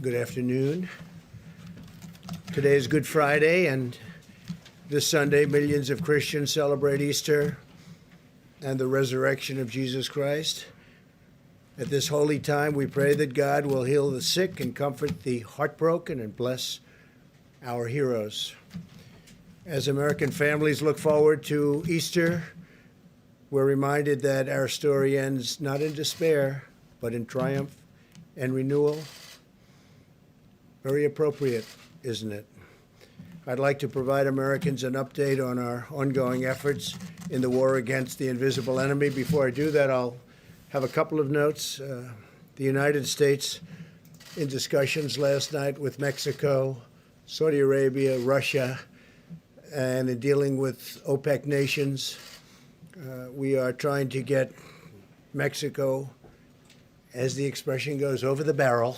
Good afternoon. Today is Good Friday, and this Sunday, millions of Christians celebrate Easter and the resurrection of Jesus Christ. At this holy time, we pray that God will heal the sick and comfort the heartbroken and bless our heroes. As American families look forward to Easter, we're reminded that our story ends not in despair, but in triumph and renewal. Very appropriate, isn't it? I'd like to provide Americans an update on our ongoing efforts in the war against the invisible enemy. Before I do that, I'll have a couple of notes. The United States, in discussions last night with Mexico, Saudi Arabia, Russia, and in dealing with OPEC nations, we are trying to get Mexico, as the expression goes, over the barrel.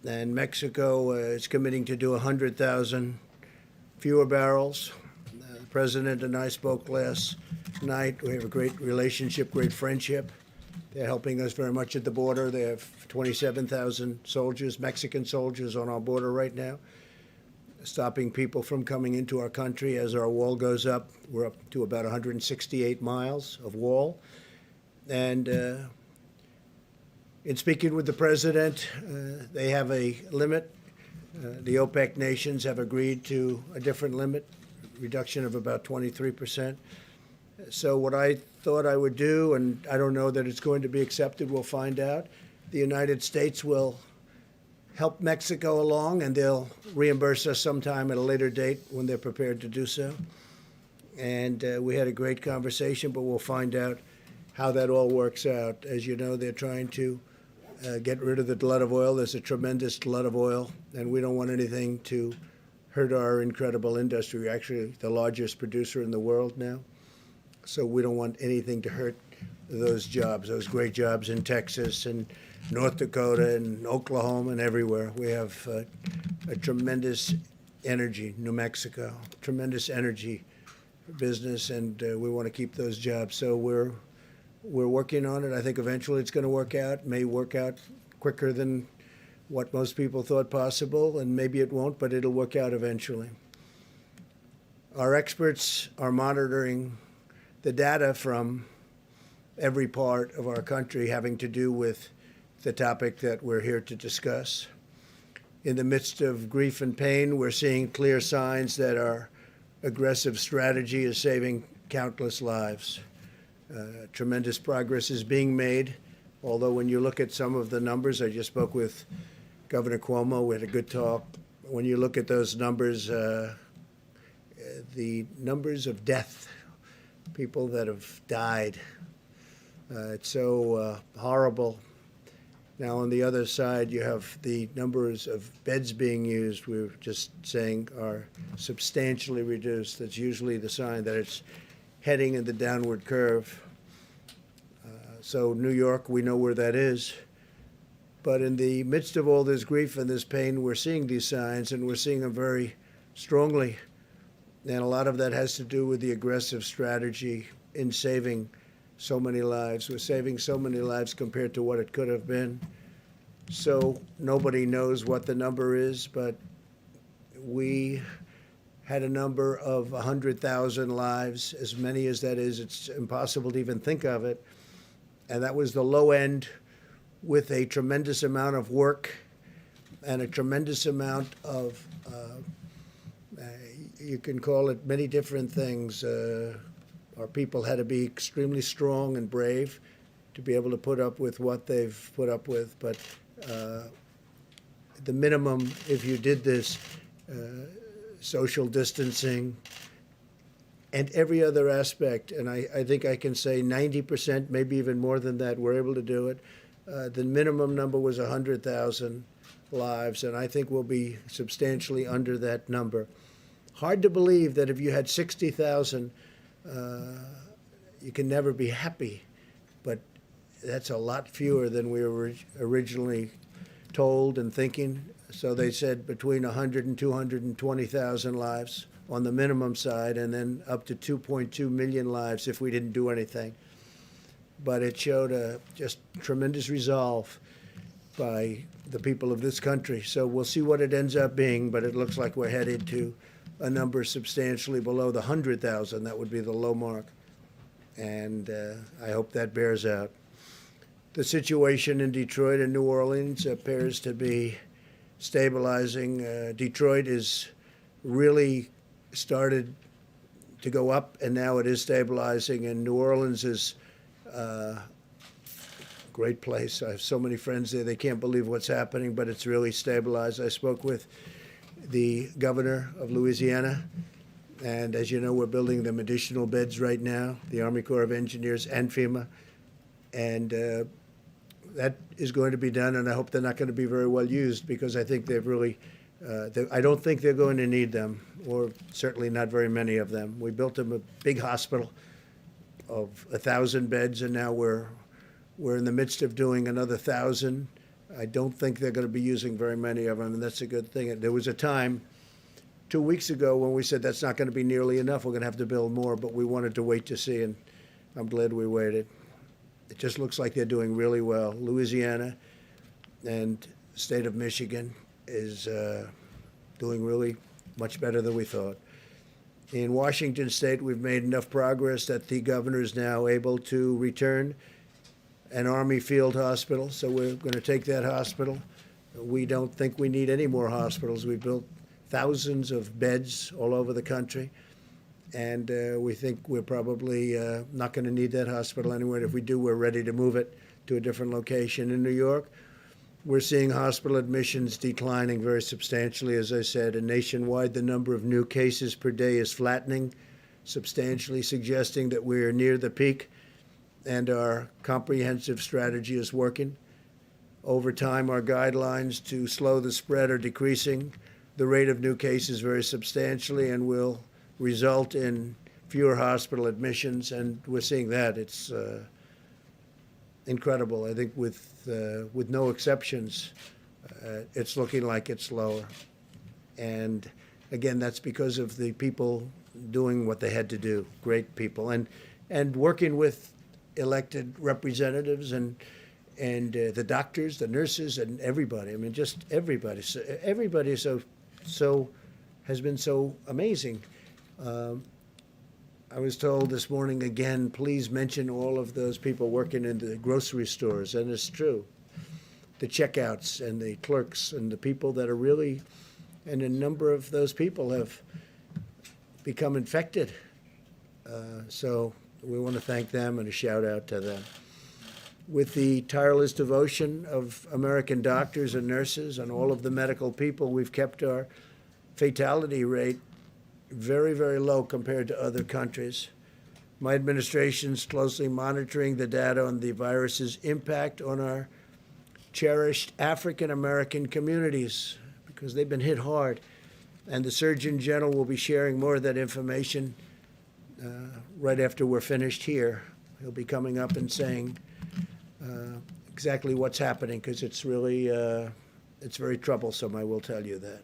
And Mexico is committing to do 100,000 fewer barrels. The president and I spoke last night. We have a great relationship, great friendship. They're helping us very much at the border. They have 27,000 soldiers, Mexican soldiers, on our border right now, stopping people from coming into our country. As our wall goes up, we're up to about 168 miles of wall. And in speaking with the president, they have a limit. The OPEC nations have agreed to a different limit, reduction of about 23%. So what I thought I would do, and I don't know that it's going to be accepted, we'll find out. The United States will help Mexico along, and they'll reimburse us sometime at a later date when they're prepared to do so. And we had a great conversation, but we'll find out how that all works out. As you know, they're trying to get rid of the glut of oil. There's a tremendous glut of oil, and we don't want anything to hurt our incredible industry. We're actually the largest producer in the world now, so we don't want anything to hurt those jobs, those great jobs in Texas and North Dakota and Oklahoma and everywhere. We have a tremendous energy, New Mexico, tremendous energy business, and we want to keep those jobs. So we're working on it. I think eventually it's going to work out. It may work out quicker than what most people thought possible, and maybe it won't, but it'll work out eventually. Our experts are monitoring the data from every part of our country having to do with the topic that we're here to discuss. In the midst of grief and pain, we're seeing clear signs that our aggressive strategy is saving countless lives. Tremendous progress is being made, although when you look at some of the numbers, I just spoke with Governor Cuomo, we had a good talk. When you look at those numbers, the numbers of death, people that have died, it's so horrible. Now, on the other side, you have the numbers of beds being used, we were just saying, are substantially reduced. That's usually the sign that it's heading in the downward curve. So New York, we know where that is. But in the midst of all this grief and this pain, we're seeing these signs, and we're seeing them very strongly. And a lot of that has to do with the aggressive strategy in saving so many lives. We're saving so many lives compared to what it could have been. So nobody knows what the number is, but we had a number of 100,000 lives. As many as that is, it's impossible to even think of it. And that was the low end, with a tremendous amount of work and a tremendous amount of, you can call it many different things. Our people had to be extremely strong and brave to be able to put up with what they've put up with. But the minimum, if you did this, social distancing, and every other aspect, and I think I can say 90%, maybe even more than that, we're able to do it. The minimum number was 100,000 lives, and I think we'll be substantially under that number. Hard to believe that if you had 60,000, you can never be happy, but that's a lot fewer than we were originally told and thinking. So they said between 100 and 220,000 lives on the minimum side, and then up to 2.2 million lives if we didn't do anything. But it showed just tremendous resolve by the people of this country. So we'll see what it ends up being, but it looks like we're headed to a number substantially below the 100,000. That would be the low mark. And I hope that bears out. The situation in Detroit and New Orleans appears to be stabilizing. Detroit is really started to go up, and now it is stabilizing. And New Orleans is a great place. I have so many friends there. They can't believe what's happening, but it's really stabilized. I spoke with the governor of Louisiana, and as you know, we're building them additional beds right now, the Army Corps of Engineers and FEMA. And that is going to be done, and I hope they're not going to be very well used, because I think they've really, I don't think they're going to need them, or certainly not very many of them. We built them a big hospital of 1,000 beds, and now we're in the midst of doing another 1,000. I don't think they're going to be using very many of them, and that's a good thing. There was a time 2 weeks ago when we said that's not going to be nearly enough. We're going to have to build more, but we wanted to wait to see, and I'm glad we waited. It just looks like they're doing really well. Louisiana and the state of Michigan is doing really much better than we thought. In Washington State, we've made enough progress that the governor is now able to return an Army field hospital, so we're going to take that hospital. We don't think we need any more hospitals. We've built thousands of beds all over the country, and we think we're probably not going to need that hospital anyway. If we do, we're ready to move it to a different location. In New York, we're seeing hospital admissions declining very substantially, as I said, and nationwide the number of new cases per day is flattening substantially, suggesting that we're near the peak and our comprehensive strategy is working. Over time, our guidelines to slow the spread are decreasing the rate of new cases very substantially, and will result in fewer hospital admissions, and we're seeing that. It's incredible. I think with no exceptions, it's looking like it's lower. And again, that's because of the people doing what they had to do, great people, and working with elected representatives and the doctors, the nurses, and everybody. I mean, just everybody. So everybody has been so amazing. I was told this morning again, please mention all of those people working in the grocery stores, and it's true. The checkouts and the clerks and the people that are really, and a number of those people have become infected. So we want to thank them and a shout out to them. With the tireless devotion of American doctors and nurses and all of the medical people, we've kept our fatality rate very, very low compared to other countries. My administration's closely monitoring the data on the virus's impact on our cherished African American communities, because they've been hit hard. And the Surgeon General will be sharing more of that information right after we're finished here. He'll be coming up and saying exactly what's happening, because it's really, it's very troublesome, I will tell you that.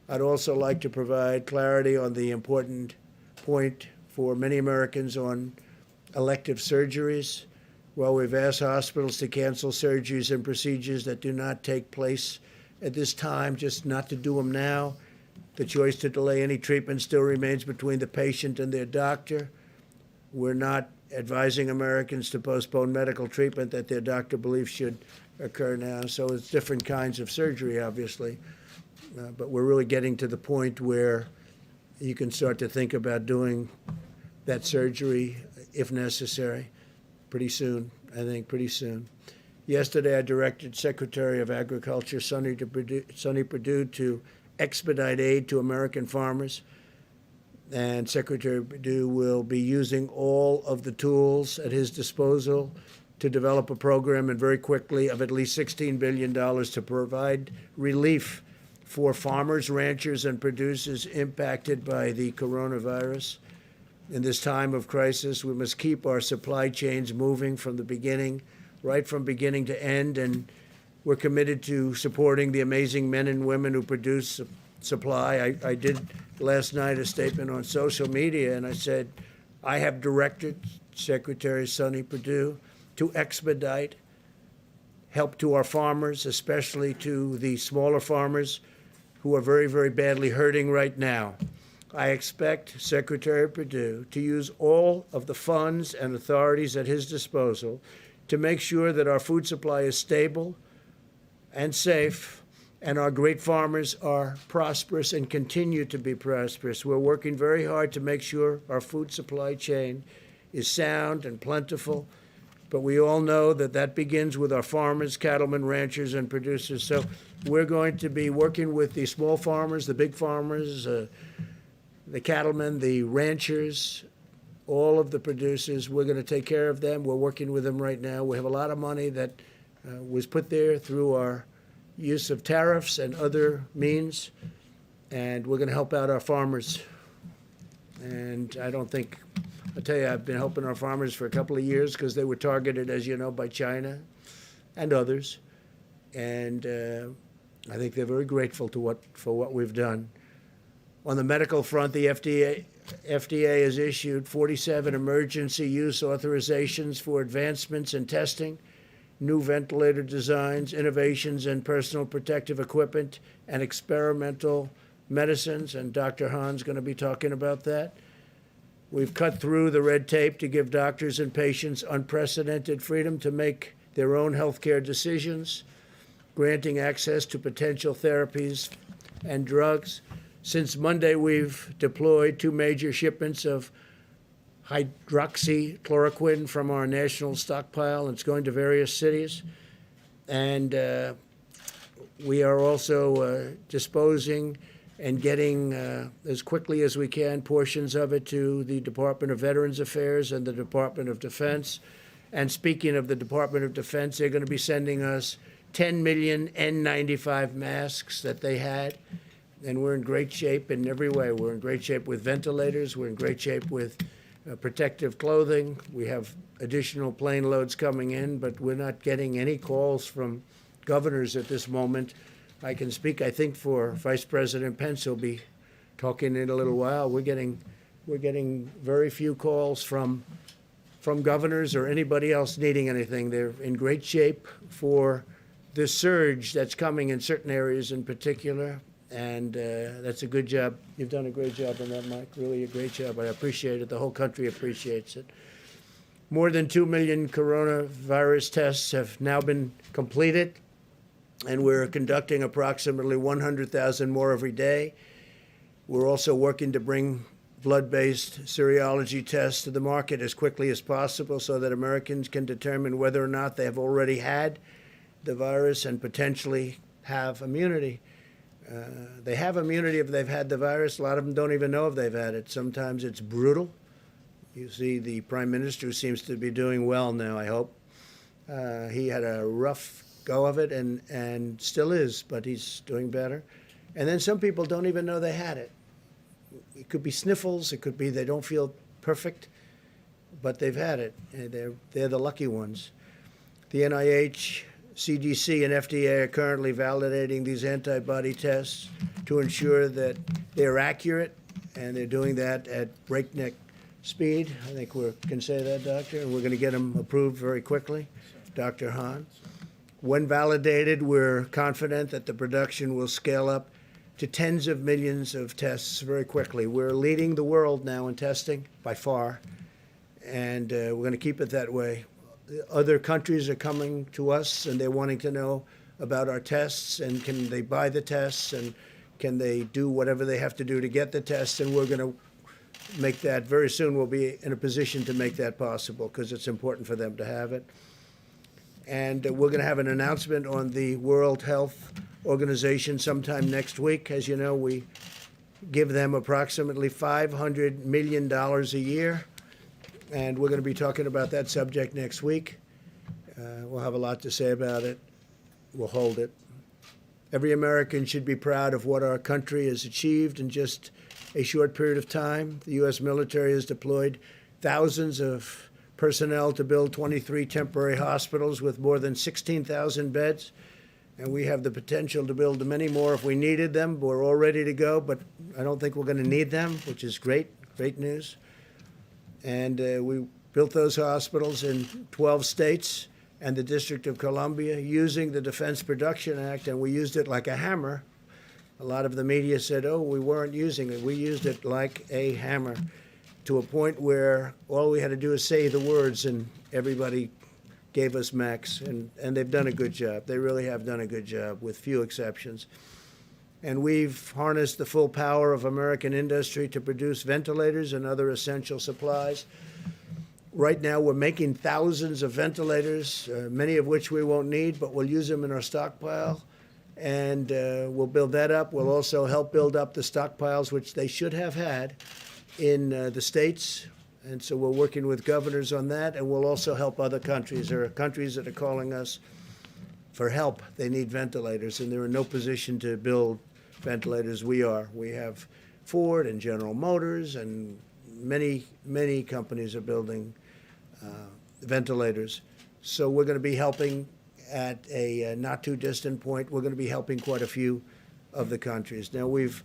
I'd also like to provide clarity on the important point for many Americans on elective surgeries. While we've asked hospitals to cancel surgeries and procedures that do not take place at this time, just not to do them now, the choice to delay any treatment still remains between the patient and their doctor. We're not advising Americans to postpone medical treatment that their doctor believes should occur now. So it's different kinds of surgery, obviously. But we're really getting to the point where you can start to think about doing that surgery, if necessary, pretty soon, I think, pretty soon. Yesterday, I directed Secretary of Agriculture Sonny Perdue to expedite aid to American farmers. And Secretary Perdue will be using all of the tools at his disposal to develop a program, and very quickly, of at least $16 billion to provide relief for farmers, ranchers, and producers impacted by the coronavirus. In this time of crisis, we must keep our supply chains moving from the beginning, right from beginning to end, and we're committed to supporting the amazing men and women who produce supply. I did last night a statement on social media, and I said, I have directed Secretary Sonny Perdue to expedite help to our farmers, especially to the smaller farmers who are very, very badly hurting right now. I expect Secretary Perdue to use all of the funds and authorities at his disposal to make sure that our food supply is stable and safe, and our great farmers are prosperous and continue to be prosperous. We're working very hard to make sure our food supply chain is sound and plentiful, but we all know that that begins with our farmers, cattlemen, ranchers, and producers. So we're going to be working with the small farmers, the big farmers, the cattlemen, the ranchers, all of the producers. We're going to take care of them. We're working with them right now. We have a lot of money that was put there through our use of tariffs and other means, and we're going to help out our farmers. And I don't think, I'll tell you, I've been helping our farmers for a couple of years because they were targeted, as you know, by China and others. And I think they're very grateful for what we've done. On the medical front, the FDA has issued 47 emergency use authorizations for advancements in testing, new ventilator designs, innovations in personal protective equipment, and experimental medicines, and Dr. Hahn's going to be talking about that. We've cut through the red tape to give doctors and patients unprecedented freedom to make their own healthcare decisions, granting access to potential therapies and drugs. Since Monday, we've deployed 2 major shipments of hydroxychloroquine from our national stockpile. It's going to various cities. And we are also disposing and getting, as quickly as we can, portions of it to the Department of Veterans Affairs and the Department of Defense. And speaking of the Department of Defense, they're going to be sending us 10 million N95 masks that they had. And we're in great shape in every way. We're in great shape with ventilators. We're in great shape with protective clothing. We have additional plane loads coming in, but we're not getting any calls from governors at this moment. I can speak, I think, for Vice President Pence, who'll be talking in a little while. We're getting very few calls from governors or anybody else needing anything. They're in great shape for the surge that's coming in certain areas in particular. And that's a good job. You've done a great job on that, Mike. Really a great job. I appreciate it. The whole country appreciates it. More than 2 million coronavirus tests have now been completed, and we're conducting approximately 100,000 more every day. We're also working to bring blood-based serology tests to the market as quickly as possible so that Americans can determine whether or not they have already had the virus and potentially have immunity. They have immunity if they've had the virus. A lot of them don't even know if they've had it. Sometimes it's brutal. You see the Prime Minister seems to be doing well now, I hope. He had a rough go of it and still is, but he's doing better. And then some people don't even know they had it. It could be sniffles. It could be they don't feel perfect, but they've had it. And they're the lucky ones. The NIH, CDC, and FDA are currently validating these antibody tests to ensure that they're accurate, and they're doing that at breakneck speed. I think we can say that, Doctor, and we're going to get them approved very quickly. Dr. Hahn. When validated, we're confident that the production will scale up to tens of millions of tests very quickly. We're leading the world now in testing by far, and we're going to keep it that way. Other countries are coming to us, and they're wanting to know about our tests, and can they buy the tests, and can they do whatever they have to do to get the tests, and we're going to make that very soon. We'll be in a position to make that possible because it's important for them to have it. And we're going to have an announcement on the World Health Organization sometime next week. As you know, we give them approximately $500 million a year. And we're going to be talking about that subject next week. We'll have a lot to say about it. We'll hold it. Every American should be proud of what our country has achieved in just a short period of time. The U.S. military has deployed thousands of personnel to build 23 temporary hospitals with more than 16,000 beds. And we have the potential to build many more if we needed them. We're all ready to go, but I don't think we're going to need them, which is great news. And we built those hospitals in 12 states and the District of Columbia using the Defense Production Act, and we used it like a hammer. A lot of the media said, oh, we weren't using it. We used it like a hammer to a point where all we had to do is say the words and everybody gave us max, and they've done a good job. They really have done a good job with few exceptions. And we've harnessed the full power of American industry to produce ventilators and other essential supplies. Right now, we're making thousands of ventilators, many of which we won't need, but we'll use them in our stockpile, and we'll build that up. We'll also help build up the stockpiles, which they should have had in the states, and so we're working with governors on that, and we'll also help other countries. There are countries that are calling us for help. They need ventilators, and they're in no position to build ventilators. We are. We have Ford and General Motors, and many companies are building ventilators. So we're going to be helping at a not too distant point. We're going to be helping quite a few of the countries. Now, we've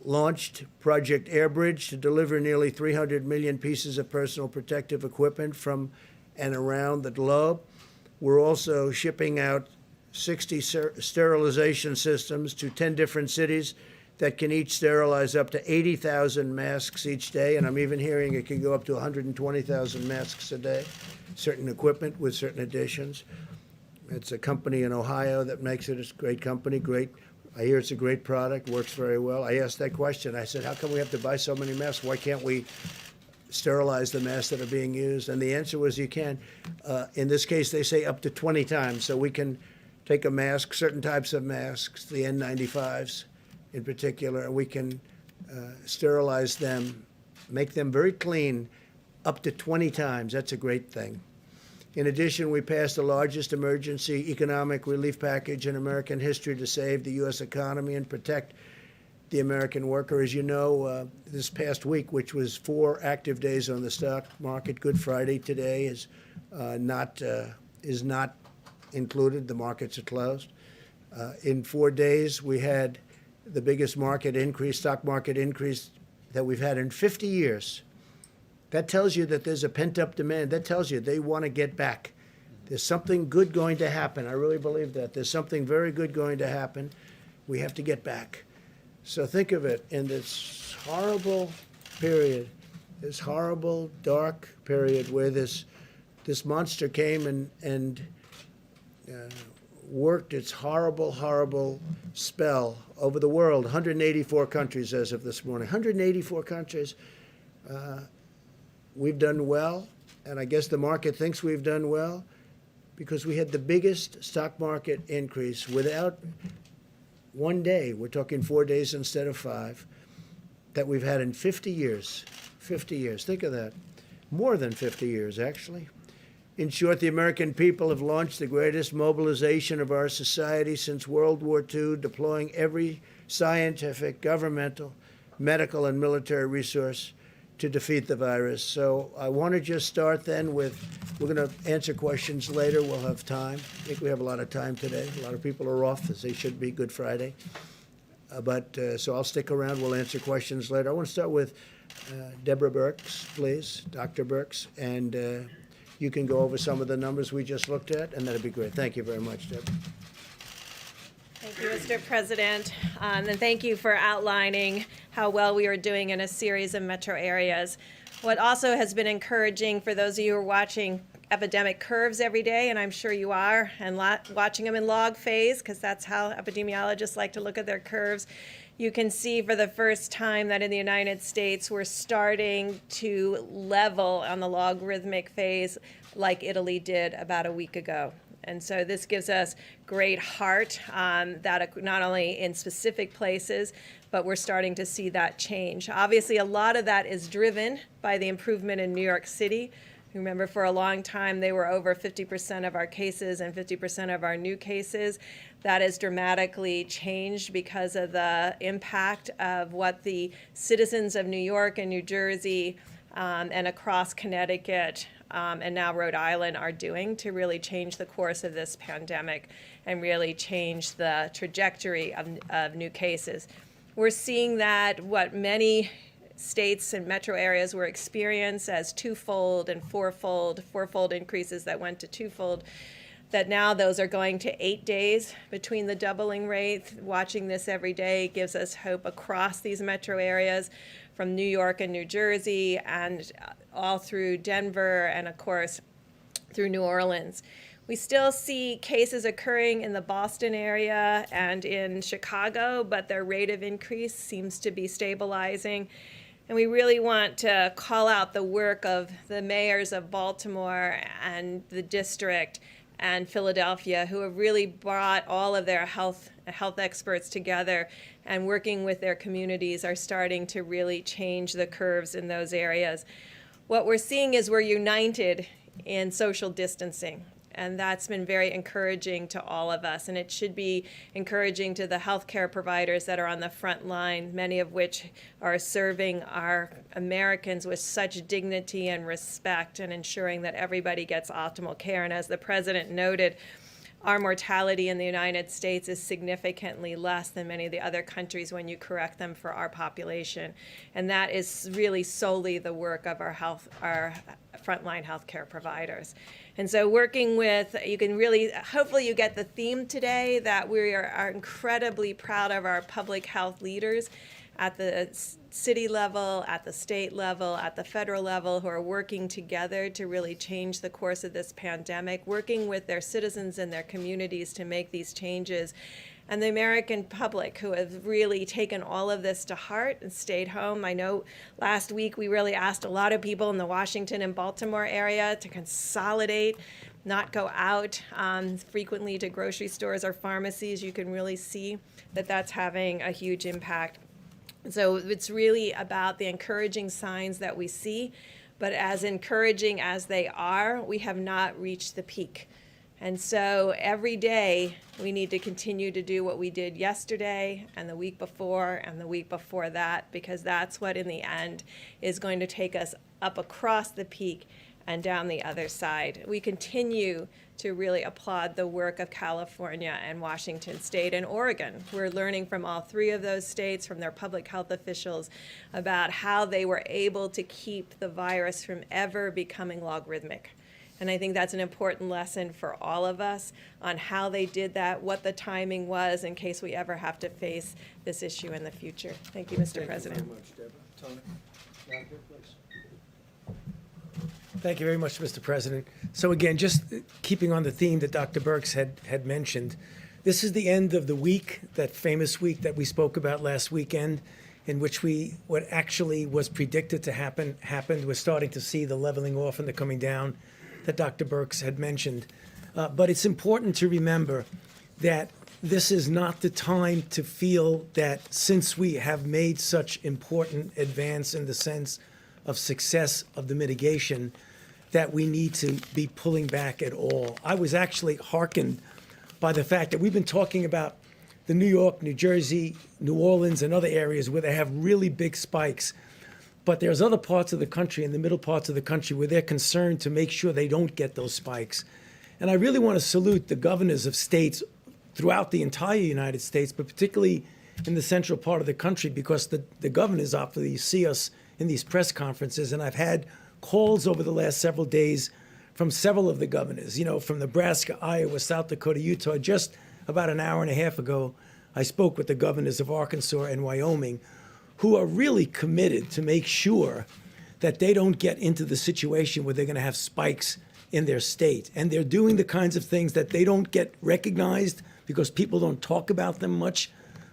launched Project Airbridge to deliver nearly 300 million pieces of personal protective equipment from and around the globe. We're also shipping out 60 sterilization systems to 10 different cities that can each sterilize up to 80,000 masks each day, and I'm even hearing it can go up to 120,000 masks a day, certain equipment with certain additions. It's a company in Ohio that makes it. It's a great company, great. I hear it's a great product, works very well. I asked that question. I said, how come we have to buy so many masks? Why can't we sterilize the masks that are being used? And the answer was you can. In this case, they say up to 20 times. So we can take a mask, certain types of masks, the N95s in particular, and we can sterilize them, make them very clean up to 20 times. That's a great thing. In addition, we passed the largest emergency economic relief package in American history to save the U.S. economy and protect the American worker. As you know, this past week, which was 4 active days on the stock market, Good Friday today is not included. The markets are closed. In 4 days, we had the biggest stock market increase that we've had in 50 years. That tells you that there's a pent-up demand. That tells you they want to get back. There's something good going to happen. I really believe that. There's something very good going to happen. We have to get back. So think of it in this horrible period, this horrible, dark period where this monster came and worked its horrible, horrible spell over the world. 184 countries as of this morning. 184 countries. We've done well, and I guess the market thinks we've done well because we had the biggest stock market increase without one day. We're talking 4 days instead of 5 that we've had in 50 years. 50 years. Think of that. More than 50 years, actually. In short, the American people have launched the greatest mobilization of our society since World War II, deploying every scientific, governmental, medical, and military resource to defeat the virus. So I want to just start then with, we're going to answer questions later. We'll have time. I think we have a lot of time today. A lot of people are off, as they should be, Good Friday. So I'll stick around. We'll answer questions later. I want to start with Deborah Birx, please, Dr. Birx, and you can go over some of the numbers we just looked at, and that'd be great. Thank you very much, Deborah. Thank you, Mr. President, and thank you for outlining how well we are doing in a series of metro areas. What also has been encouraging for those of you who are watching epidemic curves every day, and I'm sure you are, and watching them in log phase, because that's how epidemiologists like to look at their curves, you can see for the first time that in the United States we're starting to level on the logarithmic phase like Italy did about a week ago. And so this gives us great heart that not only in specific places, but we're starting to see that change. Obviously, a lot of that is driven by the improvement in New York City. Remember, for a long time, they were over 50% of our cases and 50% of our new cases. That has dramatically changed because of the impact of what the citizens of New York and New Jersey and across Connecticut and now Rhode Island are doing to really change the course of this pandemic and really change the trajectory of new cases. We're seeing that what many states and metro areas were experienced as twofold and fourfold increases that went to twofold, that now those are going to 8 days between the doubling rate. Watching this every day gives us hope across these metro areas, from New York and New Jersey and all through Denver and, of course, through New Orleans. We still see cases occurring in the Boston area and in Chicago, but their rate of increase seems to be stabilizing. And we really want to call out the work of the mayors of Baltimore and the district and Philadelphia, who have really brought all of their health experts together, and working with their communities are starting to really change the curves in those areas. What we're seeing is we're united in social distancing, and that's been very encouraging to all of us, and it should be encouraging to the healthcare providers that are on the front line, many of which are serving our Americans with such dignity and respect and ensuring that everybody gets optimal care. And as the President noted, our mortality in the United States is significantly less than many of the other countries when you correct them for our population. And that is really solely the work of our frontline healthcare providers. And so working with, you can really, hopefully you get the theme today that we are incredibly proud of our public health leaders at the city level, at the state level, at the federal level, who are working together to really change the course of this pandemic, working with their citizens and their communities to make these changes. And the American public, who have really taken all of this to heart and stayed home. I know last week we really asked a lot of people in the Washington and Baltimore area to consolidate, not go out frequently to grocery stores or pharmacies. You can really see that that's having a huge impact. So it's really about the encouraging signs that we see, but as encouraging as they are, we have not reached the peak. And so every day we need to continue to do what we did yesterday and the week before and the week before that, because that's what in the end is going to take us up across the peak and down the other side. We continue to really applaud the work of California and Washington State and Oregon. We're learning from all three of those states, from their public health officials, about how they were able to keep the virus from ever becoming logarithmic. And I think that's an important lesson for all of us on how they did that, what the timing was in case we ever have to face this issue in the future. Thank you, Mr. President. Thank you very much, Deborah. Tony, doctor, please. Thank you very much, Mr. President. So again, just keeping on the theme that Dr. Birx had mentioned, this is the end of the week, that famous week that we spoke about last weekend, in which what actually was predicted to happen happened. We're starting to see the leveling off and the coming down that Dr. Birx had mentioned. But it's important to remember that this is not the time to feel that since we have made such important advance in the sense of success of the mitigation, that we need to be pulling back at all. I was actually heartened by the fact that we've been talking about the New York, New Jersey, New Orleans, and other areas where they have really big spikes. But there's other parts of the country, in the middle parts of the country, where they're concerned to make sure they don't get those spikes. And I really want to salute the governors of states throughout the entire United States, but particularly in the central part of the country, because the governors obviously see us in these press conferences. And I've had calls over the last several days from several of the governors, from Nebraska, Iowa, South Dakota, Utah. Just about an hour and a half ago, I spoke with the governors of Arkansas and Wyoming, who are really committed to make sure that they don't get into the situation where they're going to have spikes in their state. And they're doing the kinds of things that they don't get recognized because people don't talk about them much.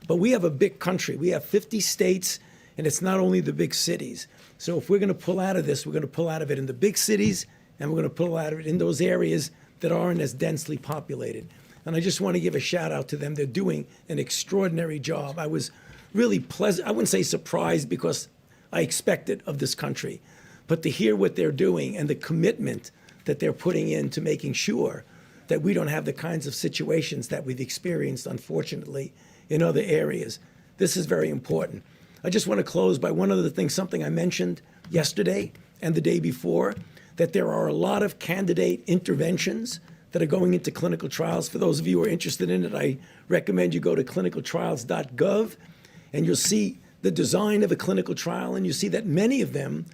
But we have a big country. We have 50 states, and it's not only the big cities. So if we're going to pull out of this, we're going to pull out of it in the big cities, and we're going to pull out of it in those areas that aren't as densely populated. And I just want to give a shout out to them. They're doing an extraordinary job. I was really pleasant. I wouldn't say surprised, because I expect it of this country, but to hear what they're doing and the commitment that they're putting into making sure that we don't have the kinds of situations that we've experienced, unfortunately, in other areas. This is very important. I just want to close by one other thing, something I mentioned yesterday and the day before, that there are a lot of candidate interventions that are going into clinical trials. For those of you who are interested in it, I recommend you go to clinicaltrials.gov, and you'll see the design of a clinical trial, and you see that many of them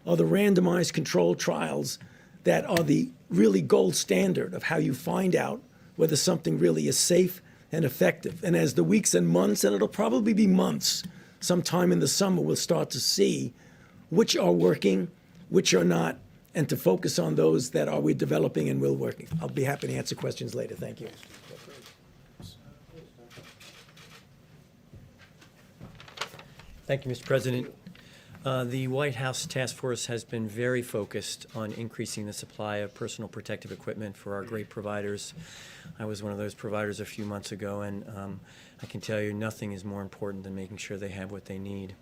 are the randomized controlled trials that are the really gold standard of how you find out whether something really is safe and effective. And as the weeks and months, and it'll probably be months, sometime in the summer, we'll start to see which are working, which are not, and to focus on those that are we developing and will working. I'll be happy to answer questions later. Thank you. Thank you, Mr. President. The White House Task Force has been very focused on increasing the supply of personal protective equipment for our great providers. I was one of those providers a few months ago, and I can tell you nothing is more important than making sure they have what they need.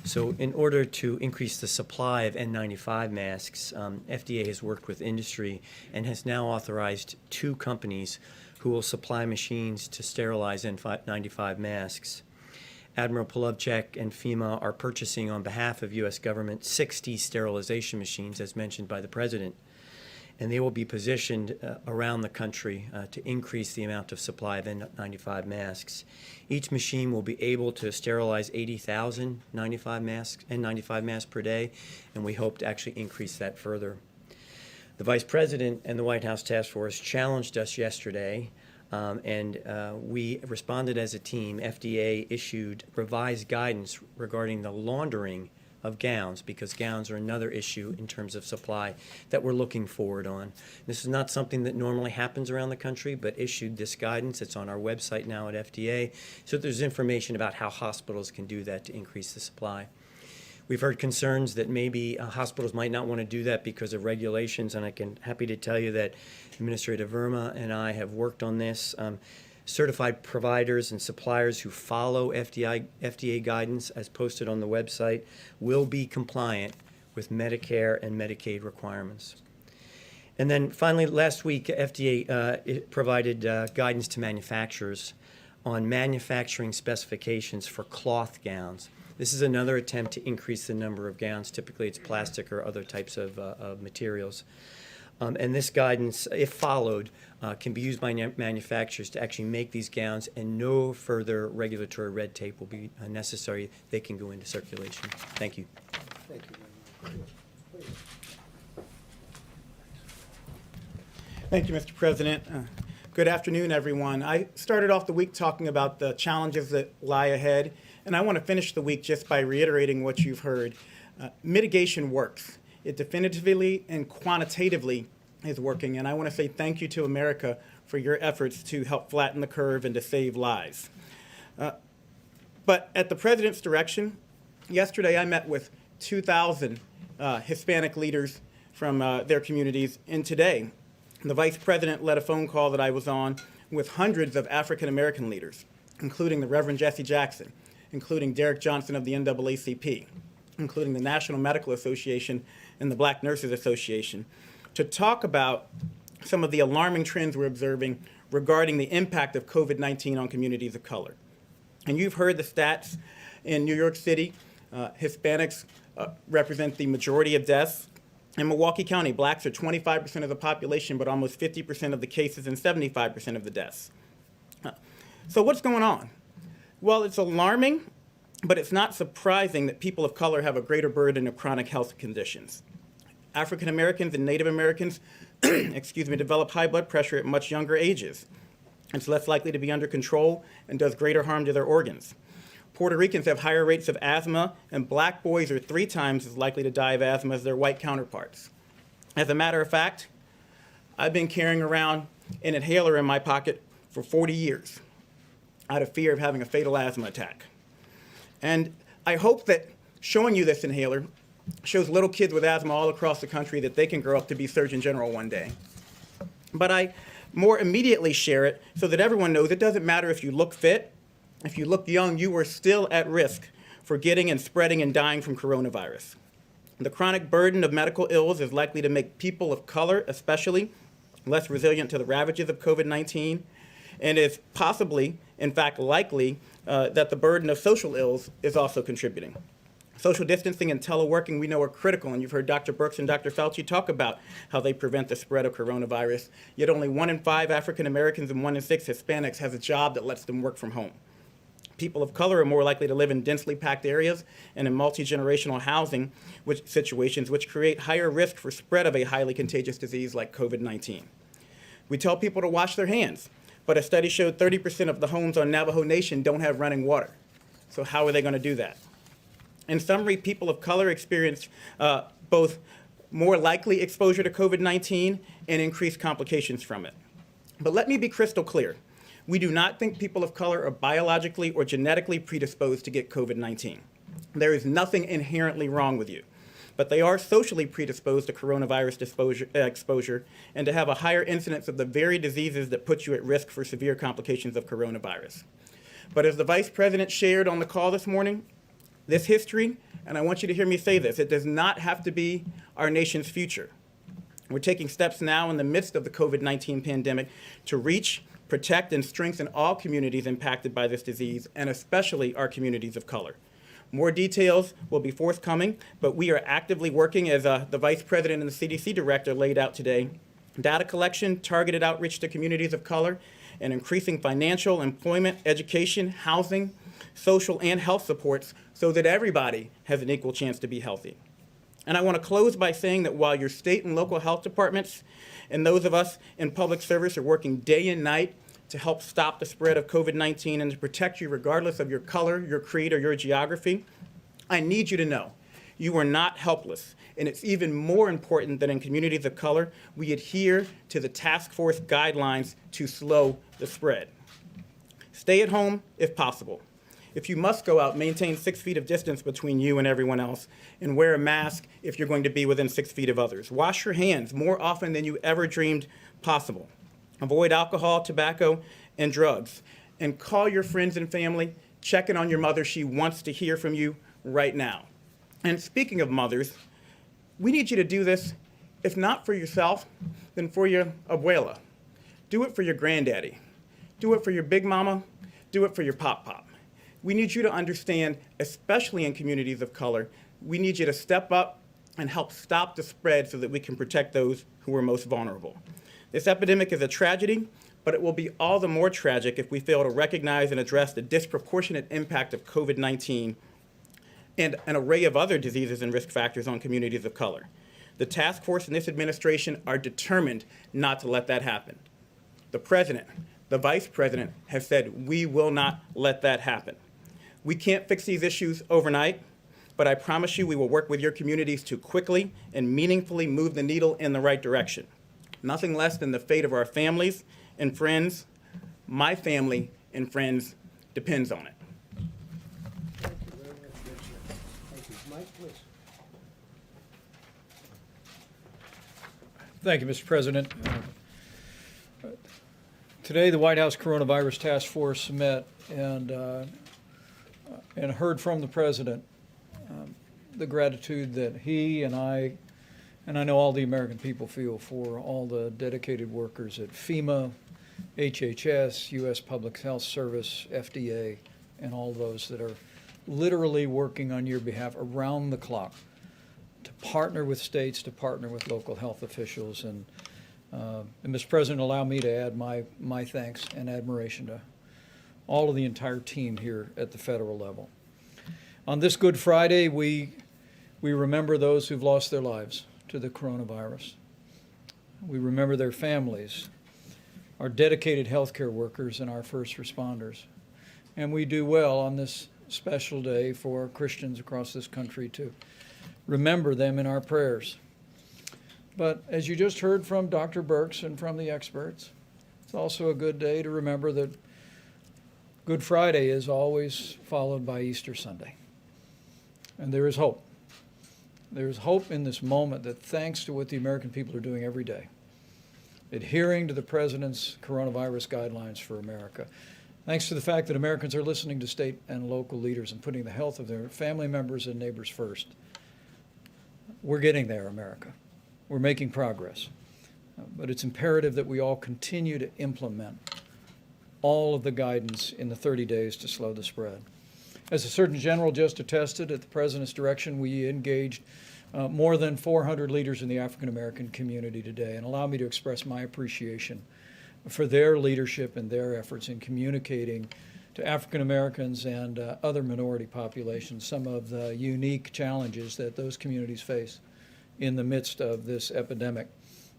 So in order to increase the supply of N95 masks, FDA has worked with industry and has now authorized 2 companies who will supply machines to sterilize N95 masks. Admiral Polovchek and FEMA are purchasing on behalf of U.S. government 60 sterilization machines, as mentioned by the President, and they will be positioned around the country to increase the amount of supply of N95 masks. Each machine will be able to sterilize 80,000 N95 masks per day, and we hope to actually increase that further. The Vice President and the White House Task Force challenged us yesterday, and we responded as a team. FDA issued revised guidance regarding the laundering of gowns, because gowns are another issue in terms of supply that we're looking forward on. This is not something that normally happens around the country, but issued this guidance. It's on our website now at FDA, so there's information about how hospitals can do that to increase the supply. We've heard concerns that maybe hospitals might not want to do that because of regulations, and I can happy to tell you that Administrator Verma and I have worked on this. Certified providers and suppliers who follow FDA guidance as posted on the website will be compliant with Medicare and Medicaid requirements. And then finally, last week, FDA provided guidance to manufacturers on manufacturing specifications for cloth gowns. This is another attempt to increase the number of gowns. Typically, it's plastic or other types of materials. And this guidance, if followed, can be used by manufacturers to actually make these gowns, and no further regulatory red tape will be necessary. They can go into circulation. Thank you. Thank you very much. Please. Thank you, Mr. President. Good afternoon, everyone. I started off the week talking about the challenges that lie ahead, and I want to finish the week just by reiterating what you've heard. Mitigation works. It definitively and quantitatively is working, and I want to say thank you to America for your efforts to help flatten the curve and to save lives. But at the President's direction, yesterday I met with 2,000 Hispanic leaders from their communities, and today the Vice President led a phone call that I was on with hundreds of African American leaders, including the Reverend Jesse Jackson, including Derek Johnson of the NAACP, including the National Medical Association and the Black Nurses Association, to talk about some of the alarming trends we're observing regarding the impact of COVID-19 on communities of color. And you've heard the stats in New York City. Hispanics represent the majority of deaths. In Milwaukee County, blacks are 25% of the population, but almost 50% of the cases and 75% of the deaths. So what's going on? Well, it's alarming, but it's not surprising that people of color have a greater burden of chronic health conditions. African Americans and Native Americans develop high blood pressure at much younger ages. It's less likely to be under control and does greater harm to their organs. Puerto Ricans have higher rates of asthma, and black boys are 3 times as likely to die of asthma as their white counterparts. As a matter of fact, I've been carrying around an inhaler in my pocket for 40 years out of fear of having a fatal asthma attack. And I hope that showing you this inhaler shows little kids with asthma all across the country that they can grow up to be Surgeon General one day. But I more immediately share it so that everyone knows it doesn't matter if you look fit, if you look young, you are still at risk for getting and spreading and dying from coronavirus. The chronic burden of medical ills is likely to make people of color, especially, less resilient to the ravages of COVID-19, and is possibly, in fact, likely that the burden of social ills is also contributing. Social distancing and teleworking, we know, are critical, and you've heard Dr. Birx and Dr. Fauci talk about how they prevent the spread of coronavirus, yet only 1 in 5 African Americans and 1 in 6 Hispanics has a job that lets them work from home. People of color are more likely to live in densely packed areas and in multi-generational housing situations, which create higher risk for spread of a highly contagious disease like COVID-19. We tell people to wash their hands, but a study showed 30% of the homes on Navajo Nation don't have running water. So how are they going to do that? In summary, people of color experience both more likely exposure to COVID-19 and increased complications from it. But let me be crystal clear. We do not think people of color are biologically or genetically predisposed to get COVID-19. There is nothing inherently wrong with you, but they are socially predisposed to coronavirus exposure and to have a higher incidence of the very diseases that put you at risk for severe complications of coronavirus. But as the Vice President shared on the call this morning, this history, and I want you to hear me say this, it does not have to be our nation's future. We're taking steps now in the midst of the COVID-19 pandemic to reach, protect, and strengthen all communities impacted by this disease, and especially our communities of color. More details will be forthcoming, but we are actively working, as the Vice President and the CDC Director laid out today, data collection, targeted outreach to communities of color, and increasing financial, employment, education, housing, social, and health supports so that everybody has an equal chance to be healthy. And I want to close by saying that while your state and local health departments and those of us in public service are working day and night to help stop the spread of COVID-19 and to protect you regardless of your color, your creed, or your geography, I need you to know you are not helpless. And it's even more important that in communities of color, we adhere to the task force guidelines to slow the spread. Stay at home if possible. If you must go out, maintain 6 feet of distance between you and everyone else, and wear a mask if you're going to be within 6 feet of others. Wash your hands more often than you ever dreamed possible. Avoid alcohol, tobacco, and drugs. And call your friends and family. Check in on your mother. She wants to hear from you right now. And speaking of mothers, we need you to do this, if not for yourself, then for your abuela. Do it for your granddaddy. Do it for your big mama. Do it for your pop-pop. We need you to understand, especially in communities of color, we need you to step up and help stop the spread so that we can protect those who are most vulnerable. This epidemic is a tragedy, but it will be all the more tragic if we fail to recognize and address the disproportionate impact of COVID-19 and an array of other diseases and risk factors on communities of color. The task force and this administration are determined not to let that happen. The President, the Vice President have said we will not let that happen. We can't fix these issues overnight, but I promise you we will work with your communities to quickly and meaningfully move the needle in the right direction. Nothing less than the fate of our families and friends. My family and friends depends on it. Thank you very much, Richard. Thank you. Mike, please. Thank you, Mr. President. Today, the White House Coronavirus Task Force met and heard from the President the gratitude that he and I know all the American people feel for all the dedicated workers at FEMA, HHS, U.S. Public Health Service, FDA, and all those that are literally working on your behalf around the clock to partner with states, to partner with local health officials. And Mr. President, allow me to add my thanks and admiration to all of the entire team here at the federal level. On this Good Friday, we remember those who've lost their lives to the coronavirus. We remember their families, our dedicated healthcare workers, and our first responders. And we do well on this special day for Christians across this country to remember them in our prayers. But as you just heard from Dr. Birx and from the experts, it's also a good day to remember that Good Friday is always followed by Easter Sunday. And there is hope. There is hope in this moment that thanks to what the American people are doing every day, adhering to the President's coronavirus guidelines for America, thanks to the fact that Americans are listening to state and local leaders and putting the health of their family members and neighbors first, we're getting there, America. We're making progress. But it's imperative that we all continue to implement all of the guidance in the 30 days to slow the spread. As the Surgeon General just attested, at the President's direction, we engaged more than 400 leaders in the African American community today. And allow me to express my appreciation for their leadership and their efforts in communicating to African Americans and other minority populations, some of the unique challenges that those communities face in the midst of this epidemic.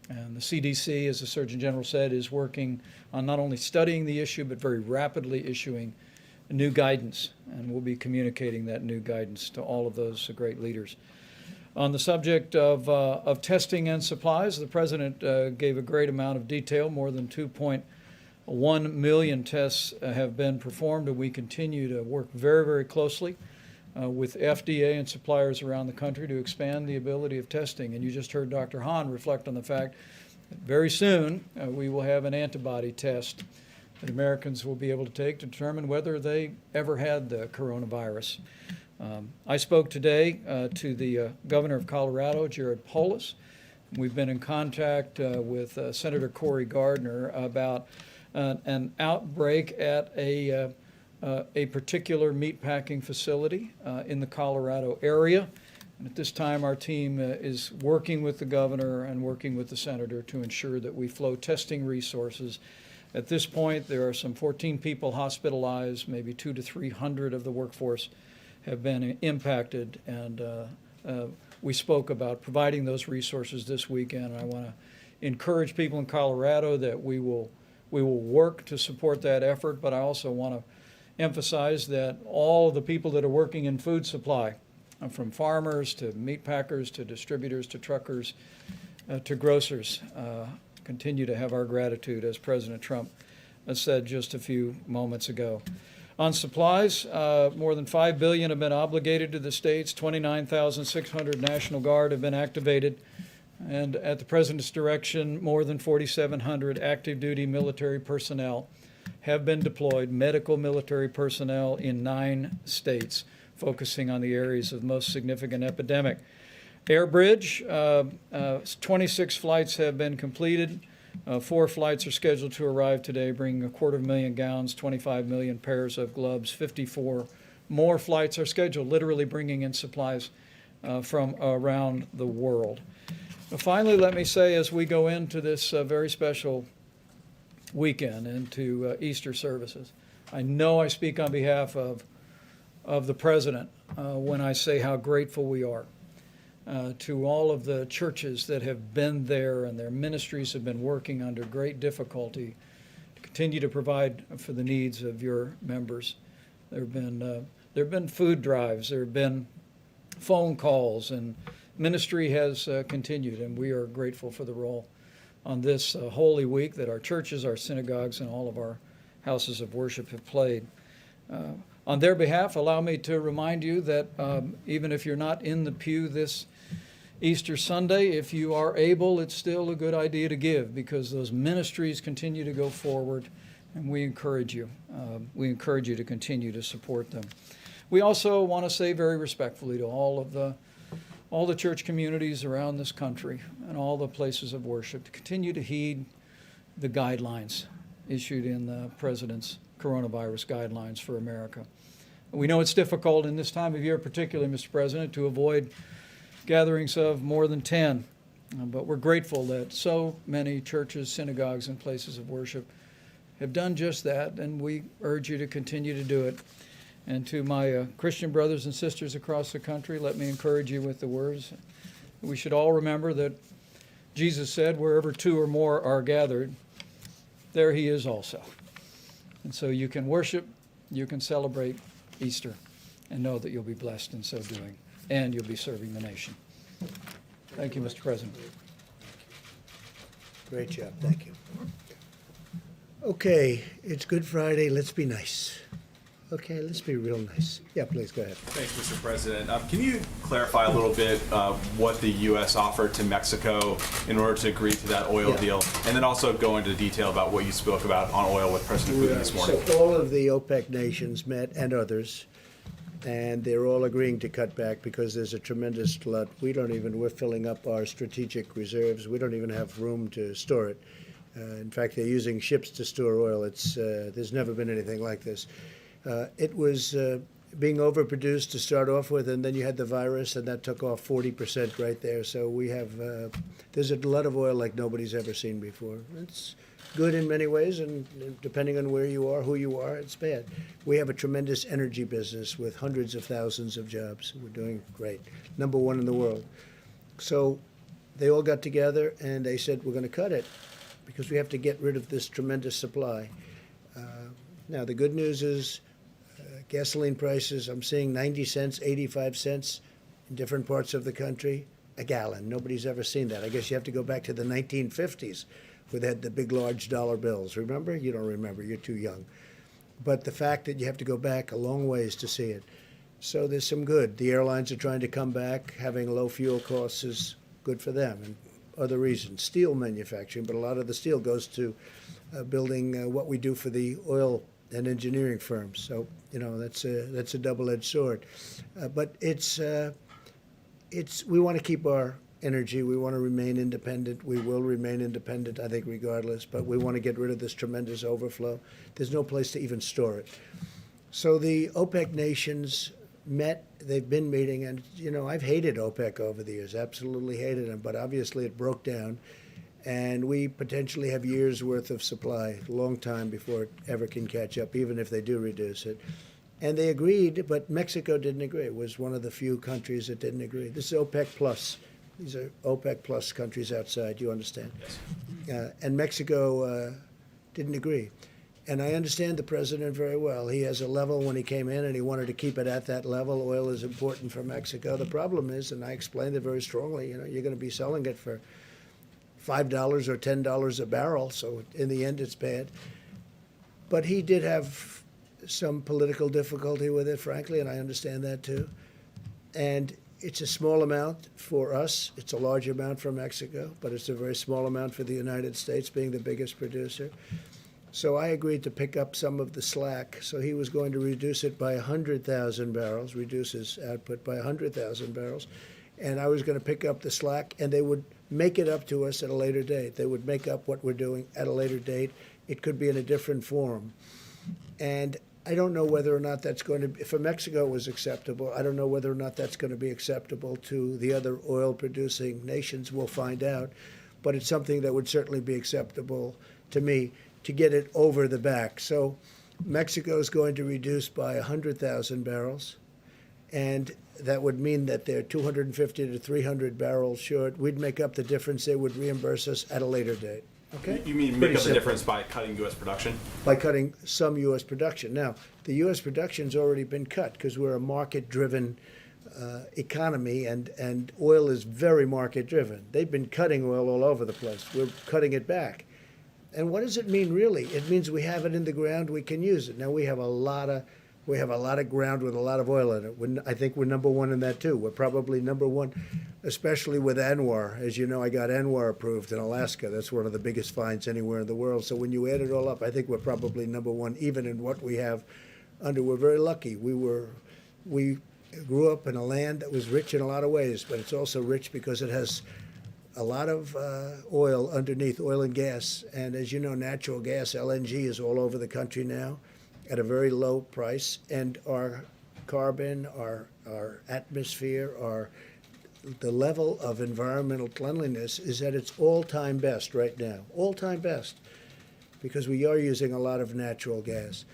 And the CDC, as the Surgeon General said, is working on not only studying the issue, but very rapidly issuing new guidance, and we'll be communicating that new guidance to all of those great leaders. On the subject of testing and supplies, the President gave a great amount of detail. More than 2.1 million tests have been performed, and we continue to work very, very closely with FDA and suppliers around the country to expand the ability of testing. And you just heard Dr. Hahn reflect on the fact that very soon we will have an antibody test that Americans will be able to take to determine whether they ever had the coronavirus. I spoke today to the governor of Colorado, Jared Polis. We've been in contact with Senator Cory Gardner about an outbreak at a particular meatpacking facility in the Colorado area. And at this time, our team is working with the governor and working with the senator to ensure that we flow testing resources. At this point, there are some 14 people hospitalized, maybe 200 to 300 of the workforce have been impacted, and we spoke about providing those resources this weekend. I want to encourage people in Colorado that we will work to support that effort, but I also want to emphasize that all of the people that are working in food supply, from farmers to meat packers to distributors to truckers to grocers, continue to have our gratitude, as President Trump said just a few moments ago. On supplies, more than $5 billion have been obligated to the states. 29,600 National Guard have been activated. And at the President's direction, more than 4,700 active duty military personnel have been deployed, medical military personnel in 9 states, focusing on the areas of most significant epidemic. Air Bridge, 26 flights have been completed. 4 flights are scheduled to arrive today, bringing 250,000 gowns, 25 million pairs of gloves. 54 more flights are scheduled, literally bringing in supplies from around the world. Finally, let me say, as we go into this very special weekend, into Easter services, I know I speak on behalf of the President when I say how grateful we are to all of the churches that have been there, and their ministries have been working under great difficulty to continue to provide for the needs of your members. There have been food drives, there have been phone calls, and ministry has continued, and we are grateful for the role on this Holy Week that our churches, our synagogues, and all of our houses of worship have played. On their behalf, allow me to remind you that even if you're not in the pew this Easter Sunday, if you are able, it's still a good idea to give, because those ministries continue to go forward, and we encourage you. We encourage you to continue to support them. We also want to say very respectfully to all the church communities around this country and all the places of worship to continue to heed the guidelines issued in the President's coronavirus guidelines for America. We know it's difficult in this time of year, particularly, Mr. President, to avoid gatherings of more than 10, but we're grateful that so many churches, synagogues, and places of worship have done just that, and we urge you to continue to do it. And to my Christian brothers and sisters across the country, let me encourage you with the words. We should all remember that Jesus said, wherever 2 or more are gathered, there he is also. And so you can worship, you can celebrate Easter, and know that you'll be blessed in so doing, and you'll be serving the nation. Thank you, Mr. President. Great job. Thank you. Okay, it's Good Friday. Let's be nice. Okay, let's be real nice. Yeah, please, go ahead. Thanks, Mr. President. Can you clarify a little bit what the U.S. offered to Mexico in order to agree to that oil deal? And then also go into detail about what you spoke about on oil with President Putin this morning. So all of the OPEC nations met, and others, and they're all agreeing to cut back because there's a tremendous glut. We're filling up our strategic reserves. We don't even have room to store it. In fact, they're using ships to store oil. There's never been anything like this. It was being overproduced to start off with, and then you had the virus, and that took off 40% right there. So we have there's a lot of oil like nobody's ever seen before. It's good in many ways, and depending on where you are, who you are, it's bad. We have a tremendous energy business with hundreds of thousands of jobs. We're doing great. Number one in the world. So they all got together and they said, we're going to cut it because we have to get rid of this tremendous supply. Now, the good news is gasoline prices, I'm seeing 90 cents, 85 cents in different parts of the country a gallon. Nobody's ever seen that. I guess you have to go back to the 1950s where they had the big, large dollar bills. Remember? You don't remember. You're too young. But the fact that you have to go back a long ways to see it. So there's some good. The airlines are trying to come back. Having low fuel costs is good for them, and other reasons. Steel manufacturing, but a lot of the steel goes to building what we do for the oil and engineering firms. So, you know, that's a double-edged sword. But we want to keep our energy. We want to remain independent. We will remain independent, I think, regardless. But we want to get rid of this tremendous overflow. There's no place to even store it. So the OPEC nations met. They've been meeting. And, you know, I've hated OPEC over the years, absolutely hated them. But obviously it broke down. And we potentially have years' worth of supply, a long time before it ever can catch up, even if they do reduce it. And they agreed, but Mexico didn't agree. It was one of the few countries that didn't agree. This is OPEC plus. These are OPEC plus countries outside, you understand? Yes. And Mexico didn't agree. And I understand the president very well. He has a level when he came in, and he wanted to keep it at that level. Oil is important for Mexico. The problem is, and I explained it very strongly, you know, you're going to be selling it for $5 or $10 a barrel, so in the end it's bad. But he did have some political difficulty with it, frankly, and I understand that too. And it's a small amount for us. It's a large amount for Mexico, but it's a very small amount for the United States, being the biggest producer. So I agreed to pick up some of the slack. So he was going to reduce it by 100,000 barrels, reduce his output by 100,000 barrels. And I was going to pick up the slack, and they would make it up to us at a later date. They would make up what we're doing at a later date. It could be in a different form. And I don't know whether or not that's going to be, for Mexico it was acceptable. I don't know whether or not that's going to be acceptable to the other oil-producing nations. We'll find out. But it's something that would certainly be acceptable to me to get it over the back. So Mexico is going to reduce by 100,000 barrels. And that would mean that they're 250 to 300 barrels short. We'd make up the difference. They would reimburse us at a later date. Okay? You mean Pretty make up the simple. difference by cutting U.S. production? By cutting some U.S. production. Now, the U.S. production's already been cut because we're a market-driven economy, and oil is very market-driven. They've been cutting oil all over the place. We're cutting it back. And what does it mean, really? It means we have it in the ground, we can use it. Now, we have a lot of ground with a lot of oil in it. I think we're number one in that, too. We're probably number one, especially with ANWR. As you know, I got ANWR approved in Alaska. That's one of the biggest finds anywhere in the world. So when you add it all up, I think we're probably number one, even in what we have under. We're very lucky. We grew up in a land that was rich in a lot of ways, but it's also rich because it has a lot of oil underneath, oil and gas. And as you know, natural gas, LNG, is all over the country now at a very low price. And our carbon, our atmosphere, the level of environmental cleanliness is at its all-time best right now, all-time best, because we are using a lot of natural gas.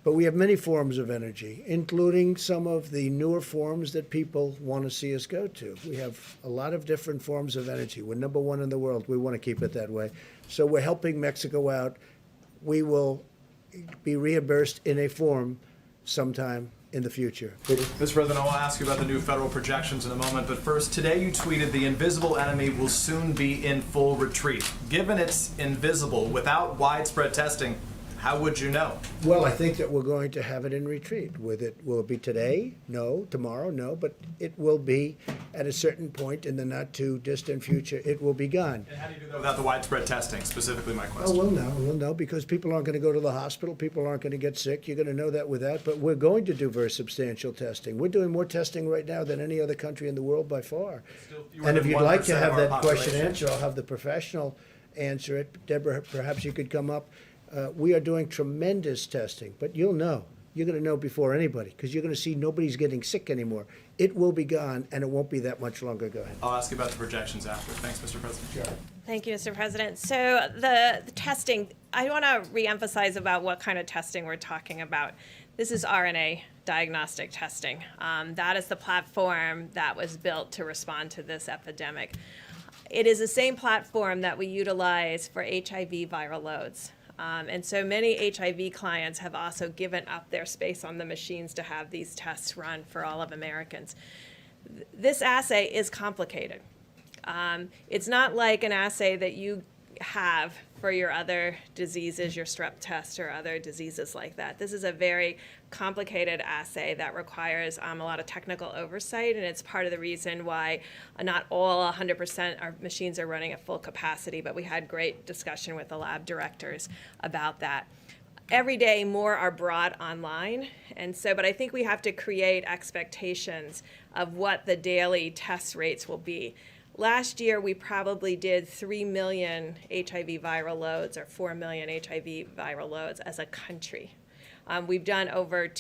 But we have many forms of energy, including some of the newer forms that people want to see us go to. We have a lot of different forms of energy. We're number one in the world. We want to keep it that way. So we're helping Mexico out. We will be reimbursed in a form sometime in the future. Mr. President, I want to ask you about the new federal projections in a moment, but first, today you tweeted the invisible enemy will soon be in full retreat. Given it's invisible, without widespread testing, how would you know? Well, I think that we're going to have it in retreat. Will it be today? No. Tomorrow? No. But it will be at a certain point in the not too distant future. It will be gone. And how do you do that without the widespread testing? Specifically, my Oh, question. we'll know because people aren't going to go to the hospital. People aren't going to get sick. You're going to know that without. But we're going to do very substantial testing. We're doing more testing right now than any other country in the world by far. Still fewer And if than you'd like to 1% have of our that question population. answered, I'll have the professional answer it. Deborah, perhaps you could come up. We are doing tremendous testing, but you'll know. You're going to know before anybody because you're going to see nobody's getting sick anymore. It will be gone, and it won't be that much longer. Go ahead. I'll ask you about the projections after. Thanks, Mr. President. Sure. Thank you, Mr. President. So the testing, I want to reemphasize about what kind of testing we're talking about. This is RNA diagnostic testing. That is the platform that was built to respond to this epidemic. It is the same platform that we utilize for HIV viral loads. And so many HIV clients have also given up their space on the machines to have these tests run for all of Americans. This assay is complicated. It's not like an assay that you have for your other diseases, your strep test or other diseases like that. This is a very complicated assay that requires a lot of technical oversight, and it's part of the reason why not all 100% our machines are running at full capacity, but we had great discussion with the lab directors about that. Every day more are brought online, and so, but I think we have to create expectations of what the daily test rates will be. Last year, we probably did 3 million HIV viral loads or 4 million HIV viral loads as a country. We've done over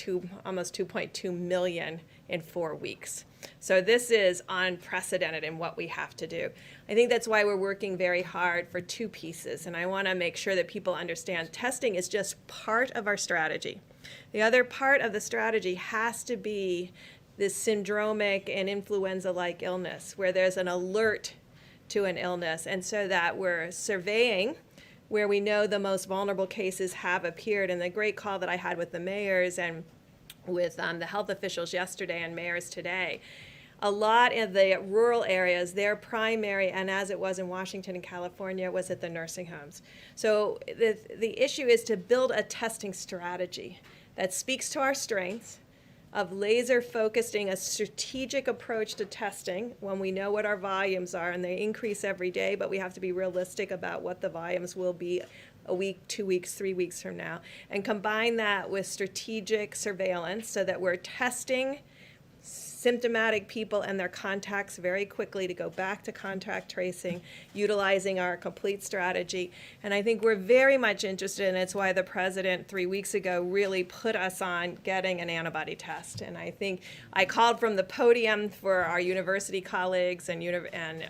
almost 2.2 million in 4 weeks. So this is unprecedented in what we have to do. I think that's why we're working very hard for 2 pieces, and I want to make sure that people understand testing is just part of our strategy. The other part of the strategy has to be this syndromic and influenza-like illness where there's an alert to an illness, and so that we're surveying where we know the most vulnerable cases have appeared. And the great call that I had with the mayors and with the health officials yesterday and mayors today, a lot of the rural areas, their primary, and as it was in Washington and California, was at the nursing homes. So the issue is to build a testing strategy that speaks to our strengths, of laser focusing a strategic approach to testing when we know what our volumes are, and they increase every day, but we have to be realistic about what the volumes will be a week, 2 weeks, 3 weeks from now, and combine that with strategic surveillance so that we're testing symptomatic people and their contacts very quickly to go back to contact tracing, utilizing our complete strategy. And I think we're very much interested, and it's why the president 3 weeks ago really put us on getting an antibody test. And I think I called from the podium for our university colleagues and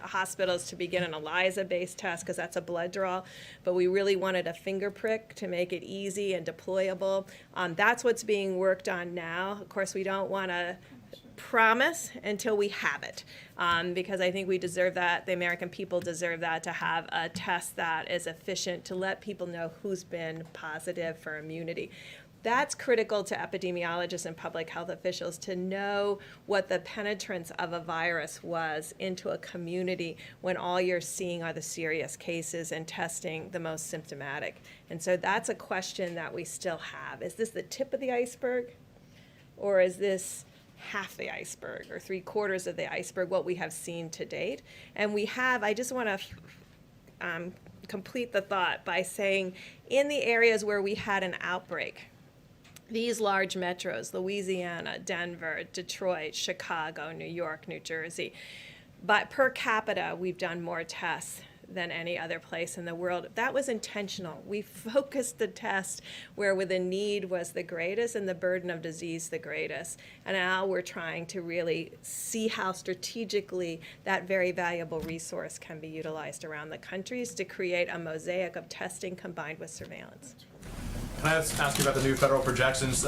hospitals to begin an ELISA-based test because that's a blood draw, but we really wanted a finger prick to make it easy and deployable. That's what's being worked on now. Of course, we don't want to promise until we have it, because I think we deserve that. The American people deserve that, to have a test that is efficient to let people know who's been positive for immunity. That's critical to epidemiologists and public health officials, to know what the penetrance of a virus was into a community when all you're seeing are the serious cases and testing the most symptomatic. And so that's a question that we still have. Is this the tip of the iceberg, or is this half the iceberg or 3/4 of the iceberg, what we have seen to date? And we have, I just want to complete the thought by saying, in the areas where we had an outbreak, these large metros, Louisiana, Denver, Detroit, Chicago, New York, New Jersey, but per capita, we've done more tests than any other place in the world. That was intentional. We focused the test where the need was the greatest and the burden of disease the greatest. And now we're trying to really see how strategically that very valuable resource can be utilized around the countries to create a mosaic of testing combined with surveillance. Can I ask you about the new federal projections?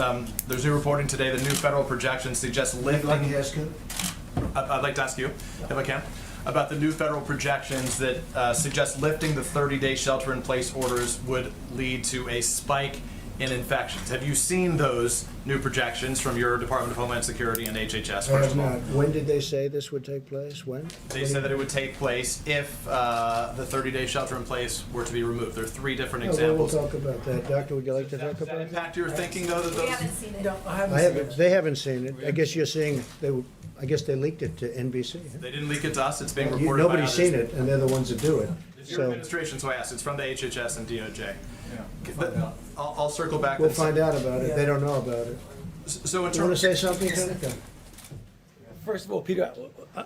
There's new reporting today that new federal projections suggest lifting. I'd like to ask you. I'd like to ask you, if I can, about the new federal projections that suggest lifting the 30-day shelter-in-place orders would lead to a spike in infections. Have you seen those new projections from your Department of Homeland Security and HHS? I have not. When did they say this would take place? When? They said that it would take place if the 30-day shelter-in-place were to be removed. There are 3 different examples. We'll talk about that. Doctor, would you like to talk Does that about that? impact your thinking, though? That those... seen it. I haven't. They haven't seen it. I guess you're saying I guess they leaked it to NBC. Huh? They didn't leak it to us. It's being reported by Nobody's others. seen it, and they're the ones that do it. It's your administration, so I asked. It's from the HHS and DOJ. Yeah, I'll circle back. We'll and find out about it. They don't know about it. So in You want to terms, say something, Seneca? First of all, Peter,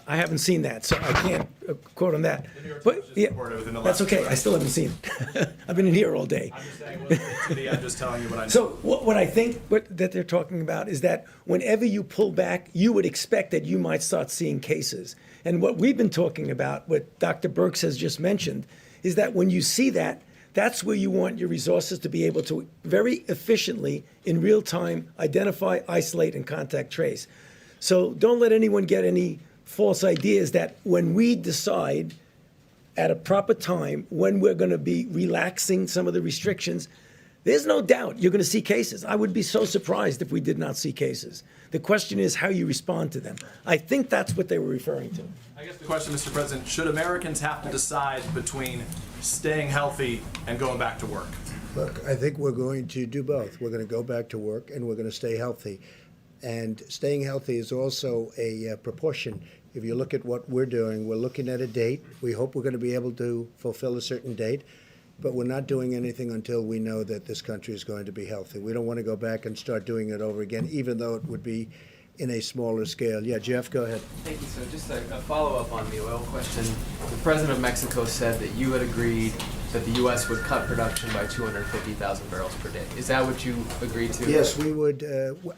I haven't seen that, so I can't quote on that. But yeah, reported within the that's last okay. 2 I still haven't seen it. I've been in here all day. I'm just saying, I'm just telling you what I know. So what I think that they're talking about is that whenever you pull back, you would expect that you might start seeing cases. And what we've been talking about, what Dr. Birx has just mentioned, is that when you see that, that's where you want your resources to be able to very efficiently, in real time, identify, isolate, and contact trace. So don't let anyone get any false ideas that when we decide at a proper time when we're going to be relaxing some of the restrictions, there's no doubt you're going to see cases. I would be so surprised if we did not see cases. The question is how you respond to them. I think that's what they were referring to. I guess the question, Mr. President, should Americans have to decide between staying healthy and going back to work? Look, I think we're going to do both. We're going to go back to work and we're going to stay healthy. And staying healthy is also a proportion. If you look at what we're doing, we're looking at a date. We hope we're going to be able to fulfill a certain date, but we're not doing anything until we know that this country is going to be healthy. We don't want to go back and start doing it over again, even though it would be in a smaller scale. Yeah, Jeff, go ahead. Thank you. So just a follow-up on the oil question. The president of Mexico said that you had agreed that the U.S. would cut production by 250,000 barrels per day. Is that what you agreed to? Yes, we would,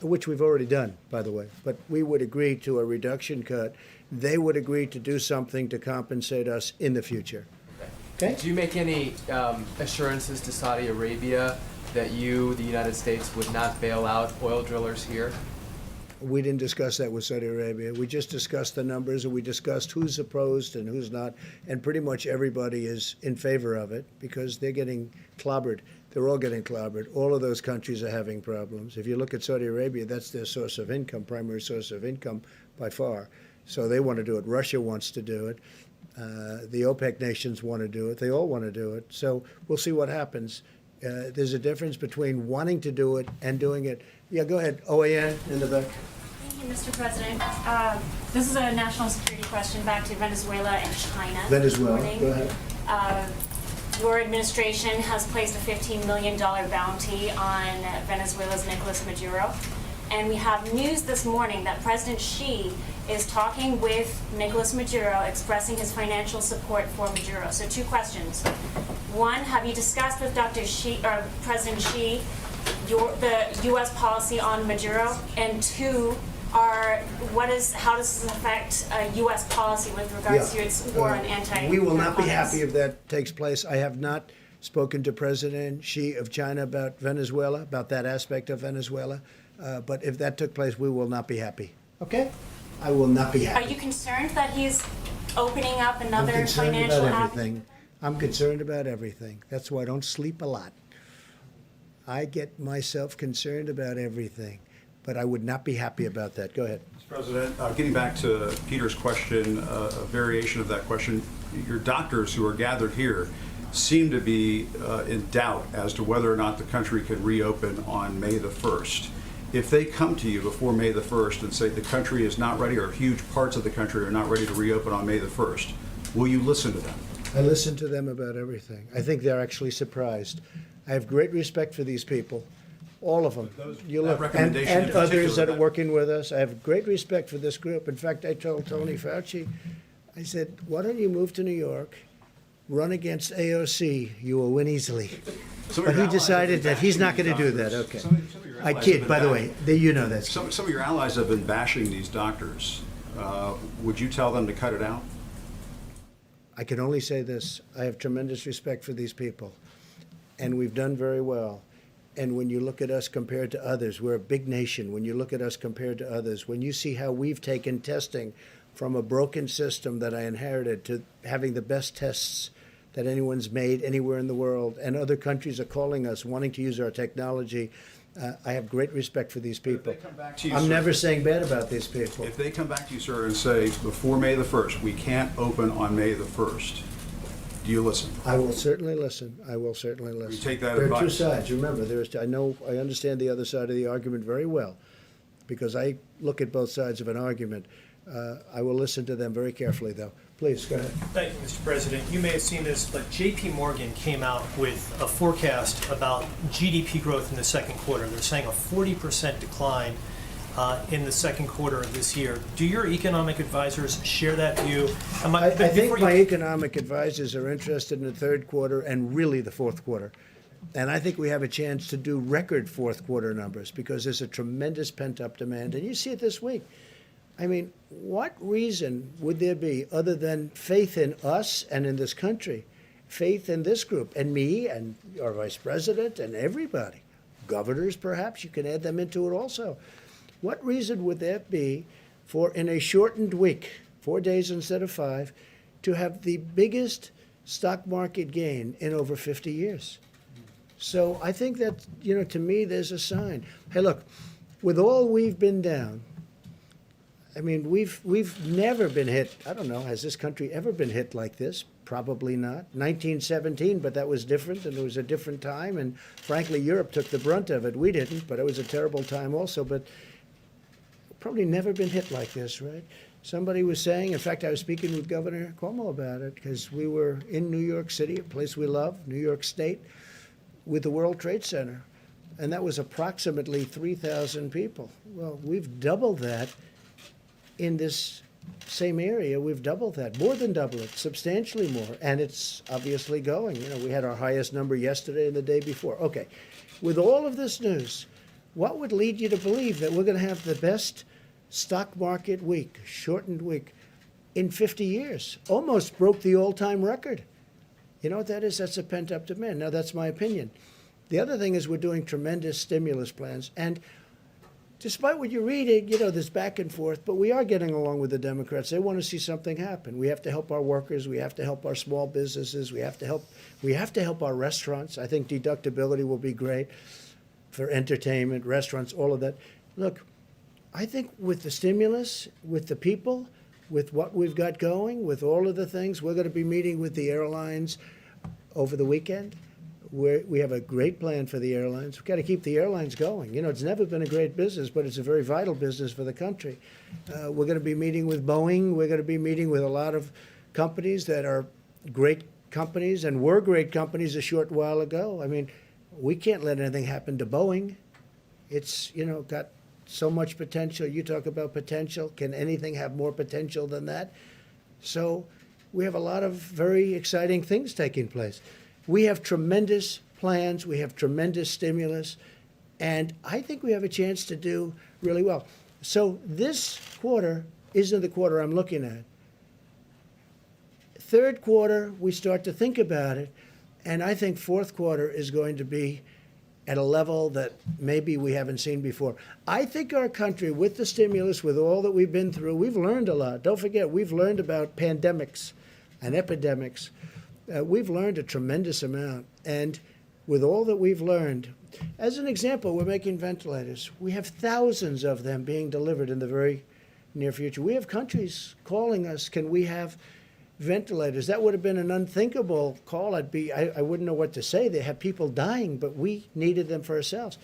which we've already done, by the way, but we would agree to a reduction cut. They would agree to do something to compensate us in the future. Okay? Do you make any assurances to Saudi Arabia that you, the United States, would not bail out oil drillers here? We didn't discuss that with Saudi Arabia. We just discussed the numbers, and we discussed who's opposed and who's not, and pretty much everybody is in favor of it because they're getting clobbered. They're all getting clobbered. All of those countries are having problems. If you look at Saudi Arabia, that's their source of income, primary source of income by far. So they want to do it. Russia wants to do it. The OPEC nations want to do it. They all want to do it. So we'll see what happens. There's a difference between wanting to do it and doing it. Yeah, go ahead. OAN in the back. Thank you, Mr. President. This is a national security question back to Venezuela and China. Venezuela, this morning. go ahead. Your administration has placed a $15 million bounty on Venezuela's Nicolas Maduro. And we have news this morning that President Xi is talking with Nicolas Maduro, expressing his financial support for Maduro. So 2 questions. 1, have you discussed with Dr. Xi, or President Xi, the U.S. policy on Maduro? And 2, how does this affect U.S. policy with regards to its war on anti-narcotics? We will not be happy if that takes place. I have not spoken to President Xi of China about Venezuela, about that aspect of Venezuela. But if that took place, we will not be happy. Okay? I will not be happy. Are you concerned that he's opening up I'm another concerned financial about avenue? everything. I'm concerned about everything. That's why I don't sleep a lot. I get myself concerned about everything, but I would not be happy about that. Go ahead. Mr. President, getting back to Peter's question, a variation of that question, your doctors who are gathered here seem to be in doubt as to whether or not the country can reopen on May the 1st. If they come to you before May the 1st and say the country is not ready, or huge parts of the country are not ready to reopen on May the 1st, will you listen to them? I listen to them about everything. I think they're actually surprised. I have great respect for these people, all of them. You look, and others that are working with us. I have great respect for this group. In fact, I told Tony Fauci, I said, why don't you move to New York, run against AOC, you will win easily. But he decided that he's not going to do that. Okay. I kid, by the way. You know that. Some of your allies have been bashing these doctors. Would you tell them to cut it out? I can only say this. I have tremendous respect for these people, and we've done very well. And when you look at us compared to others, we're a big nation. When you look at us compared to others, when you see how we've taken testing from a broken system that I inherited to having the best tests that anyone's made anywhere in the world, and other countries are calling us, wanting to use our technology, I have great respect for these people. I'm never saying bad about these people. If they come back to you, sir, and say, before May the 1st, we can't open on May the 1st, do you listen? I will certainly listen. I will certainly listen. You take that There are two advice. sides. Remember, I understand the other side of the argument very well, because I look at both sides of an argument. I will listen to them very carefully, though. Please, go ahead. Thank you, Mr. President. You may have seen this, but J.P. Morgan came out with a forecast about GDP growth in the second quarter. They're saying a 40% decline in the second quarter of this year. Do your economic advisors share that view? I think my economic advisors are interested in the third quarter and really the fourth quarter. And I think we have a chance to do record fourth quarter numbers because there's a tremendous pent-up demand. And you see it this week. I mean, what reason would there be other than faith in us and in this country faith in this group and me and our vice president and everybody. Governors, perhaps, you can add them into it also. What reason would there be for, in a shortened week, 4 days instead of 5, to have the biggest stock market gain in over 50 years? So I think that, to me, there's a sign. Hey, look, with all we've been down, I mean, we've never been hit. I don't know, has this country ever been hit like this? Probably not. 1917, but that was different, and it was a different time. And frankly, Europe took the brunt of it. We didn't, but it was a terrible time also. But probably never been hit like this, right? Somebody was saying, in fact, I was speaking with Governor Cuomo about it, because we were in New York City, a place we love, New York State, with the World Trade Center. And that was approximately 3,000 people. Well, we've doubled that in this same area. We've doubled that, more than double it, substantially more. And it's obviously going. We had our highest number yesterday and the day before. Okay, with all of this news, what would lead you to believe that we're going to have the best stock market week, shortened week, in 50 years? Almost broke the all-time record. You know what that is? That's a pent-up demand. Now, that's my opinion. The other thing is we're doing tremendous stimulus plans. And despite what you're reading, there's back and forth, but we are getting along with the Democrats. They want to see something happen. We have to help our workers. We have to help our small businesses. We have to help our restaurants. I think deductibility will be great for entertainment, restaurants, all of that. Look, I think with the stimulus, with the people, with what we've got going, with all of the things, we're going to be meeting with the airlines over the weekend. We have a great plan for the airlines. We've got to keep the airlines going. It's never been a great business, but it's a very vital business for the country. We're going to be meeting with Boeing. We're going to be meeting with a lot of companies that are great companies and were great companies a short while ago. I mean, we can't let anything happen to Boeing. It's, got so much potential. You talk about potential. Can anything have more potential than that? So we have a lot of very exciting things taking place. We have tremendous plans. We have tremendous stimulus. And I think we have a chance to do really well. So this quarter isn't the quarter I'm looking at. Third quarter, we start to think about it. And I think fourth quarter is going to be at a level that maybe we haven't seen before. I think our country, with the stimulus, with all that we've been through, we've learned a lot. Don't forget, we've learned about pandemics and epidemics. We've learned a tremendous amount. And with all that we've learned, as an example, we're making ventilators. We have thousands of them being delivered in the very near future. We have countries calling us, can we have ventilators? That would have been an unthinkable call. I wouldn't know what to say. They have people dying, but we needed them for ourselves.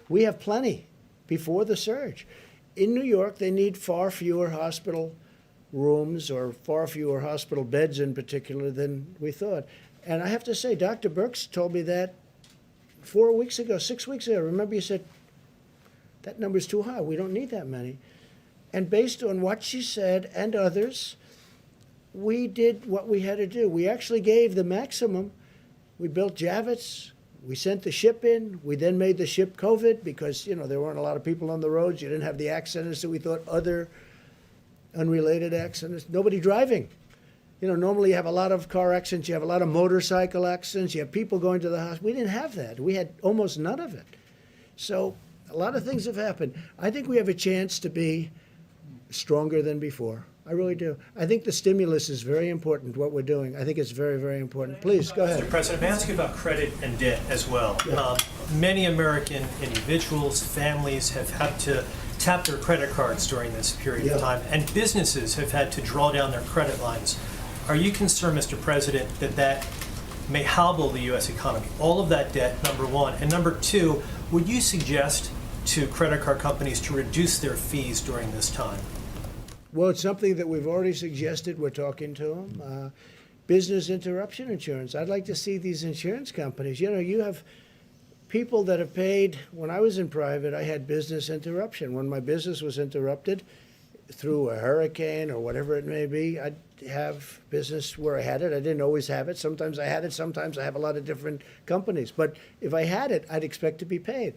We have plenty before the surge. In New York, they need far fewer hospital rooms, or far fewer hospital beds in particular, than we thought. And I have to say, Dr. Birx told me that 4 weeks ago, 6 weeks ago. Remember, you said, that number's too high. We don't need that many. And based on what she said and others, we did what we had to do. We actually gave the maximum. We built Javits. We sent the ship in. We then made the ship COVID because, there weren't a lot of people on the roads. You didn't have the accidents that we thought, other unrelated accidents. Nobody driving. Normally you have a lot of car accidents. You have a lot of motorcycle accidents. You have people going to the hospital. We didn't have that. We had almost none of it. So a lot of things have happened. I think we have a chance to be stronger than before. I really do. I think the stimulus is very important, what we're doing. I think it's very, very important. Please, go ahead. Mr. President, may I ask you about credit and debt as well? Yeah. Many American individuals, families have had to tap their credit cards during this period of time, and businesses have had to draw down their credit lines. Are you concerned, Mr. President, that may hobble the U.S. economy? All of that debt, number one. And number two, would you suggest to credit card companies to reduce their fees during this time? Well, it's something that we've already suggested. We're talking to them. Business interruption insurance. I'd like to see these insurance companies. You have people that have paid. When I was in private, I had business interruption. When my business was interrupted through a hurricane or whatever it may be, I'd have business where I had it. I didn't always have it. Sometimes I had it. Sometimes I have a lot of different companies. But if I had it, I'd expect to be paid.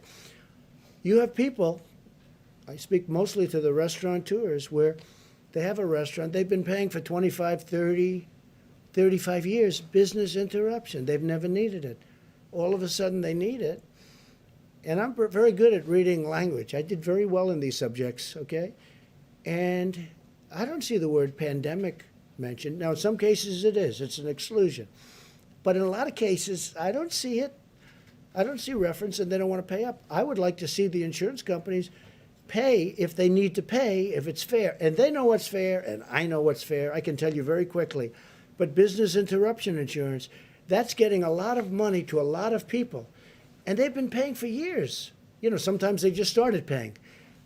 You have people, I speak mostly to the restaurateurs, where they have a restaurant. They've been paying for 25, 30, 35 years, business interruption. They've never needed it. All of a sudden they need it. And I'm very good at reading language. I did very well in these subjects, okay? And I don't see the word pandemic mentioned. Now, in some cases it is. It's an exclusion. But in a lot of cases, I don't see it. I don't see reference, and they don't want to pay up. I would like to see the insurance companies pay if they need to pay, if it's fair. And they know what's fair, and I know what's fair. I can tell you very quickly. But business interruption insurance, that's getting a lot of money to a lot of people. And they've been paying for years. You know, sometimes they just started paying.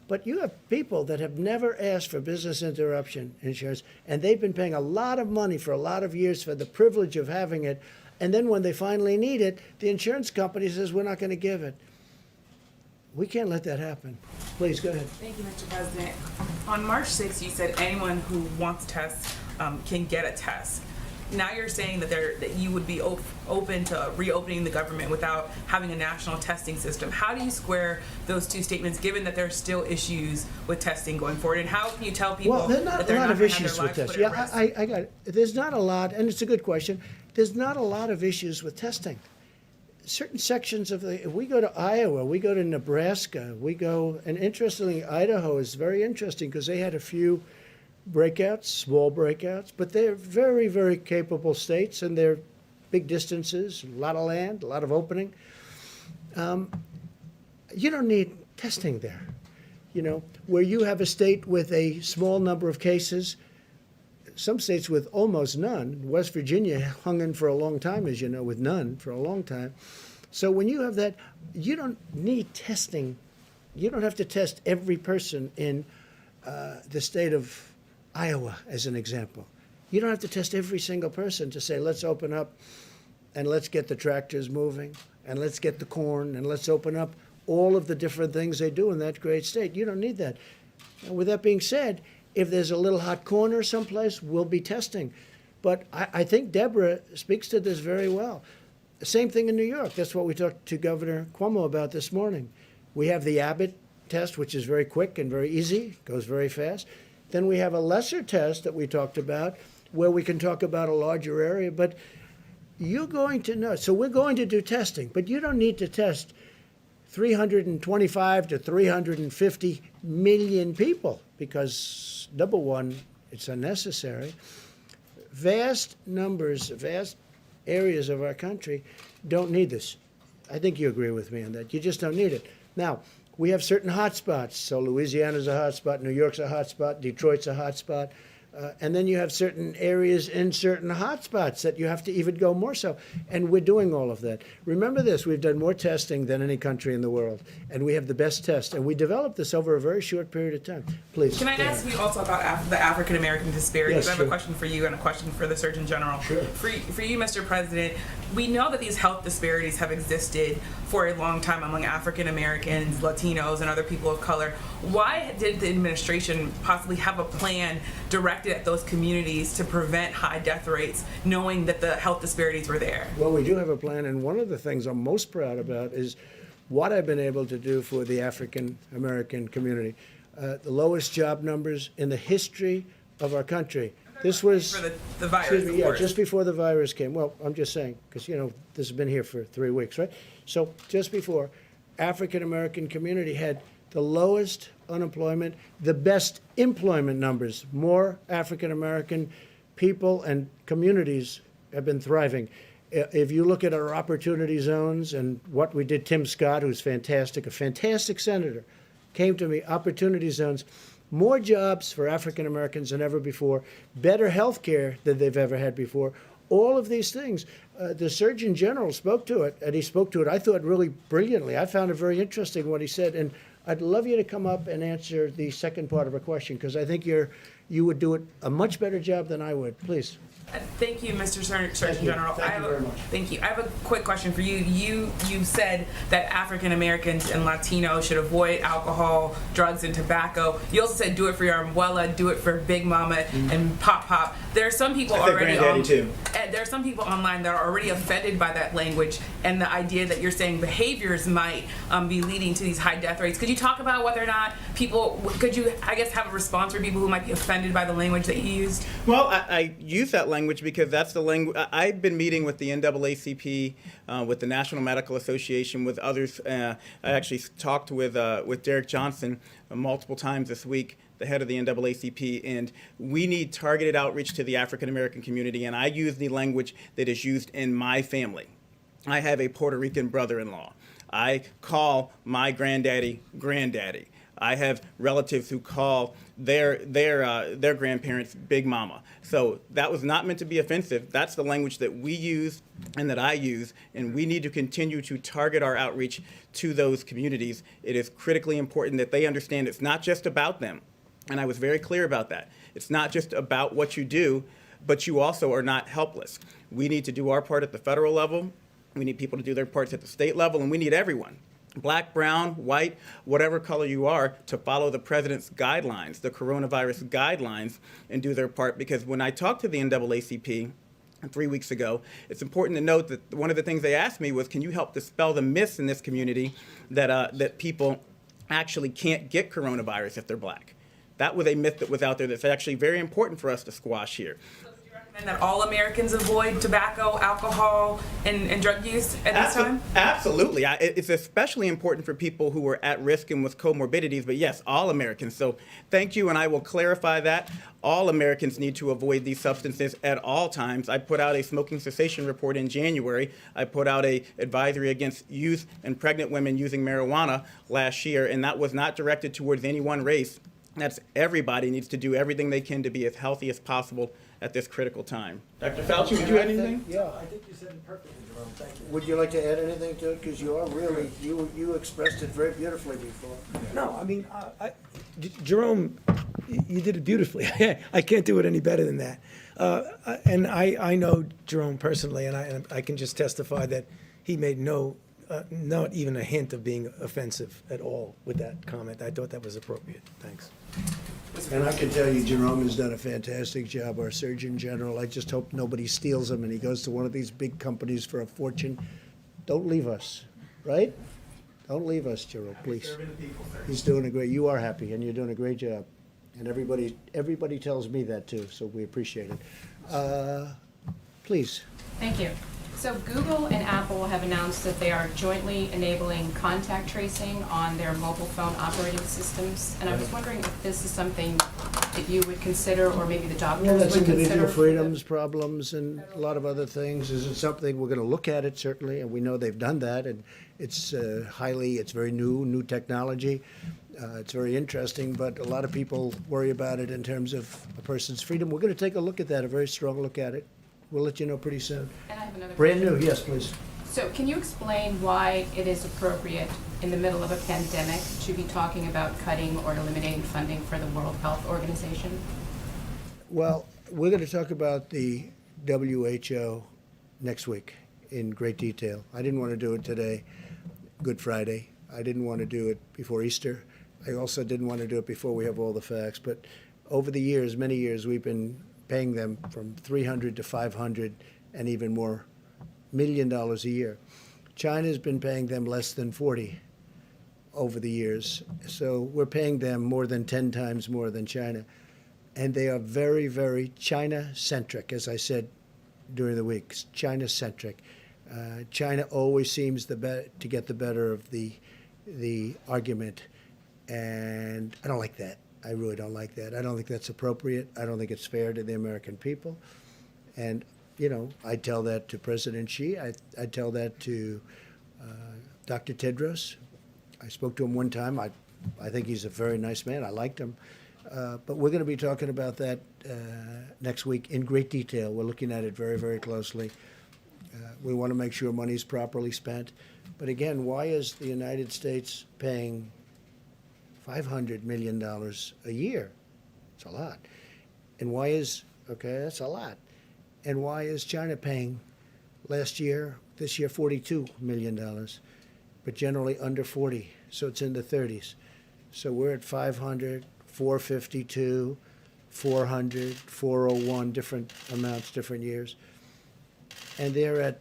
But you have people that have never asked for business interruption insurance, and they've been paying a lot of money for a lot of years for the privilege of having it. And then when they finally need it, the insurance company says, we're not going to give it. We can't let that happen. Please, go ahead. Thank you, Mr. President. On March 6th, you said anyone who wants tests can get a test. Now you're saying that you would be open to reopening the government without having a national testing system. How do you square those two statements, given that there's still issues with testing going forward? And how can you tell people that they're not going to have their lives put at risk? I got it. There's not a lot, and it's a good question. There's not a lot of issues with testing. Certain sections of if we go to Iowa, we go to Nebraska, and interestingly, Idaho is very interesting because they had a few breakouts, small breakouts, but they're very, very capable states, and they're big distances, a lot of land, a lot of opening. You don't need testing there. You know, where you have a state with a small number of cases, some states with almost none. West Virginia hung in for a long time, as you know, with none for a long time. So when you have that, you don't need testing. You don't have to test every person in the state of Iowa, as an example. You don't have to test every single person to say, let's open up and let's get the tractors moving and let's get the corn and let's open up all of the different things they do in that great state. You don't need that. And with that being said, if there's a little hot corner someplace, we'll be testing. But I think Deborah speaks to this very well. The same thing in New York. That's what we talked to Governor Cuomo about this morning. We have the Abbott test, which is very quick and very easy, goes very fast. Then we have a lesser test that we talked about where we can talk about a larger area. But you're going to know. So we're going to do testing, but you don't need to test 325 to 350 million people because, number one, it's unnecessary. Vast numbers, vast areas of our country don't need this. I think you agree with me on that. You just don't need it. Now, we have certain hot spots. So Louisiana's a hot spot, New York's a hot spot, Detroit's a hot spot. And then you have certain areas in certain hot spots that you have to even go more so. And we're doing all of that. Remember this, we've done more testing than any country in the world. And we have the best test. And we developed this over a very short period of time. Please. Can I ask you also about the African-American disparities? Yes, I have sure. a question for you and a question for the Surgeon General. Sure. For you, Mr. President, we know that these health disparities have existed for a long time among African-Americans, Latinos, and other people of color. Why did the administration possibly have a plan directed at those communities to prevent high death rates, knowing that the health disparities were there? Well, we do have a plan, and one of the things I'm most proud about is what I've been able to do for the African-American community. The lowest job numbers in the history of our country. This was for the virus, excuse me, of yeah, course. just before the virus came. Well, I'm just saying, because, you know, this has been here for 3 weeks, right? So just before, African-American community had the lowest unemployment, the best employment numbers. More African-American people and communities have been thriving. If you look at our opportunity zones and what we did, Tim Scott, who's fantastic, a fantastic senator, came to me, opportunity zones, more jobs for African Americans than ever before, better health care than they've ever had before. All of these things. The Surgeon General spoke to it, and he spoke to it, I thought, really brilliantly. I found it very interesting what he said, and I'd love you to come up and answer the second part of a question, because I think you would do it a much better job than I would. Please. Thank you, Mr. Surgeon General. Thank you very much. Thank you. I have a quick question for you. You said that African Americans and Latinos should avoid alcohol, drugs, and tobacco. You also said do it for your abuela, do it for Big Mama, and Pop Pop. There are some people I think already Granddaddy too. there are some people online that are already offended by that language and the idea that you're saying behaviors might be leading to these high death rates. Could you talk about whether or not could you, I guess, have a response for people who might be offended by the language that you used? Well, I use that language because that's the language. I've been meeting with the NAACP, with the National Medical Association, with others. I actually talked with Derek Johnson multiple times this week, the head of the NAACP, and we need targeted outreach to the African American community, and I use the language that is used in my family. I have a Puerto Rican brother-in-law. I call my granddaddy granddaddy. I have relatives who call their grandparents Big Mama. So that was not meant to be offensive. That's the language that we use and that I use, and we need to continue to target our outreach to those communities. It is critically important that they understand it's not just about them, and I was very clear about that. It's not just about what you do, but you also are not helpless. We need to do our part at the federal level. We need people to do their parts at the state level, and we need everyone, black, brown, white, whatever color you are, to follow the president's guidelines, the coronavirus guidelines, and do their part. Because when I talked to the NAACP 3 weeks ago, it's important to note that one of the things they asked me was, can you help dispel the myths in this community that people actually can't get coronavirus if they're black? That was a myth that was out there that's actually very important for us to squash here. And that all Americans avoid tobacco, alcohol, and drug use at this time? Absolutely. It's especially important for people who are at risk and with comorbidities, but yes, all Americans. So thank you, and I will clarify that. All Americans need to avoid these substances at all times. I put out a smoking cessation report in January. I put out an advisory against youth and pregnant women using marijuana last year, and that was not directed towards any one race. That's everybody needs to do everything they can to be as healthy as possible at this critical time. Dr. Fauci, would you add anything? Yeah, I think you said it perfectly, Jerome. Thank you. Would you like to add anything to it? Because you are really, you expressed it very beautifully before. No, I mean, Jerome, you did it beautifully. I can't do it any better than that. And I know Jerome personally, and I can just testify that he made not even a hint of being offensive at all with that comment. I thought that was appropriate. Thanks. And I can tell you, Jerome has done a fantastic job, our Surgeon General. I just hope nobody steals him and he goes to one of these big companies for a fortune. Don't leave us, right? Don't leave us, Jerome, please. He's doing a great, you are happy and you're doing a great job. And everybody tells me that too, so we appreciate it. Please. Thank you. So Google and Apple have announced that they are jointly enabling contact tracing on their mobile phone operating systems. And I was wondering if this is something that you would consider, or maybe the doctors Well, that's would consider. individual freedoms problems and a lot of other things. Is it something we're going to look at it, certainly, and we know they've done that, and it's it's very new technology. It's very interesting, but a lot of people worry about it in terms of a person's freedom. We're going to take a look at that, a very strong look at it. We'll let you know pretty soon. And I have another Brand question. new, yes, please. So can you explain why it is appropriate in the middle of a pandemic to be talking about cutting or eliminating funding for the World Health Organization? Well, we're going to talk about the WHO next week in great detail. I didn't want to do it today, Good Friday. I didn't want to do it before Easter. I also didn't want to do it before we have all the facts. But over the years, many years, we've been paying them from $300 to $500 and even more $1 million a year. China's been paying them less than 40 over the years. So we're paying them more than 10 times more than China. And they are very, very China-centric, as I said during the week, China-centric. China always seems to get the better of the argument. And I don't like that. I really don't like that. I don't think that's appropriate. I don't think it's fair to the American people. And, you know, I tell that to President Xi. I tell that to Dr. Tedros. I spoke to him one time. I think he's a very nice man. I liked him. But we're going to be talking about that next week in great detail. We're looking at it very, very closely. We want to make sure money's properly spent. But again, why is the United States paying $500 million a year? It's a lot. And why is, okay, that's a lot. And why is China paying this year, $42 million, but generally under 40, so it's in the 30s. So we're at 500, 452, 400, 401, different amounts, different years. and they're at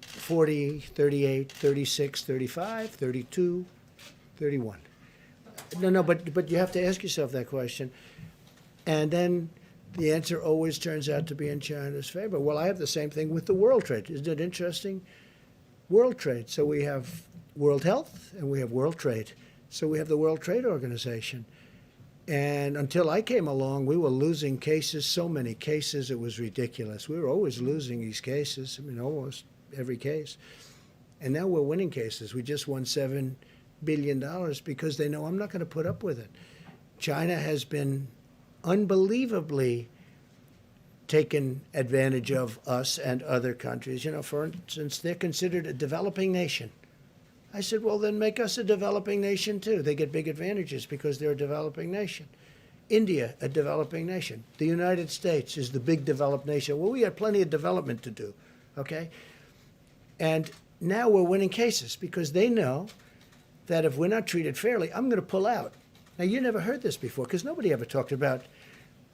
40, 38, 36, 35, 32, 31. No, but you have to ask yourself that question. And then the answer always turns out to be in China's favor. Well, I have the same thing with the world trade. Isn't it interesting? World trade. So we have World Health and we have World Trade. So we have the World Trade Organization. And until I came along, we were losing cases, so many cases, it was ridiculous. We were always losing these cases, I mean, almost every case. And now we're winning cases. We just won $7 billion because they know I'm not going to put up with it. China has been unbelievably taken advantage of us and other countries. You know, for instance, they're considered a developing nation. I said, well, then make us a developing nation, too. They get big advantages because they're a developing nation. India, a developing nation. The United States is the big developed nation. Well, we had plenty of development to do, okay? And now we're winning cases because they know that if we're not treated fairly, I'm going to pull out. Now, you never heard this before because nobody ever talked about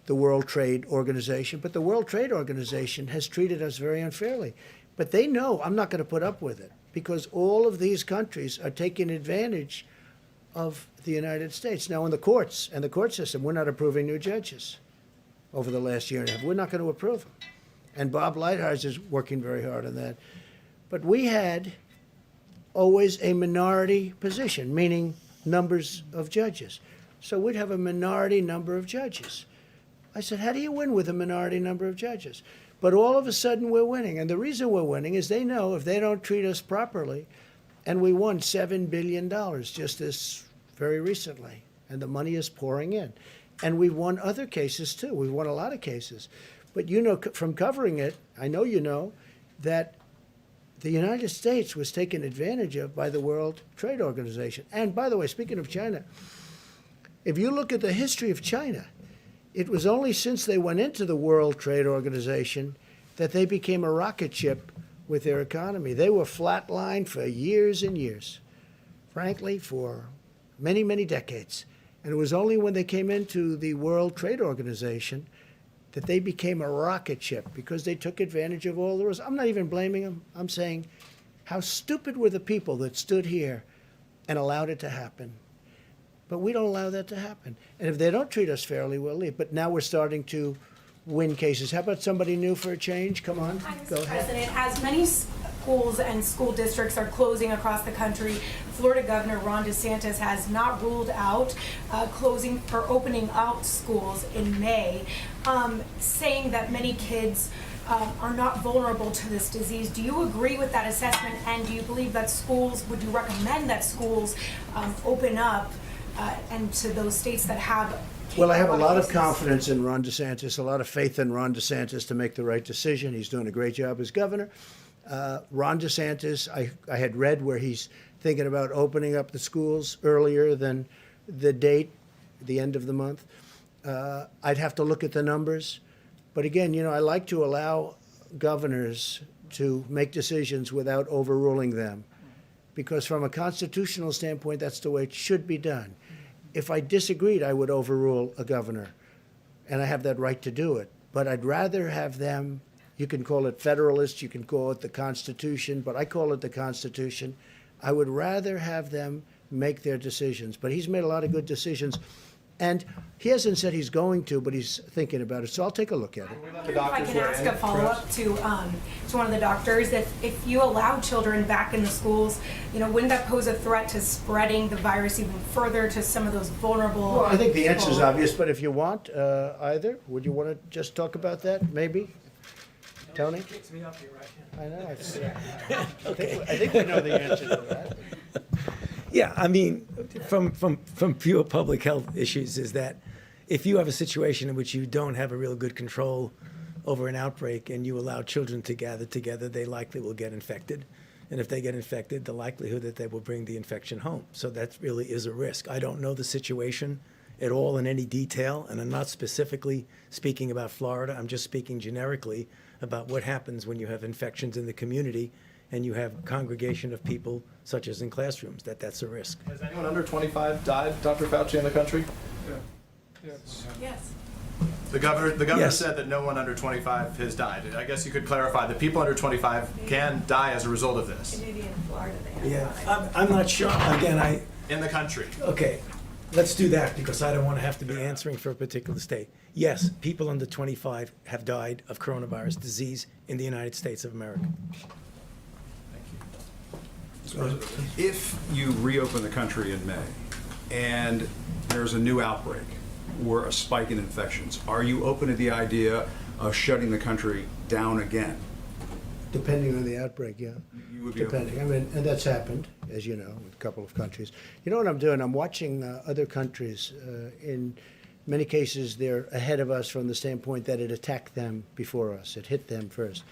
the World Trade Organization, but the World Trade Organization has treated us very unfairly. But they know I'm not going to put up with it because all of these countries are taking advantage of the United States. Now, in the courts and the court system, we're not approving new judges over the last year and a half. We're not going to approve them. And Bob Lighthizer is working very hard on that. But we had always a minority position, meaning numbers of judges. So we'd have a minority number of judges. I said, how do you win with a minority number of judges? But all of a sudden we're winning. And the reason we're winning is they know if they don't treat us properly, and we won $7 billion just this very recently, and the money is pouring in. And we've won other cases too. We've won a lot of cases. But you know from covering it, I know you know, that the United States was taken advantage of by the World Trade Organization. And by the way, speaking of China, if you look at the history of China, it was only since they went into the World Trade Organization that they became a rocket ship with their economy. They were flatlined for years and years, frankly, for many, many decades. And it was only when they came into the World Trade Organization that they became a rocket ship because they took advantage of all the rules. I'm not even blaming them. I'm saying how stupid were the people that stood here and allowed it to happen. But we don't allow that to happen. And if they don't treat us fairly, we'll leave. But now we're starting to win cases. How about somebody new for a change? Come on, go ahead. President, as many schools and school districts are closing across the country, Florida Governor Ron DeSantis has not ruled out closing or opening out schools in May, saying that many kids are not vulnerable to this disease. Do you agree with that assessment? And do you believe that would you recommend that schools open up and to those states that have? Well, I have a lot of confidence in Ron DeSantis, a lot of faith in Ron DeSantis to make the right decision. He's doing a great job as governor. Ron DeSantis, I had read where he's thinking about opening up the schools earlier than the date, the end of the month. I'd have to look at the numbers. But again, you know, I like to allow governors to make decisions without overruling them. Because from a constitutional standpoint, that's the way it should be done. If I disagreed, I would overrule a governor, and I have that right to do it. But I'd rather have them, you can call it federalist, you can call it the Constitution, but I call it the Constitution. I would rather have them make their decisions. But he's made a lot of good decisions. And he hasn't said he's going to, but he's thinking about it. So I'll take a look at it. If I can ask a follow-up to one of the doctors, if you allow children back in the schools, you know, wouldn't that pose a threat to spreading the virus even further to some of those vulnerable? Well, I think the answer is obvious, but if you want either, would you want to just talk about that, maybe? Tony? Kicks me up here, right? I know. I think we know the answer to that. Yeah, I mean, from pure public health issues is that if you have a situation in which you don't have a real good control over an outbreak and you allow children to gather together, they likely will get infected. And if they get infected, the likelihood that they will bring the infection home. So that really is a risk. I don't know the situation at all in any detail, and I'm not specifically speaking about Florida. I'm just speaking generically about what happens when you have infections in the community and you have a congregation of people, such as in classrooms, that's a risk. Has anyone under 25 died, Dr. Fauci, in the country? Yes. The governor Yes. said that no one under 25 has died. I guess you could clarify that people under 25 can die as a result of this Canadian, Florida, they have. Yeah, I'm not sure. Again, in the country. okay, let's do that because I don't want to have to be answering for a particular state. Yes, people under 25 have died of coronavirus disease in the United States of America. If you reopen the country in May and there's a new outbreak or a spike in infections, are you open to the idea of shutting the country down again? Depending on the outbreak, yeah. You would be open. Depending, I mean, and that's happened, as you know, in a couple of countries. You know what I'm doing? I'm watching other countries. In many cases, they're ahead of us from the standpoint that it attacked them before us. It hit them first.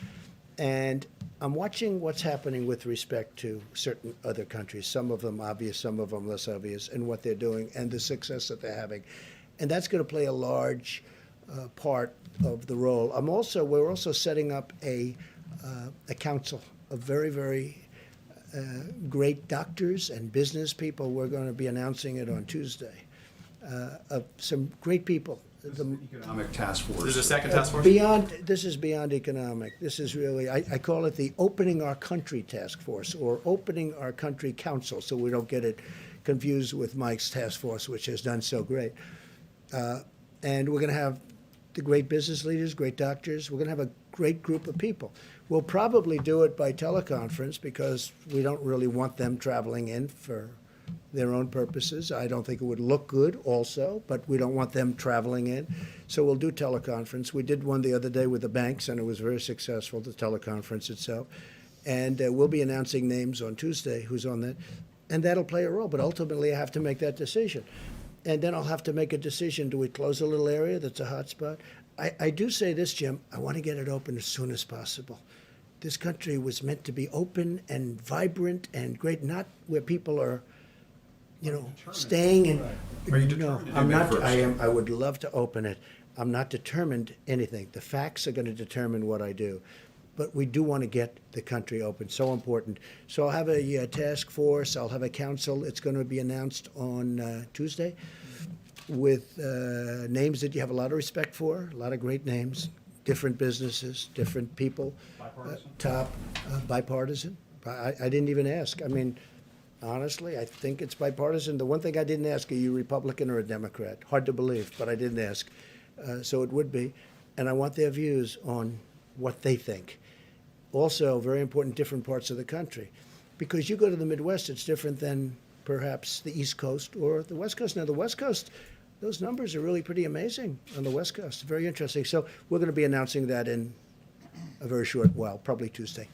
And I'm watching what's happening with respect to certain other countries, some of them obvious, some of them less obvious, and what they're doing and the success that they're having. And that's going to play a large part of the role. We're also setting up a council of very, very great doctors and business people. We're going to be announcing it on Tuesday. Of some great people. The Economic task force. There's a second task force? This is beyond economic. This is really, I call it the Opening Our Country Task Force or Opening Our Country Council, so we don't get it confused with Mike's task force, which has done so great. And we're going to have the great business leaders, great doctors. We're going to have a great group of people. We'll probably do it by teleconference because we don't really want them traveling in for their own purposes. I don't think it would look good also, but we don't want them traveling in. So we'll do teleconference. We did one the other day with the banks, and it was very successful, the teleconference itself. And we'll be announcing names on Tuesday who's on that. And that'll play a role, but ultimately I have to make that decision. And then I'll have to make a decision. Do we close a little area that's a hot spot? I do say this, Jim, I want to get it open as soon as possible. This country was meant to be open and vibrant and great, not where people are, staying in. Are you determined to do I'm May not. 1st? I would love to open it. I'm not determined anything. The facts are going to determine what I do. But we do want to get the country open. So important. So I'll have a task force. I'll have a council. It's going to be announced on Tuesday with names that you have a lot of respect for, a lot of great names, different businesses, different people. Bipartisan? Bipartisan. I didn't even ask. I mean, honestly, I think it's bipartisan. The one thing I didn't ask, are you Republican or a Democrat? Hard to believe, but I didn't ask. So it would be. And I want their views on what they think. Also, very important, different parts of the country. Because you go to the Midwest, it's different than perhaps the East Coast or the West Coast. Now, the West Coast, those numbers are really pretty amazing on the West Coast. Very interesting. So we're going to be announcing that in a very short while, probably Tuesday.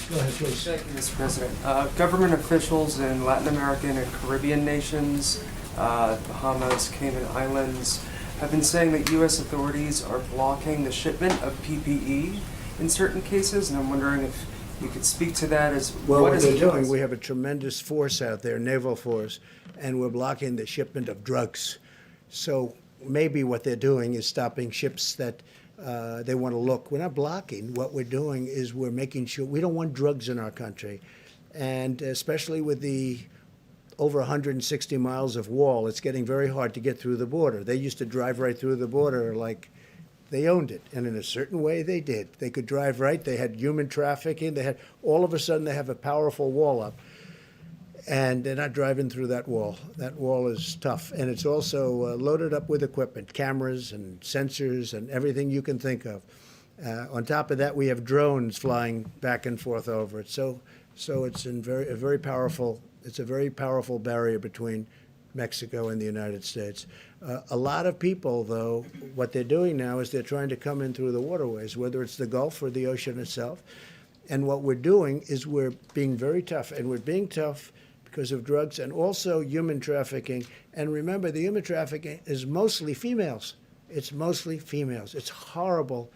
Go ahead, please. Thank you, Mr. President. Government officials in Latin American and Caribbean nations, Bahamas, Cayman Islands, have been saying that U.S. authorities are blocking the shipment of PPE in certain cases, and I'm wondering if you could speak to that as well. What is they're the doing, cause? we have a tremendous force out there, naval force, and we're blocking the shipment of drugs. So maybe what they're doing is stopping ships that they want to look. We're not blocking. What we're doing is we're making sure we don't want drugs in our country, and especially with the over 160 miles of wall, it's getting very hard to get through the border. They used to drive right through the border like they owned it, and in a certain way they did. They could drive right. They had human trafficking. They had, all of a sudden they have a powerful wall up, and they're not driving through that wall. That wall is tough, and it's also loaded up with equipment, cameras and sensors and everything you can think of. On top of that, we have drones flying back and forth over it. So it's a very powerful barrier between Mexico and the United States. A lot of people, though, what they're doing now is they're trying to come in through the waterways, whether it's the Gulf or the ocean itself. And what we're doing is we're being very tough, and we're being tough because of drugs and also human trafficking. And remember, the human trafficking is mostly females. It's mostly females. It's horrible,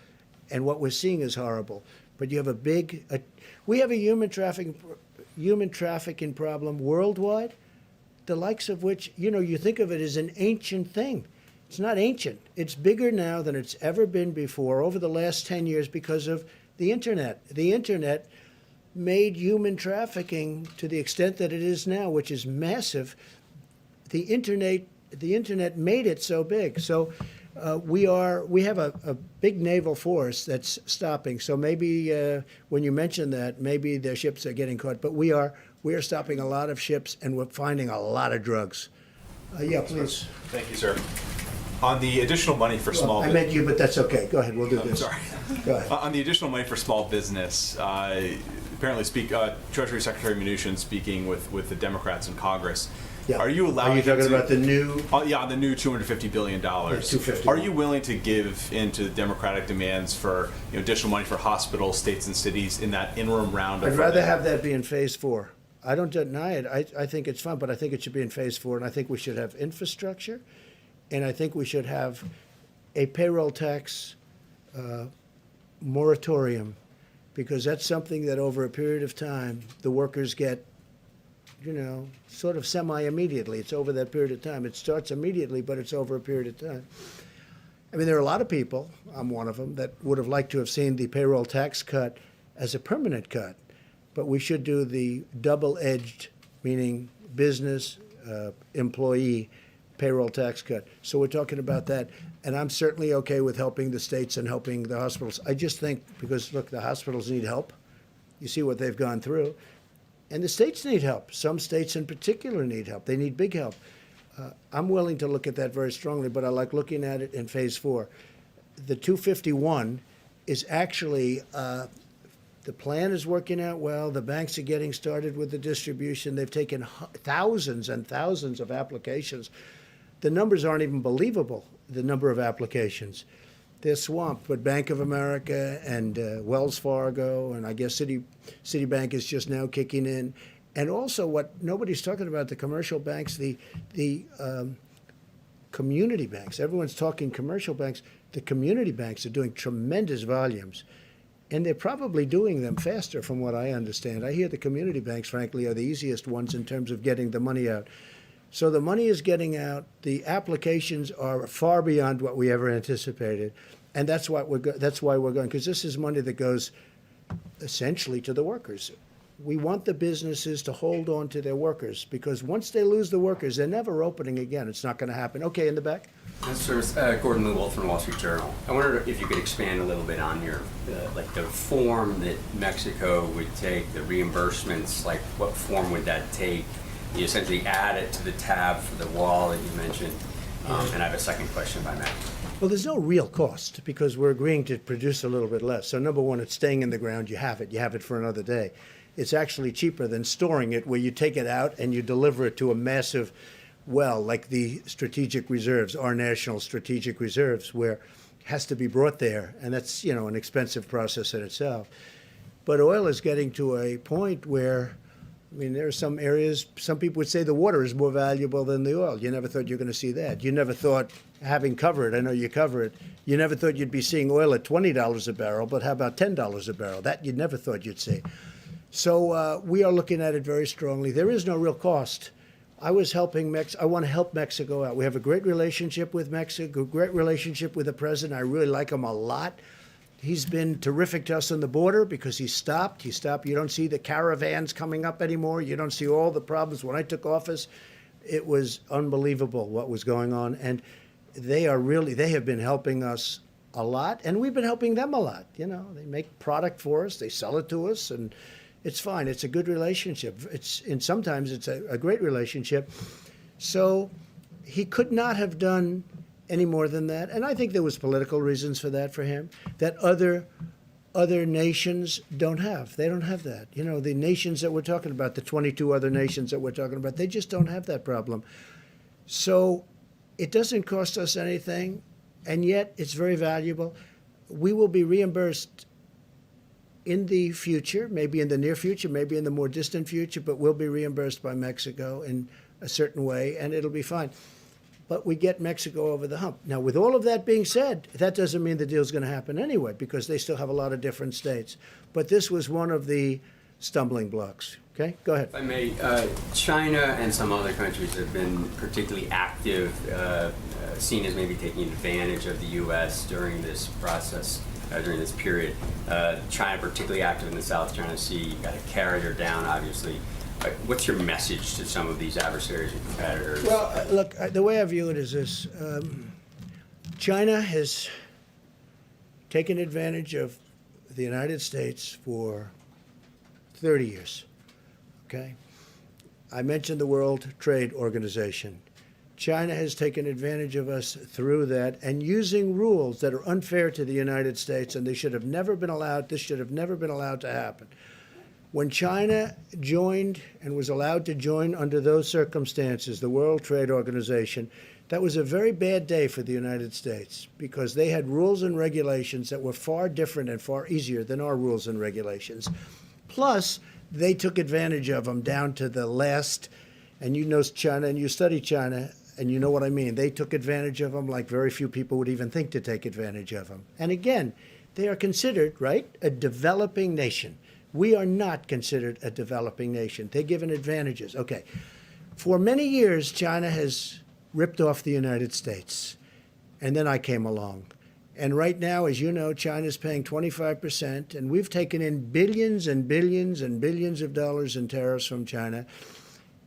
and what we're seeing is horrible. But you have we have a human trafficking problem worldwide, the likes of which, you think of it as an ancient thing. It's not ancient. It's bigger now than it's ever been before over the last 10 years because of the Internet. The Internet made human trafficking to the extent that it is now, which is massive. The Internet made it so big. So We have a big naval force that's stopping. So maybe when you mention that, maybe their ships are getting caught. But we are stopping a lot of ships, and we're finding a lot of drugs. Yeah, please. Thank you, sir. On the additional money for small I meant you, but that's okay. Go ahead. We'll do this. Sorry. Go ahead. On the additional money for small business, apparently Treasury Secretary Mnuchin speaking with the Democrats in Congress. Yeah. Are you allowing? Are you talking about the new? Yeah, the new $250 billion. $250. Are you willing to give into the Democratic demands for additional money for hospitals, states, and cities in that interim round? I'd rather have that be in phase 4. I don't deny it. I think it's fun, but I think it should be in phase 4, and I think we should have infrastructure, and I think we should have a payroll tax moratorium, because that's something that over a period of time the workers get, sort of semi-immediately. It's over that period of time. It starts immediately, but it's over a period of time. I mean, there are a lot of people, I'm one of them, that would have liked to have seen the payroll tax cut as a permanent cut. But we should do the double-edged, meaning business, employee, payroll tax cut. So we're talking about that. And I'm certainly okay with helping the states and helping the hospitals. I just think, because, look, the hospitals need help. You see what they've gone through. And the states need help. Some states in particular need help. They need big help. I'm willing to look at that very strongly, but I like looking at it in phase 4. The 251 is actually, the plan is working out well. The banks are getting started with the distribution. They've taken thousands and thousands of applications. The numbers aren't even believable, the number of applications. They're swamped, but Bank of America and Wells Fargo, and I guess Citibank is just now kicking in. And also what nobody's talking about, the commercial banks, the community banks. Everyone's talking commercial banks. The community banks are doing tremendous volumes. And they're probably doing them faster from what I understand. I hear the community banks, frankly, are the easiest ones in terms of getting the money out. So the money is getting out. The applications are far beyond what we ever anticipated. And that's why we're going, because this is money that goes essentially to the workers. We want the businesses to hold on to their workers, because once they lose the workers, they're never opening again. It's not going to happen. Okay, in the back. Gordon Lewald from the Wall Street Journal. I wonder if you could expand a little bit on your, the form that Mexico would take, the reimbursements, like what form would that take? You essentially add it to the tab for the wall that you mentioned. And I have a second question by Matt. Well, there's no real cost, because we're agreeing to produce a little bit less. So number one, it's staying in the ground. You have it for another day. It's actually cheaper than storing it, where you take it out and you deliver it to a massive well, like the strategic reserves, our national strategic reserves, where it has to be brought there. And that's, an expensive process in itself. But oil is getting to a point where, there are some areas, some people would say the water is more valuable than the oil. You never thought you were going to see that. You never thought, having covered, I know you cover it, you never thought you'd be seeing oil at $20 a barrel, but how about $10 a barrel? That you never thought you'd see. So we are looking at it very strongly. There is no real cost. I was helping I want to help Mexico out. We have a great relationship with Mexico, great relationship with the president. I really like him a lot. He's been terrific to us on the border because he stopped. You don't see the caravans coming up anymore. You don't see all the problems. When I took office, it was unbelievable what was going on. And they have been helping us a lot, and we've been helping them a lot. They make product for us, they sell it to us, and it's fine. It's a good relationship. Sometimes it's a great relationship. So he could not have done any more than that. And I think there was political reasons for that for him, that other nations don't have. They don't have that. The nations that we're talking about, the 22 other nations that we're talking about, they just don't have that problem. So it doesn't cost us anything, and yet it's very valuable. We will be reimbursed in the future, maybe in the near future, maybe in the more distant future, but we'll be reimbursed by Mexico in a certain way, and it'll be fine. But we get Mexico over the hump. Now, with all of that being said, that doesn't mean the deal's going to happen anyway, because they still have a lot of different states. But this was one of the stumbling blocks. Okay, go ahead. If I may, China and some other countries have been particularly active, seen as maybe taking advantage of the U.S. during this process, during this period. China particularly active in the South China Sea. You've got a carrier down, obviously. What's your message to some of these adversaries and competitors? Well, look, the way I view it is this. China has taken advantage of the United States for 30 years, okay? I mentioned the World Trade Organization. China has taken advantage of us through that and using rules that are unfair to the United States, and they should have never been allowed, this should have never been allowed to happen. When China joined and was allowed to join under those circumstances, the World Trade Organization, that was a very bad day for the United States because they had rules and regulations that were far different and far easier than our rules and regulations. Plus, they took advantage of them down to the last, and you know China and you study China, and you know what I mean. They took advantage of them like very few people would even think to take advantage of them. And again, they are considered, right, a developing nation. We are not considered a developing nation. They're given advantages. Okay. For many years, China has ripped off the United States. And then I came along. And right now, as you know, China's paying 25%, and we've taken in billions and billions and billions of dollars in tariffs from China.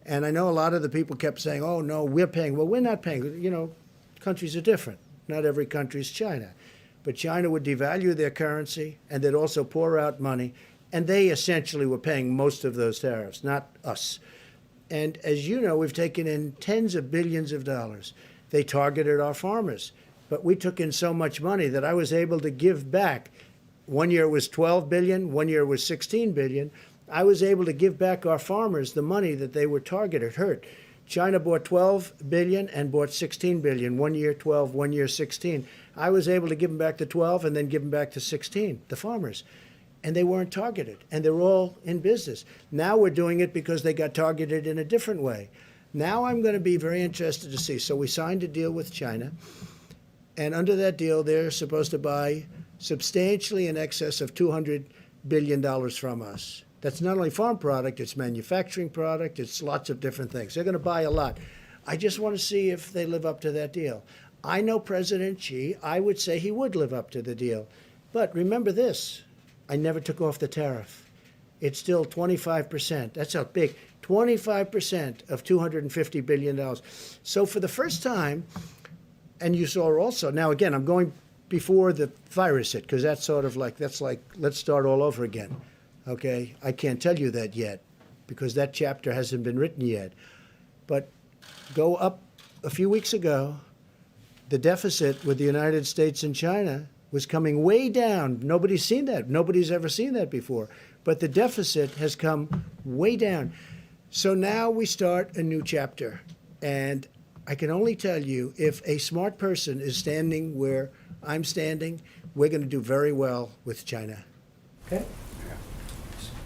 And I know a lot of the people kept saying, oh, no, we're paying. Well, we're not paying. You know, countries are different. Not every country is China. But China would devalue their currency, and they'd also pour out money. And they essentially were paying most of those tariffs, not us. And as you know, we've taken in tens of billions of dollars. They targeted our farmers. But we took in so much money that I was able to give back. One year it was 12 billion, one year it was 16 billion. I was able to give back our farmers the money that they were targeted, hurt. China bought 12 billion and bought 16 billion. 1 year 12, 1 year 16. I was able to give them back the 12 and then give them back to 16, the farmers. And they weren't targeted, and they're all in business. Now we're doing it because they got targeted in a different way. Now I'm going to be very interested to see. So we signed a deal with China, and under that deal, they're supposed to buy substantially in excess of $200 billion from us. That's not only farm product, it's manufacturing product, it's lots of different things. They're going to buy a lot. I just want to see if they live up to that deal. I know President Xi, I would say he would live up to the deal. But remember this, I never took off the tariff. It's still 25%. That's a big 25% of $250 billion. So for the first time, and you saw also, now again, I'm going before the virus hit, because that's sort of like, that's like, let's start all over again. Okay, I can't tell you that yet because that chapter hasn't been written yet. But go up a few weeks ago, the deficit with the United States and China was coming way down. Nobody's seen that. Nobody's ever seen that before. But the deficit has come way down. So now we start a new chapter. And I can only tell you, if a smart person is standing where I'm standing, we're going to do very well with China. Okay?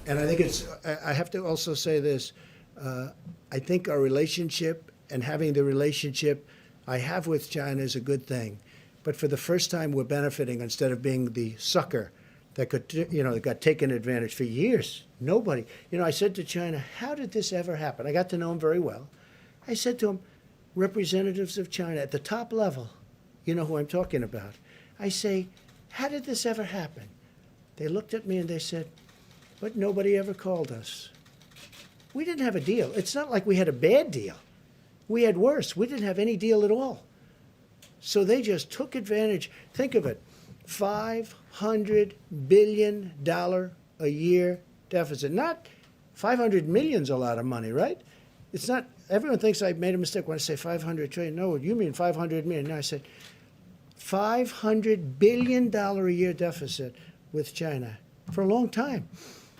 And I think it's, I have to also say this, I think our relationship and having the relationship I have with China is a good thing. But for the first time, we're benefiting instead of being the sucker that could, that got taken advantage for years. Nobody. I said to China, how did this ever happen? I got to know him very well. I said to him, representatives of China at the top level, you know who I'm talking about. I say, how did this ever happen? They looked at me and they said, but nobody ever called us. We didn't have a deal. It's not like we had a bad deal. We had worse. We didn't have any deal at all. So they just took advantage. Think of it, $500 billion a year deficit. Not 500 million's a lot of money, right? It's not, everyone thinks I made a mistake when I say 500 trillion. No, you mean 500 million. No, I said $500 billion a year deficit with China for a long time.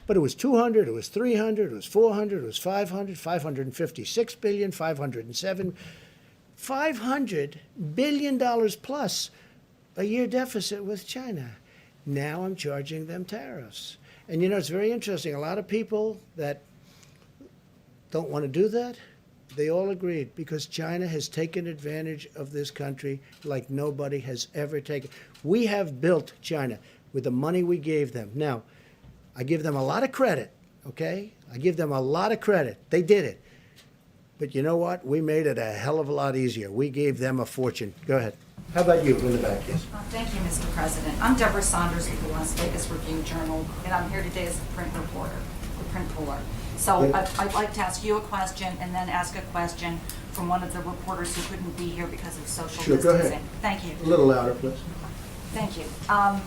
But it was 200, it was 300, it was 400, it was 500, 556 billion, 507, $500 billion plus a year deficit with China. Now I'm charging them tariffs. And it's very interesting. A lot of people that don't want to do that, they all agreed because China has taken advantage of this country like nobody has ever taken. We have built China with the money we gave them. Now, I give them a lot of credit, okay? I give them a lot of credit. They did it. But you know what? We made it a hell of a lot easier. We gave them a fortune. Go ahead. How about you in the back? Yes. Thank you, Mr. President. I'm Deborah Saunders with the Las Vegas Review Journal, and I'm here today as a print reporter, a print puller. So Yeah. I'd like to ask you a question and then ask a question from one of the reporters who couldn't be here because of social Sure, go distancing. ahead. Thank you. A little louder, please. Thank you. I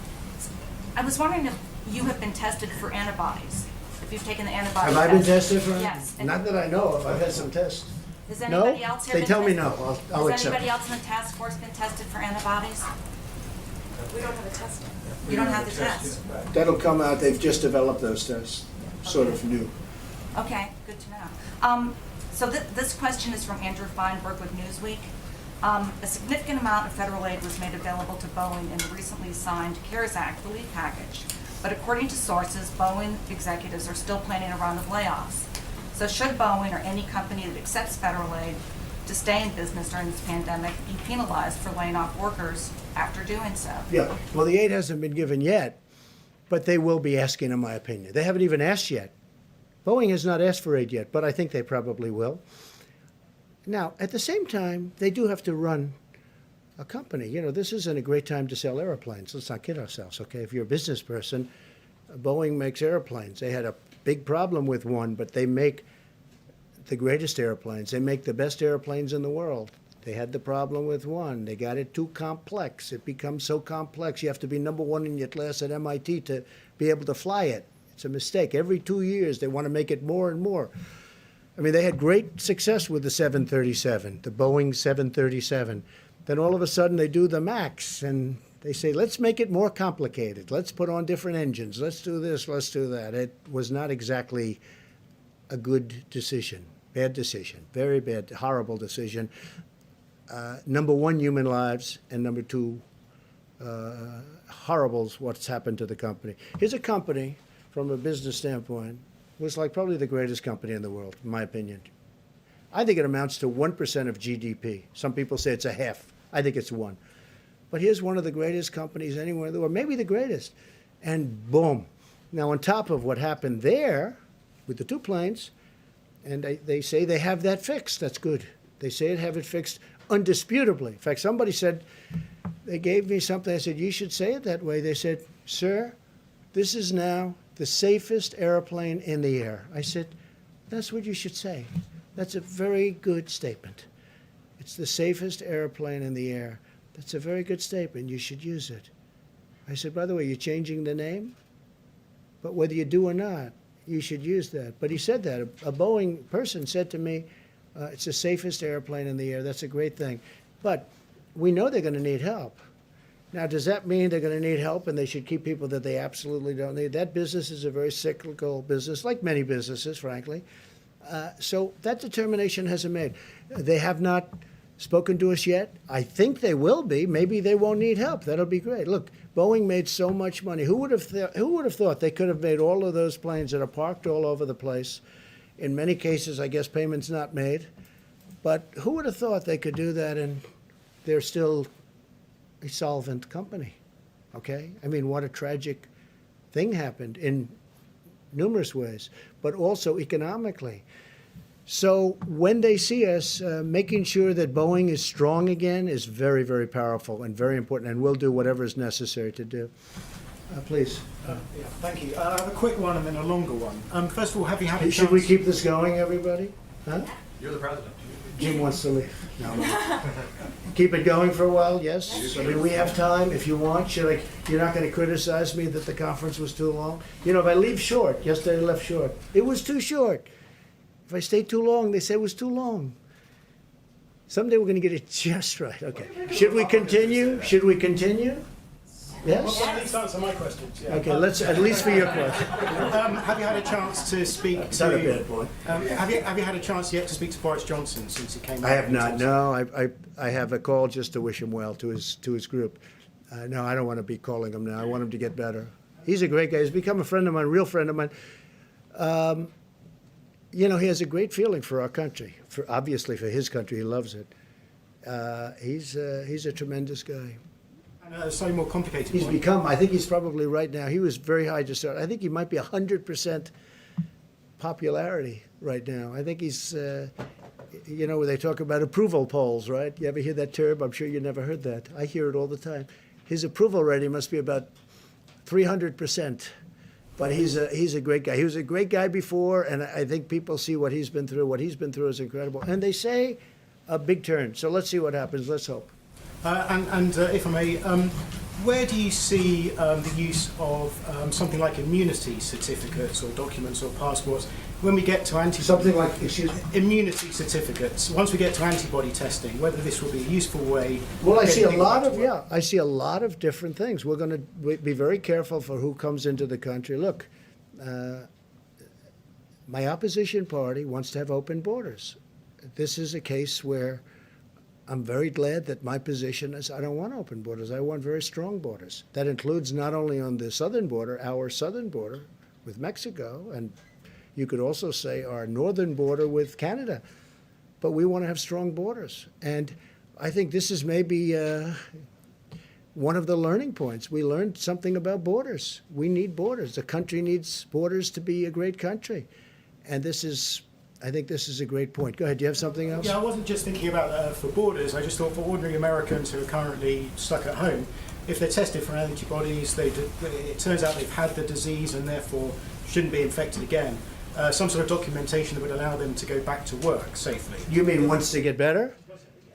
was wondering if you have been tested for antibodies, if you've taken the antibody Have I been test. tested for? Yes. And Not that I know of. I've had some tests. Has No? anybody else here They been tell me tested? no. I'll Has accept anybody it. else in the task force been tested for antibodies? We don't have a test. You don't have the test? That'll come out. They've just developed those tests, sort of new. Okay, good to know. So this question is from Andrew Feinberg with Newsweek. A significant amount of federal aid was made available to Boeing in the recently signed CARES Act relief package. But according to sources, Boeing executives are still planning a round of layoffs. So should Boeing or any company that accepts federal aid to stay in business during this pandemic be penalized for laying off workers after doing so? Yeah. Well, the aid hasn't been given yet, but they will be asking, in my opinion. They haven't even asked yet. Boeing has not asked for aid yet, but I think they probably will. Now, at the same time, they do have to run a company. You know, this isn't a great time to sell airplanes. Let's not kid ourselves, okay? If you're a business person, Boeing makes airplanes. They had a big problem with one, but they make the greatest airplanes. They make the best airplanes in the world. They had the problem with one. They got it too complex. It becomes so complex. You have to be number one in your class at MIT to be able to fly it. It's a mistake. Every 2 years, they want to make it more and more. I mean, they had great success with the 737, the Boeing 737. Then all of a sudden, they do the MAX, and they say, let's make it more complicated. Let's put on different engines. Let's do this. Let's do that. It was not exactly a good decision. Bad decision. Very bad, horrible decision. Number one, human lives, and number two, horrible what's happened to the company. Here's a company, from a business standpoint, was like probably the greatest company in the world, in my opinion. I think it amounts to 1% of GDP. Some people say it's a half. I think it's 1. But here's one of the greatest companies anywhere in the world, maybe the greatest. And boom. Now, on top of what happened there with the two planes, and they say they have that fixed. That's good. They say they have it fixed undisputably. In fact, somebody said, they gave me something. I said, you should say it that way. They said, sir, this is now the safest airplane in the air. I said, that's what you should say. That's a very good statement. It's the safest airplane in the air. That's a very good statement. You should use it. I said, by the way, you're changing the name? But whether you do or not, you should use that. But he said that. A Boeing person said to me, it's the safest airplane in the air. That's a great thing. But we know they're going to need help. Now, does that mean they're going to need help and they should keep people that they absolutely don't need? That business is a very cyclical business, like many businesses, frankly. So that determination hasn't made. They have not spoken to us yet. I think they will be. Maybe they won't need help. That'll be great. Look, Boeing made so much money. Who would have thought they could have made all of those planes that are parked all over the place? In many cases, I guess payments not made. But who would have thought they could do that and they're still a solvent company? Okay? I mean, what a tragic thing happened in numerous ways, but also economically. So when they see us, making sure that Boeing is strong again is very, very powerful and very important, and we'll do whatever is necessary to do. Please. Yeah, thank you. I have a quick one and then a longer one. First of all, have you had a chance? Should we keep this going, everybody? Huh? You're the president. Jim wants to leave. No. Keep it going for a while, yes? I mean, we have time if you want. You're not going to criticize me that the conference was too long? You know, if I leave short, yesterday I left short. It was too short. If I stayed too long, they say it was too long. Someday we're going to get it just right. Okay. Should we continue? Should we continue? Yes? Well, at least answer my questions. Yeah. Okay, let's, at least for your question. Have you had a chance to speak Not to... a bad boy. Have you had a chance yet to speak to Boris Johnson since he came back? I have not. No, I have a call just to wish him well to his group. No, I don't want to be calling him now. I want him to get better. He's a great guy. He's become a friend of mine, real friend of mine. You know, he has a great feeling for our country. Obviously, for his country, he loves it. He's a tremendous guy. And slightly more complicated. He's become. I think he's probably right now. He was very high to start. I think he might be 100% popularity right now. I think he's. You know, where they talk about approval polls, right? You ever hear that term? I'm sure you never heard that. I hear it all the time. His approval rating must be about 300%. But he's a great guy. He was a great guy before, and I think people see what he's been through. What he's been through is incredible. And they say a big turn. So let's see what happens. Let's hope. If I may, where do you see the use of something like immunity certificates or documents or passports when we get to antibody? Something like, excuse me? Immunity certificates. Once we get to antibody testing, whether this will be a useful way. Well, I see a lot of, I see a lot of different things. We're going to be very careful for who comes into the country. Look, my opposition party wants to have open borders. This is a case where I'm very glad that my position is I don't want open borders. I want very strong borders. That includes not only on the southern border, our southern border with Mexico, and you could also say our northern border with Canada. But we want to have strong borders. And I think this is maybe one of the learning points. We learned something about borders. We need borders. The country needs borders to be a great country. And this is, I think this is a great point. Go ahead, do you have something else? Yeah, I wasn't just thinking about for borders. I just thought for ordinary Americans who are currently stuck at home, if they're tested for antibodies, it turns out they've had the disease and therefore shouldn't be infected again. Some sort of documentation that would allow them to go back to work safely. You mean once they get better?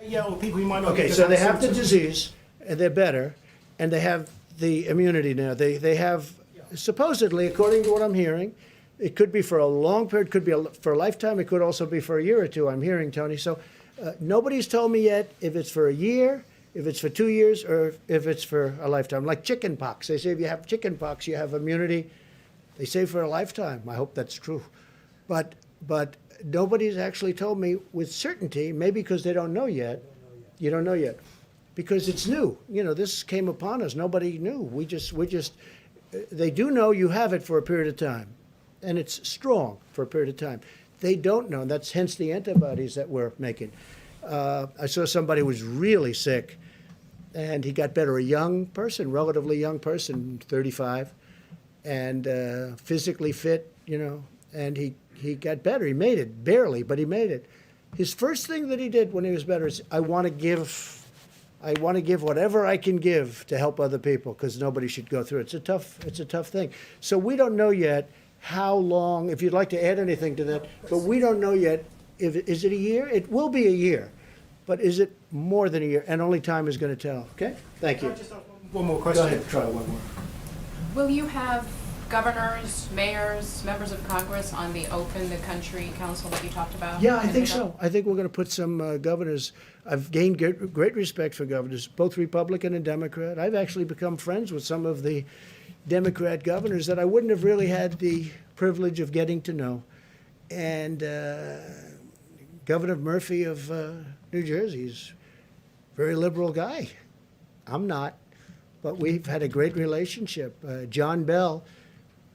Yeah, or people who might not. Okay, so they have the disease, and they're better, and they have the immunity now. They have, supposedly, according to what I'm hearing, it could be for a long period, could be for a lifetime, it could also be for a year or two, I'm hearing, Tony. So nobody's told me yet if it's for a year, if it's for 2 years, or if it's for a lifetime. Like chicken pox. They say if you have chicken pox, you have immunity. They say for a lifetime. I hope that's true. But nobody's actually told me with certainty, maybe because they don't know yet. You don't know yet. Because it's new. You know, this came upon us. Nobody knew. They do know you have it for a period of time. And it's strong for a period of time. They don't know, and that's hence the antibodies that we're making. I saw somebody who was really sick, and he got better, a young person, relatively young person, 35, and physically fit, you know, and he got better. He made it, barely, but he made it. His first thing that he did when he was better is, I want to give whatever I can give to help other people, because nobody should go through it. It's a tough thing. So we don't know yet how long, if you'd like to add anything to that, but we don't know yet, is it a year? It will be a year, but is it more than a year? And only time is going to tell, okay? Thank you. One more question. Go ahead, try one more. Will you have governors, mayors, members of Congress on the Open the Country Council that you talked about? Yeah, I think so. I think we're going to put some governors. I've gained great respect for governors, both Republican and Democrat. I've actually become friends with some of the Democrat governors that I wouldn't have really had the privilege of getting to know. And Governor Murphy of New Jersey is a very liberal guy. I'm not, but we've had a great relationship. John Bell,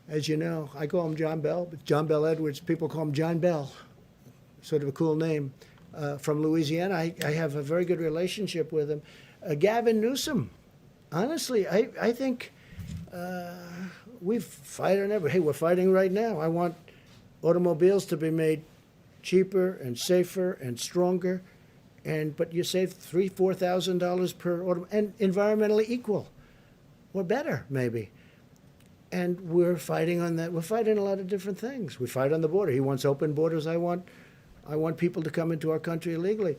as you know, I call him John Bell, but John Bell Edwards, people call him John Bell, sort of a cool name, from Louisiana. I have a very good relationship with him. Gavin Newsom, honestly, I think we've fight on every. Hey, we're fighting right now. I want automobiles to be made cheaper and safer and stronger, but you save $3,000-4,000 per auto, and environmentally equal, or better maybe. And we're fighting on that. We're fighting a lot of different things. We fight on the border. He wants open borders. I want people to come into our country illegally.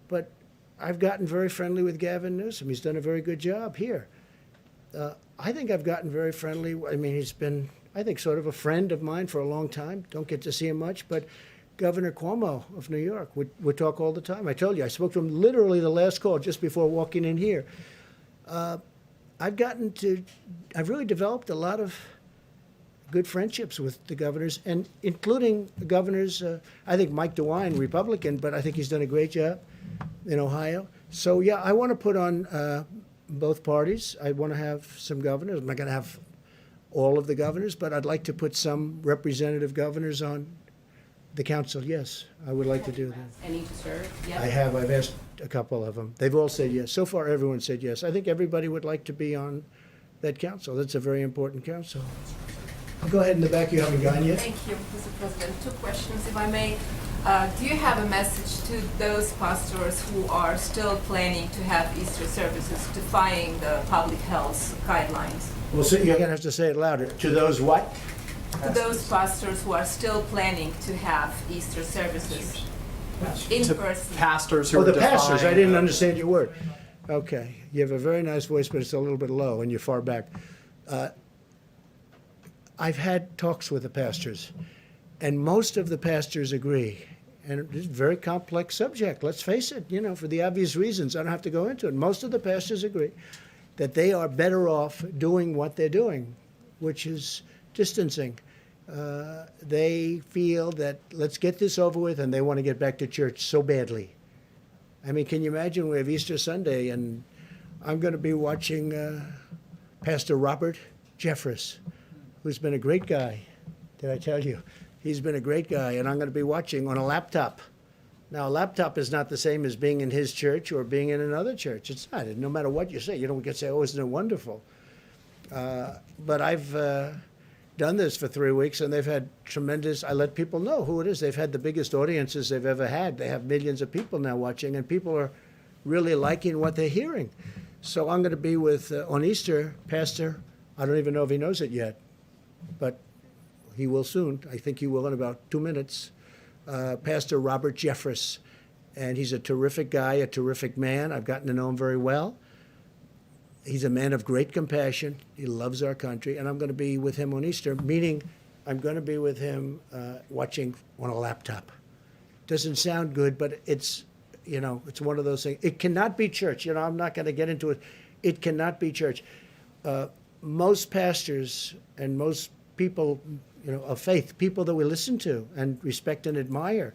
But I've gotten very friendly with Gavin Newsom. He's done a very good job here. I think I've gotten very friendly. I mean, he's been, I think, sort of a friend of mine for a long time. Don't get to see him much, but Governor Cuomo of New York, we talk all the time. I told you, I spoke to him literally the last call just before walking in here. I've really developed a lot of good friendships with the governors, and including governors, I think Mike DeWine, Republican, but I think he's done a great job in Ohio. So yeah, I want to put on both parties. I want to have some governors. I'm not going to have all of the governors, but I'd like to put some representative governors on the council. Yes, I would like to do that. Any to serve? Yes. I have. I've asked a couple of them. They've all said yes. So far, everyone said yes. I think everybody would like to be on that council. That's a very important council. Go ahead in the back. You haven't gone yet. Thank you, Mr. President. 2 questions, if I may. Do you have a message to those pastors who are still planning to have Easter services, defying the public health guidelines? Well, so you're gonna have to say it louder. To those what? To those pastors who are still planning to have Easter services in To person. pastors who Oh, are the pastors, I defying, didn't understand your word. Okay, you have a very nice voice, but it's a little bit low and you're far back. I've had talks with the pastors, and most of the pastors agree. And it's a very complex subject, let's face it, you know, for the obvious reasons. I don't have to go into it. Most of the pastors agree that they are better off doing what they're doing, which is distancing. They feel that let's get this over with, and they want to get back to church so badly. I mean, can you imagine we have Easter Sunday, and I'm going to be watching Pastor Robert Jeffress, who's been a great guy. Did I tell you? He's been a great guy, and I'm going to be watching on a laptop. Now, a laptop is not the same as being in his church or being in another church. It's not. No matter what you say, you don't get to say, oh, isn't it wonderful? But I've done this for 3 weeks, and they've had tremendous, I let people know who it is. They've had the biggest audiences they've ever had. They have millions of people now watching, and people are really liking what they're hearing. So I'm going to be with, on Easter, Pastor, I don't even know if he knows it yet, but he will soon. I think he will in about 2 minutes. Pastor Robert Jeffress, and he's a terrific guy, a terrific man. I've gotten to know him very well. He's a man of great compassion. He loves our country, and I'm going to be with him on Easter, meaning I'm going to be with him watching on a laptop. Doesn't sound good, but it's, you know, it's one of those things. It cannot be church. You know, I'm not going to get into it. It cannot be church. Most pastors and most people, you know, of faith, people that we listen to and respect and admire.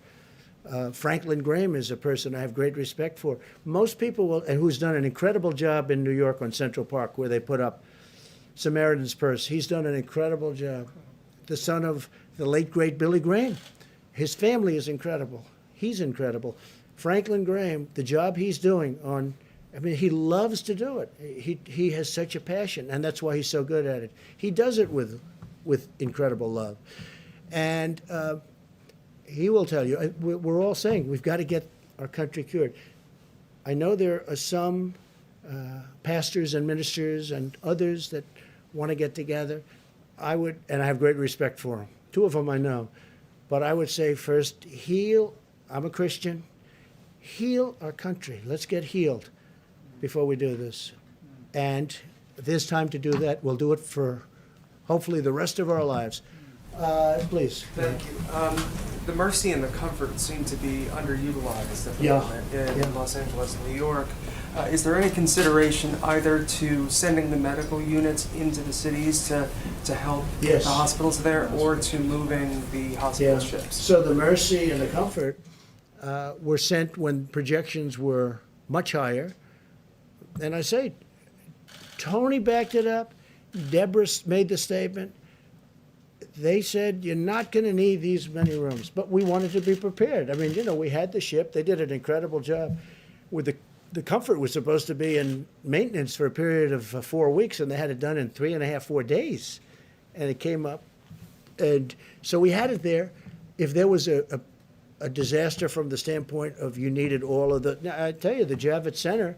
Franklin Graham is a person I have great respect for. Most people will, and who's done an incredible job in New York on Central Park, where they put up Samaritan's Purse. He's done an incredible job. The son of the late, great Billy Graham. His family is incredible. He's incredible. Franklin Graham, the job he's doing on, I mean, he loves to do it. He has such a passion, and that's why he's so good at it. He does it with incredible love. And he will tell you, we're all saying we've got to get our country cured. I know there are some pastors and ministers and others that want to get together. I would, and I have great respect for them. 2 of them I know. But I would say first, heal. I'm a Christian. Heal our country. Let's get healed before we do this. And if there's time to do that, we'll do it for hopefully the rest of our lives. Please. Thank you. The Mercy and the Comfort seem to be underutilized at the moment in Los Angeles and New York. Is there any consideration either to sending the medical units into the cities to help the hospitals there, or to moving the hospital ships? So the Mercy and the Comfort were sent when projections were much higher. And I say, Tony backed it up. Deborah made the statement. They said, you're not going to need these many rooms. But we wanted to be prepared. I mean, you know, we had the ship. They did an incredible job. With the Comfort was supposed to be in maintenance for a period of 4 weeks, and they had it done in 3.5, 4 days. And it came up. And so we had it there. If there was a disaster from the standpoint of you needed all of the... Now, I tell you, the Javits Center,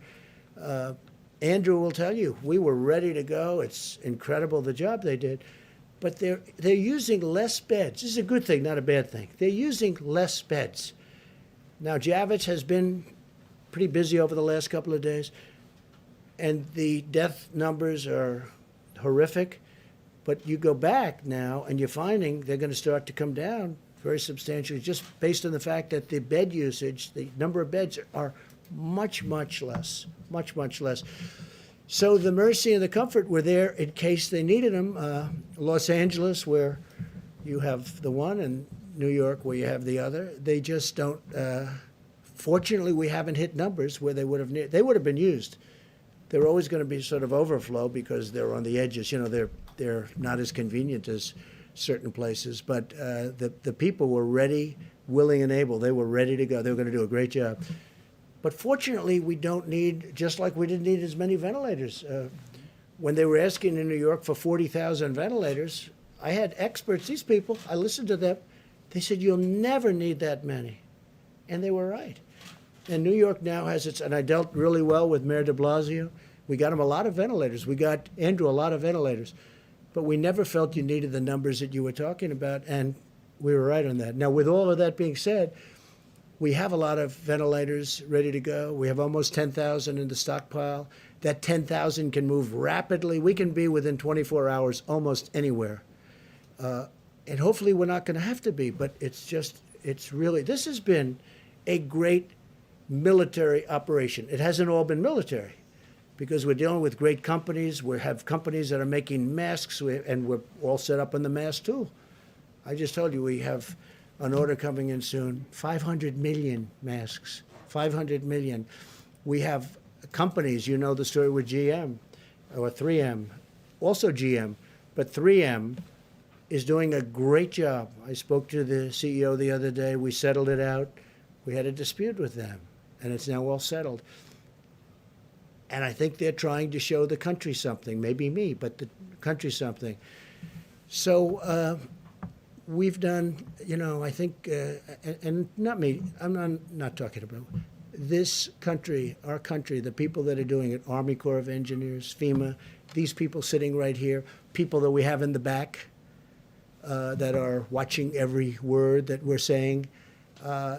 Andrew will tell you, we were ready to go. It's incredible the job they did. But they're using less beds. This is a good thing, not a bad thing. They're using less beds. Now, Javits has been pretty busy over the last couple of days, and the death numbers are horrific. But you go back now, and you're finding they're going to start to come down very substantially, just based on the fact that the bed usage, the number of beds are much, much less, much, much less. So the Mercy and the Comfort were there in case they needed them. Los Angeles, where you have the one, and New York, where you have the other. They just don't. Fortunately, we haven't hit numbers where they would have been used. They're always going to be sort of overflow because they're on the edges. You know, they're not as convenient as certain places. But the people were ready, willing, and able. They were ready to go. They were going to do a great job. But fortunately, we don't need, just like we didn't need as many ventilators. When they were asking in New York for 40,000 ventilators, I had experts, these people, I listened to them. They said, you'll never need that many. And they were right. And New York now has its, and I dealt really well with Mayor de Blasio. We got them a lot of ventilators. We got Andrew a lot of ventilators. But we never felt you needed the numbers that you were talking about, and we were right on that. Now, with all of that being said, we have a lot of ventilators ready to go. We have almost 10,000 in the stockpile. That 10,000 can move rapidly. We can be within 24 hours almost anywhere. And hopefully we're not going to have to be, but it's really, this has been a great military operation. It hasn't all been military because we're dealing with great companies. We have companies that are making masks, and we're all set up on the mask tool. I just told you we have an order coming in soon, 500 million masks, 500 million. We have companies, you know the story with GM or 3M, also GM, but 3M is doing a great job. I spoke to the CEO the other day. We settled it out. We had a dispute with them, and it's now all settled. And I think they're trying to show the country something, maybe me, but the country something. So we've done, you know, I think, and not me, I'm not talking about this country, our country, the people that are doing it, Army Corps of Engineers, FEMA, these people sitting right here, people that we have in the back that are watching every word that we're saying,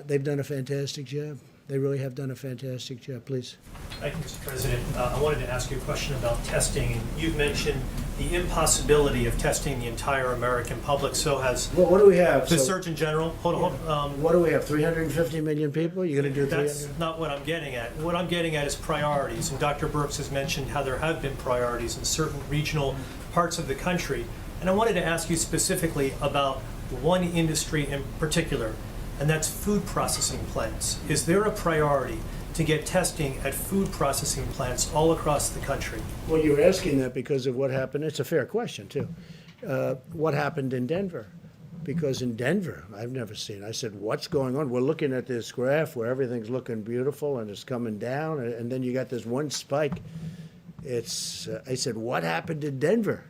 they've done a fantastic job. They really have done a fantastic job. Please. Thank you, Mr. President. I wanted to ask you a question about testing. And you've mentioned the impossibility of testing the entire American public. So has what do we have? The Surgeon General. Hold on. What do we have? 350 million people? You're going to do 300? That's not what I'm getting at. What I'm getting at is priorities. And Dr. Birx has mentioned how there have been priorities in certain regional parts of the country. And I wanted to ask you specifically about one industry in particular, and that's food processing plants. Is there a priority to get testing at food processing plants all across the country? Well, you're asking that because of what happened. It's a fair question, too. What happened in Denver? Because in Denver, I've never seen, I said, what's going on? We're looking at this graph where everything's looking beautiful and it's coming down, and then you got this one spike. I said, what happened in Denver?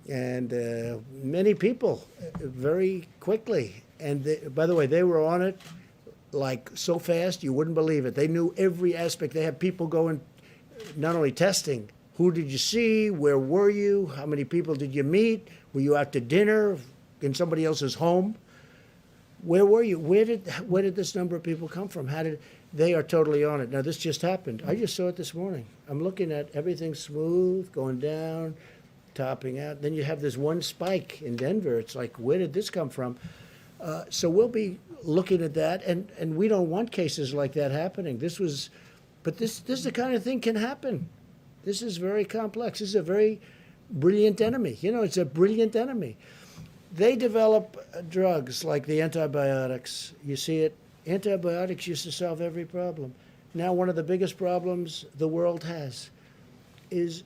And many people, very quickly, and by the way, they were on it like so fast you wouldn't believe it. They knew every aspect. They had people going, not only testing, who did you see, where were you, how many people did you meet, were you out to dinner in somebody else's home, where were you, where did this number of people come from, they are totally on it. Now this just happened. I just saw it this morning. I'm looking at everything smooth, going down, topping out. Then you have this one spike in Denver. It's like, where did this come from? So we'll be looking at that, and we don't want cases like that happening. This is the kind of thing can happen. This is very complex. This is a very brilliant enemy. You know, it's a brilliant enemy. They develop drugs like the antibiotics. You see it. Antibiotics used to solve every problem. Now one of the biggest problems the world has is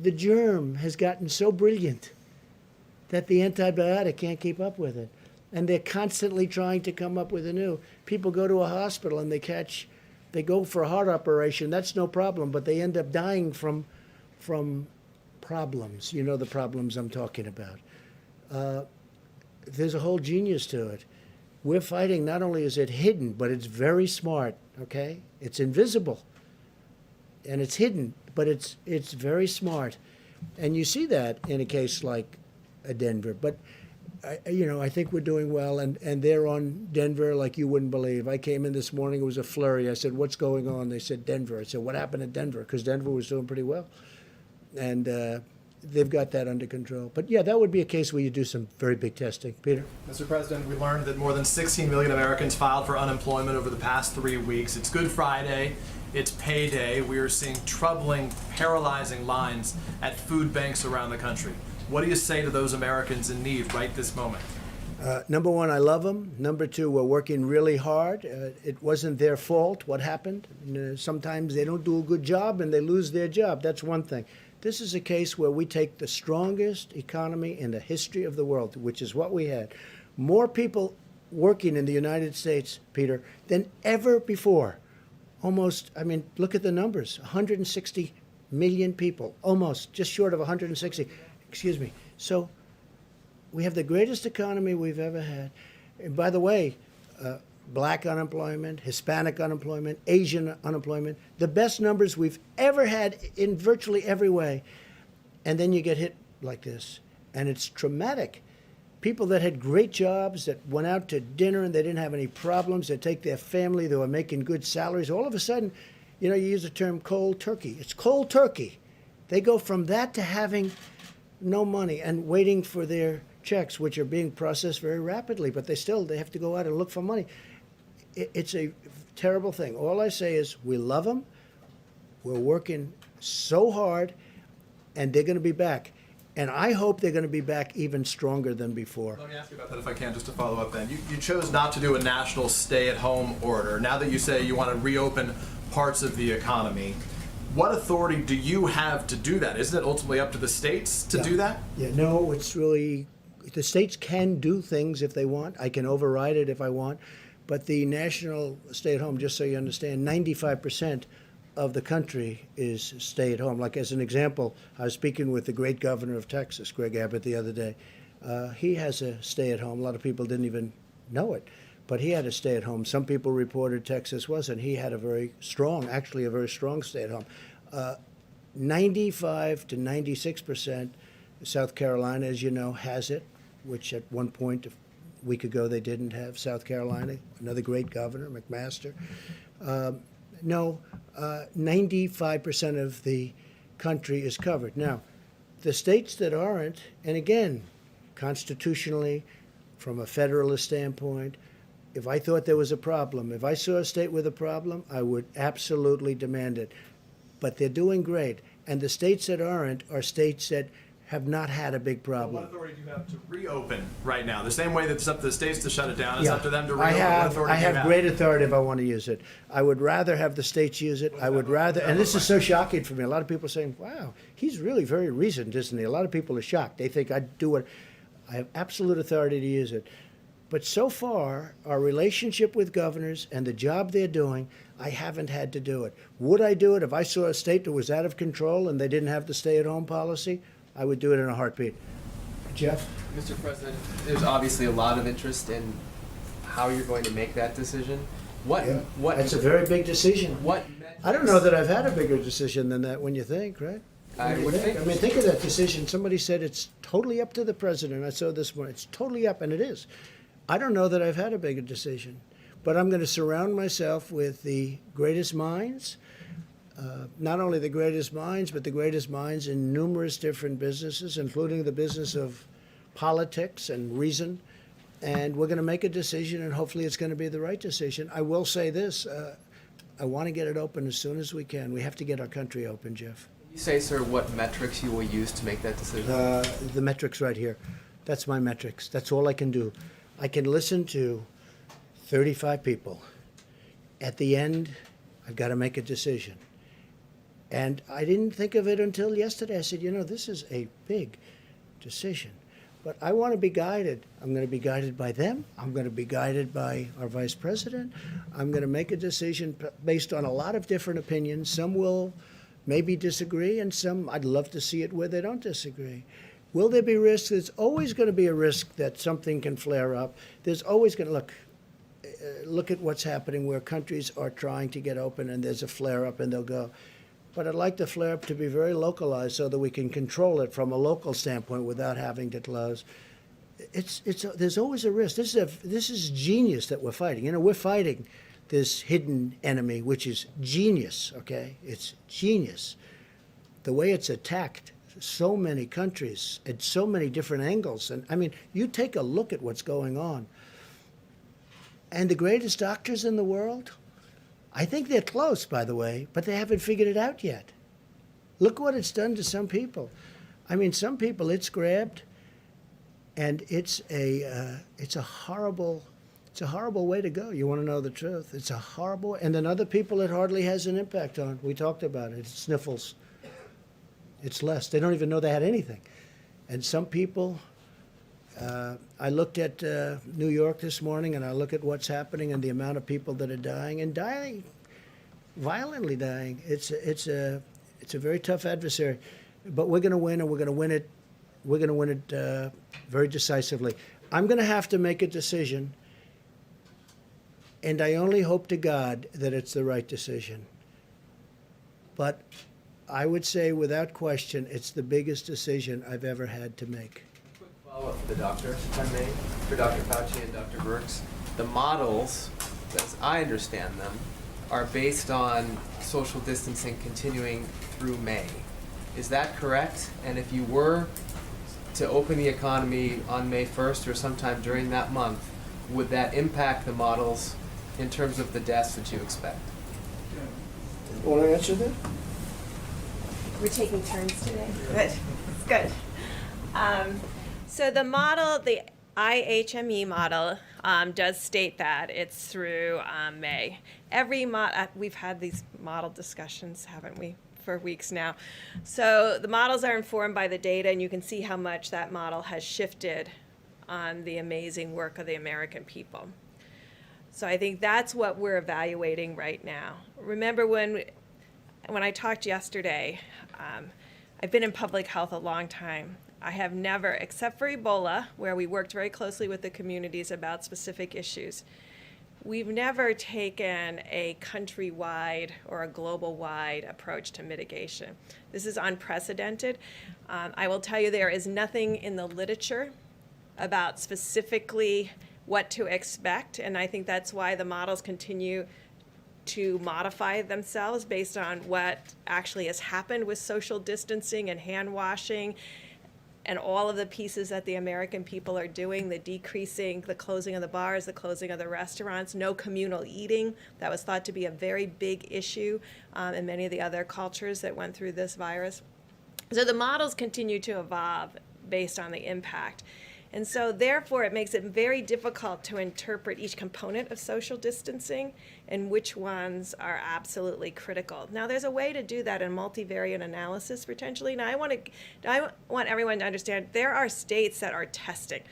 the germ has gotten so brilliant that the antibiotic can't keep up with it. And they're constantly trying to come up with a new. People go to a hospital and they go for a heart operation. That's no problem, but they end up dying from problems. You know the problems I'm talking about. There's a whole genius to it. We're fighting, not only is it hidden, but it's very smart, okay? It's invisible, and it's hidden, but it's very smart. And you see that in a case like Denver. But I think we're doing well, and they're on Denver like you wouldn't believe. I came in this morning, it was a flurry. I said, what's going on? They said, Denver. I said, what happened at Denver? Because Denver was doing pretty well. And they've got that under control. But yeah, that would be a case where you do some very big testing. Peter? Mr. President, we learned that more than 16 million Americans filed for unemployment over the past 3 weeks. It's Good Friday. It's payday. We are seeing troubling, paralyzing lines at food banks around the country. What do you say to those Americans in need right this moment? Number one, I love them. Number two, we're working really hard. It wasn't their fault what happened. Sometimes they don't do a good job and they lose their job. That's one thing. This is a case where we take the strongest economy in the history of the world, which is what we had. More people working in the United States, Peter, than ever before. Almost, look at the numbers, 160 million people, almost, just short of 160. Excuse me. So we have the greatest economy we've ever had. And by the way, black unemployment, Hispanic unemployment, Asian unemployment, the best numbers we've ever had in virtually every way. And then you get hit like this, and it's traumatic. People that had great jobs, that went out to dinner and they didn't have any problems, they take their family, they were making good salaries, all of a sudden, you know, you use the term cold turkey. It's cold turkey. They go from that to having no money and waiting for their checks, which are being processed very rapidly, but they have to go out and look for money. It's a terrible thing. All I say is we love them. We're working so hard, and they're going to be back. And I hope they're going to be back even stronger than before. Let me ask you about that if I can, just to follow up then. You chose not to do a national stay-at-home order. Now that you say you want to reopen parts of the economy, what authority do you have to do that? Isn't it ultimately up to the states to do that? Yeah, no, it's really, the states can do things if they want. I can override it if I want. But the national stay-at-home, just so you understand, 95% of the country is stay-at-home. Like as an example, I was speaking with the great governor of Texas, Greg Abbott, the other day. He has a stay-at-home. A lot of people didn't even know it, but he had a stay-at-home. Some people reported Texas wasn't. He had a very strong stay-at-home. 95 to 96%. South Carolina, as you know, has it, which at one point, a week ago, they didn't have. South Carolina, another great governor, McMaster. 95% of the country is covered. Now, the states that aren't, and again, constitutionally, from a federalist standpoint, if I thought there was a problem, if I saw a state with a problem, I would absolutely demand it. But they're doing great. And the states that aren't are states that have not had a big problem. What authority do you have to reopen right now? The same way that it's up to the states to shut it down, it's up to them to reopen. What authority I do you have great authority if I want to use it. I would rather have the states use it. I would rather, and this is so shocking for me. A lot of people are saying, wow, he's really very reasoned, isn't he? A lot of people are shocked. They think I'd do it. I have absolute authority to use it. But so far, our relationship with governors and the job they're doing, I haven't had to do it. Would I do it if I saw a state that was out of control and they didn't have the stay-at-home policy? I would do it in a heartbeat. Jeff? Mr. President, there's obviously a lot of interest in how you're going to make that decision. It's a very big decision. I don't know that I've had a bigger decision than that when you think, right? I would think. I mean, think of that decision. Somebody said it's totally up to the president. I saw this morning. It's totally up, and it is. I don't know that I've had a bigger decision, but I'm going to surround myself with the greatest minds, not only the greatest minds, but the greatest minds in numerous different businesses, including the business of politics and reason. And we're going to make a decision, and hopefully it's going to be the right decision. I will say this. I want to get it open as soon as we can. We have to get our country open, Jeff. You say, sir, what metrics you will use to make that decision? The metrics right here. That's my metrics. That's all I can do. I can listen to 35 people. At the end, I've got to make a decision. And I didn't think of it until yesterday. I said, you know, this is a big decision. But I want to be guided. I'm going to be guided by them. I'm going to be guided by our vice president. I'm going to make a decision based on a lot of different opinions. Some will maybe disagree, and some I'd love to see it where they don't disagree. Will there be risks? There's always going to be a risk that something can flare up. There's always going to, look at what's happening where countries are trying to get open and there's a flare up and they'll go. But I'd like the flare up to be very localized so that we can control it from a local standpoint without having to close. There's always a risk. This is genius that we're fighting. You know, we're fighting this hidden enemy, which is genius, okay? It's genius. The way it's attacked so many countries at so many different angles. And I mean, you take a look at what's going on. And the greatest doctors in the world, I think they're close, by the way, but they haven't figured it out yet. Look what it's done to some people. I mean, some people it's grabbed, and it's a horrible way to go. You want to know the truth? It's a horrible, and then other people it hardly has an impact on. We talked about it. It's sniffles. It's less. They don't even know they had anything. And some people, I looked at New York this morning, and I look at what's happening and the amount of people that are dying, and dying, violently dying. It's a very tough adversary, but we're going to win, and we're going to win it. We're going to win it very decisively. I'm going to have to make a decision And I only hope to God that it's the right decision. But I would say without question, it's the biggest decision I've ever had to make. Quick follow-up for the doctors, if I may, for Dr. Fauci and Dr. Birx. The models, as I understand them, are based on social distancing continuing through May. Is that correct? And if you were to open the economy on May 1st or sometime during that month, would that impact the models in terms of the deaths that you expect? Want to answer that? We're taking turns today. Good. It's good. So the model, the IHME model, does state that it's through May. We've had these model discussions, haven't we, for weeks now. So the models are informed by the data, and you can see how much that model has shifted on the amazing work of the American people. So I think that's what we're evaluating right now. Remember when I talked yesterday, I've been in public health a long time. I have never, except for Ebola, where we worked very closely with the communities about specific issues, we've never taken a countrywide or a global-wide approach to mitigation. This is unprecedented. I will tell you there is nothing in the literature about specifically what to expect, and I think that's why the models continue to modify themselves based on what actually has happened with social distancing and hand washing and all of the pieces that the American people are doing, the decreasing, the closing of the bars, the closing of the restaurants, no communal eating. That was thought to be a very big issue in many of the other cultures that went through this virus. So the models continue to evolve based on the impact. And so therefore, it makes it very difficult to interpret each component of social distancing and which ones are absolutely critical. Now, there's a way to do that in multivariate analysis potentially. Now, I want everyone to understand there are states that are testing.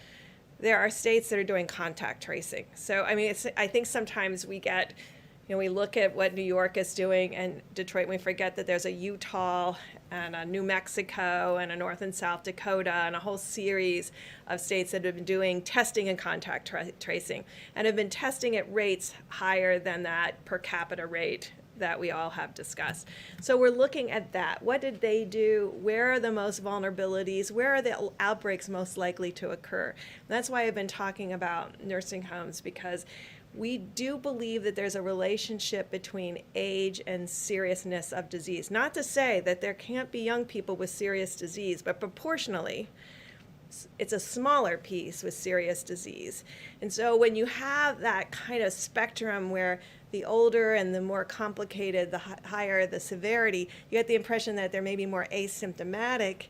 There are states that are doing contact tracing. So, I mean, I think sometimes we get, we look at what New York is doing and Detroit, and we forget that there's a Utah and a New Mexico and a North and South Dakota and a whole series of states that have been doing testing and contact tracing and have been testing at rates higher than that per capita rate that we all have discussed. So we're looking at that. What did they do? Where are the most vulnerabilities? Where are the outbreaks most likely to occur? And that's why I've been talking about nursing homes, because we do believe that there's a relationship between age and seriousness of disease. Not to say that there can't be young people with serious disease, but proportionally, it's a smaller piece with serious disease. And so when you have that kind of spectrum where the older and the more complicated, the higher the severity, you get the impression that there may be more asymptomatic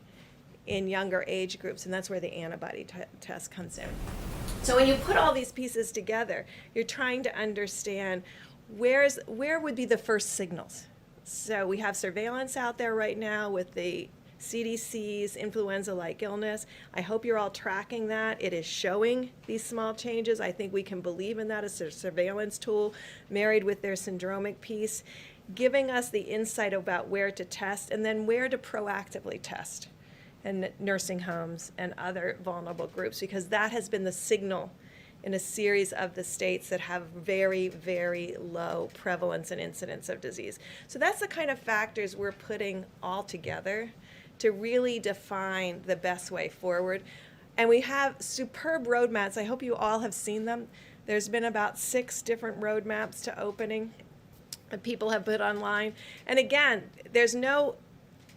in younger age groups, and that's where the antibody test comes in. So when you put all these pieces together, you're trying to understand where would be the first signals. So we have surveillance out there right now with the CDC's influenza-like illness. I hope you're all tracking that. It is showing these small changes. I think we can believe in that as a surveillance tool married with their syndromic piece, giving us the insight about where to test and then where to proactively test in nursing homes and other vulnerable groups, because that has been the signal in a series of the states that have very, very low prevalence and incidence of disease. So that's the kind of factors we're putting all together to really define the best way forward. And we have superb roadmaps. I hope you all have seen them. There's been about 6 different roadmaps to opening that people have put online. And again, there's no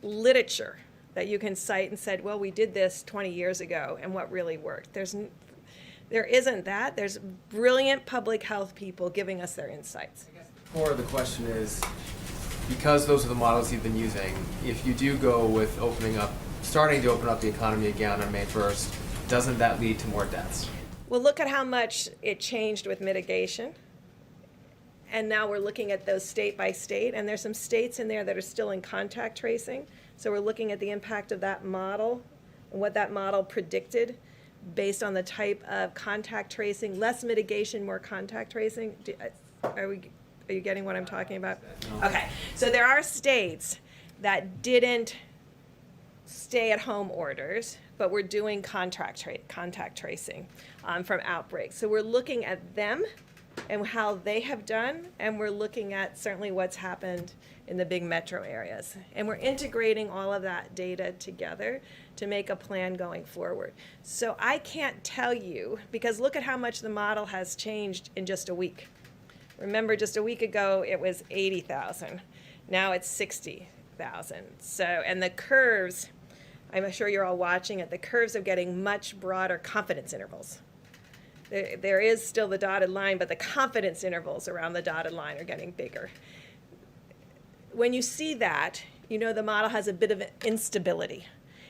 literature that you can cite and said, well, we did this 20 years ago and what really worked. There isn't that. There's brilliant public health people giving us their insights. The core of the question is, because those are the models you've been using, if you do go with starting to open up the economy again on May 1st, doesn't that lead to more deaths? Well, look at how much it changed with mitigation. And now we're looking at those state by state, and there's some states in there that are still in contact tracing. So we're looking at the impact of that model and what that model predicted based on the type of contact tracing, less mitigation, more contact tracing. Are you getting what I'm talking about? Okay, so there are states that didn't stay-at-home orders, but we're doing contact tracing from outbreaks. So we're looking at them and how they have done, and we're looking at certainly what's happened in the big metro areas. And we're integrating all of that data together to make a plan going forward. So I can't tell you, because look at how much the model has changed in just a week. Remember, just a week ago, it was 80,000. Now it's 60,000. So, and the curves, I'm sure you're all watching it, the curves are getting much broader confidence intervals. There is still the dotted line, but the confidence intervals around the dotted line are getting bigger. When you see that, you know the model has a bit of instability.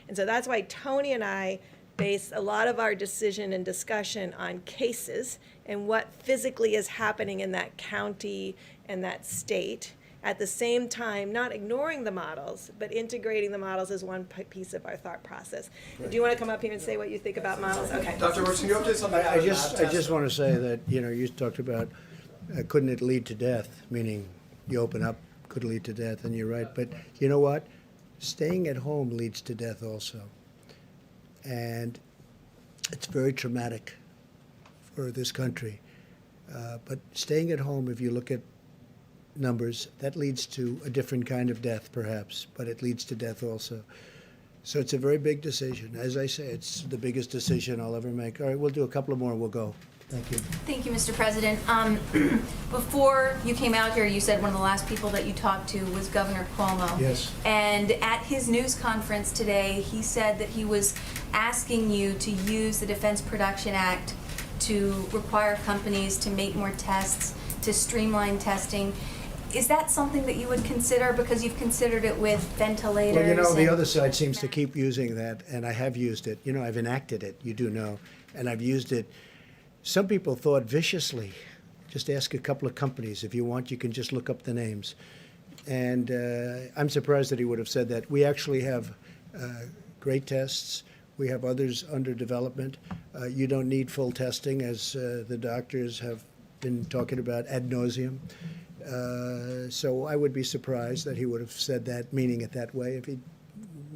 And so that's why Tony and I base a lot of our decision and discussion on cases and what physically is happening in that county and that state. At the same time, not ignoring the models, but integrating the models as one piece of our thought process. Do you want to come up here and say what you think about models? Okay. Dr. Brooks, can you update something? I just want to say that, you talked about, couldn't it lead to death, meaning you open up, could lead to death, and you're right. But you know what? Staying at home leads to death also. And it's very traumatic for this country. But staying at home, if you look at numbers, that leads to a different kind of death, perhaps, but it leads to death also. So it's a very big decision. As I say, it's the biggest decision I'll ever make. All right, we'll do a couple of more and we'll go. Thank you. Thank you, Mr. President. Before you came out here, you said one of the last people that you talked to was Governor Cuomo. Yes. And at his news conference today, he said that he was asking you to use the Defense Production Act to require companies to make more tests, to streamline testing. Is that something that you would consider, because you've considered it with ventilators? Well, the other side seems to keep using that, and I have used it. I've enacted it, you do know, and I've used it. Some people thought viciously. Just ask a couple of companies. If you want, you can just look up the names. And I'm surprised that he would have said that. We actually have great tests. We have others under development. You don't need full testing, as the doctors have been talking about ad nauseum. So I would be surprised that he would have said that, meaning it that way.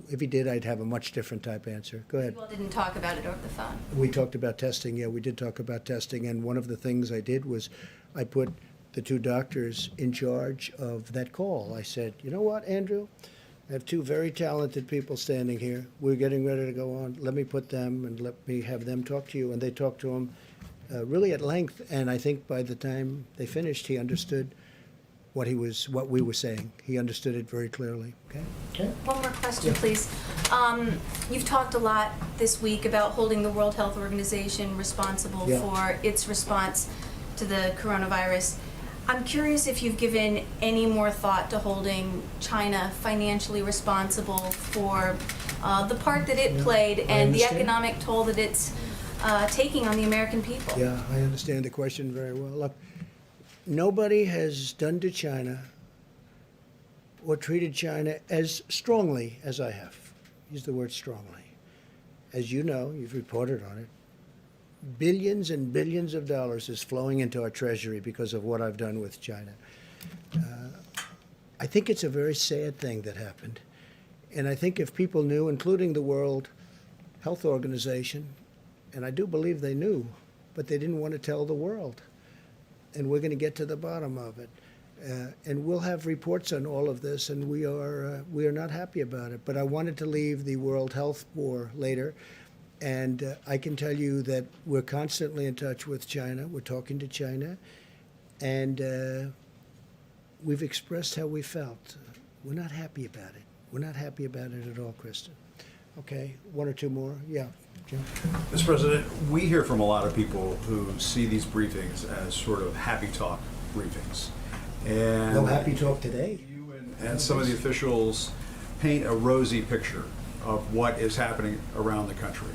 If he did, I'd have a much different type answer. Go ahead. People didn't talk about it over the phone. We talked about testing. Yeah, we did talk about testing. And one of the things I did was I put the two doctors in charge of that call. I said, you know what, Andrew? I have two very talented people standing here. We're getting ready to go on. Let me put them and let me have them talk to you. And they talked to him really at length. And I think by the time they finished, he understood what we were saying. He understood it very clearly. Okay. One more question, please. You've talked a lot this week about holding the World Health Organization responsible for its response to the coronavirus. I'm curious if you've given any more thought to holding China financially responsible for the part that it played and the economic toll that it's taking on the American people. Yeah, I understand the question very well. Look, nobody has done to China or treated China as strongly as I have. Use the word strongly. As you know, you've reported on it. Billions and billions of dollars is flowing into our treasury because of what I've done with China. I think it's a very sad thing that happened. And I think if people knew, including the World Health Organization, and I do believe they knew, but they didn't want to tell the world. And we're going to get to the bottom of it. And we'll have reports on all of this, and we are not happy about it. But I wanted to leave the World Health war later. And I can tell you that we're constantly in touch with China. We're talking to China. And we've expressed how we felt. We're not happy about it. We're not happy about it at all, Kristen. Okay, one or two more? Yeah, Jim? Mr. President, we hear from a lot of people who see these briefings as sort of happy talk briefings. And no happy talk today. You and some of the officials paint a rosy picture of what is happening around the country.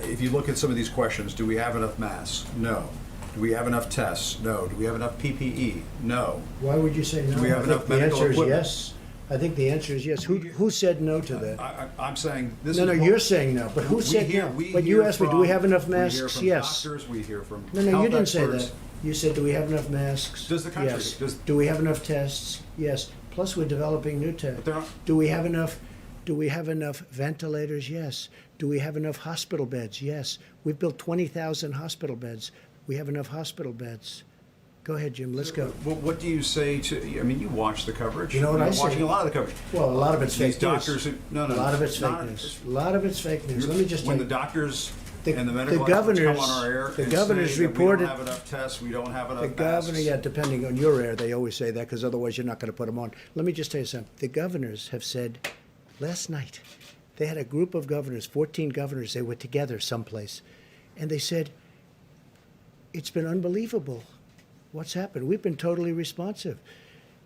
If you look at some of these questions, do we have enough masks? No. Do we have enough tests? No. Do we have enough PPE? No. Why would you say no? Do we have enough medical equipment? The answer is yes. I think the answer is yes. Who said no to that? I'm saying this no, is... No, you're saying no, but who said no? But you asked me, do we have enough masks? We hear from yes. doctors, we hear from No, you didn't say that. You said, do we have enough masks? Does the country? Yes. Do we have enough tests? Yes. Plus, we're developing new tests. Do we have enough ventilators? Yes. Do we have enough hospital beds? Yes. We've built 20,000 hospital beds. We have enough hospital beds. Go ahead, Jim, let's go. Well, what do you say to, I mean, you watch the coverage. You know what I You're say? watching a lot of the coverage. Well, a lot of it's These fake news. doctors, no, A lot of it's it's fake not. news. A lot of it's fake news. Let me just tell When you. the doctors The- and the the medical experts come governors- on our air the and governors say that reported- we don't have enough tests, we don't have enough The governor, masks. yeah, depending on your air, they always say that because otherwise you're not going to put them on. Let me just tell you something. The governors have said last night, they had a group of governors, 14 governors, they were together someplace, and they said, it's been unbelievable what's happened. We've been totally responsive.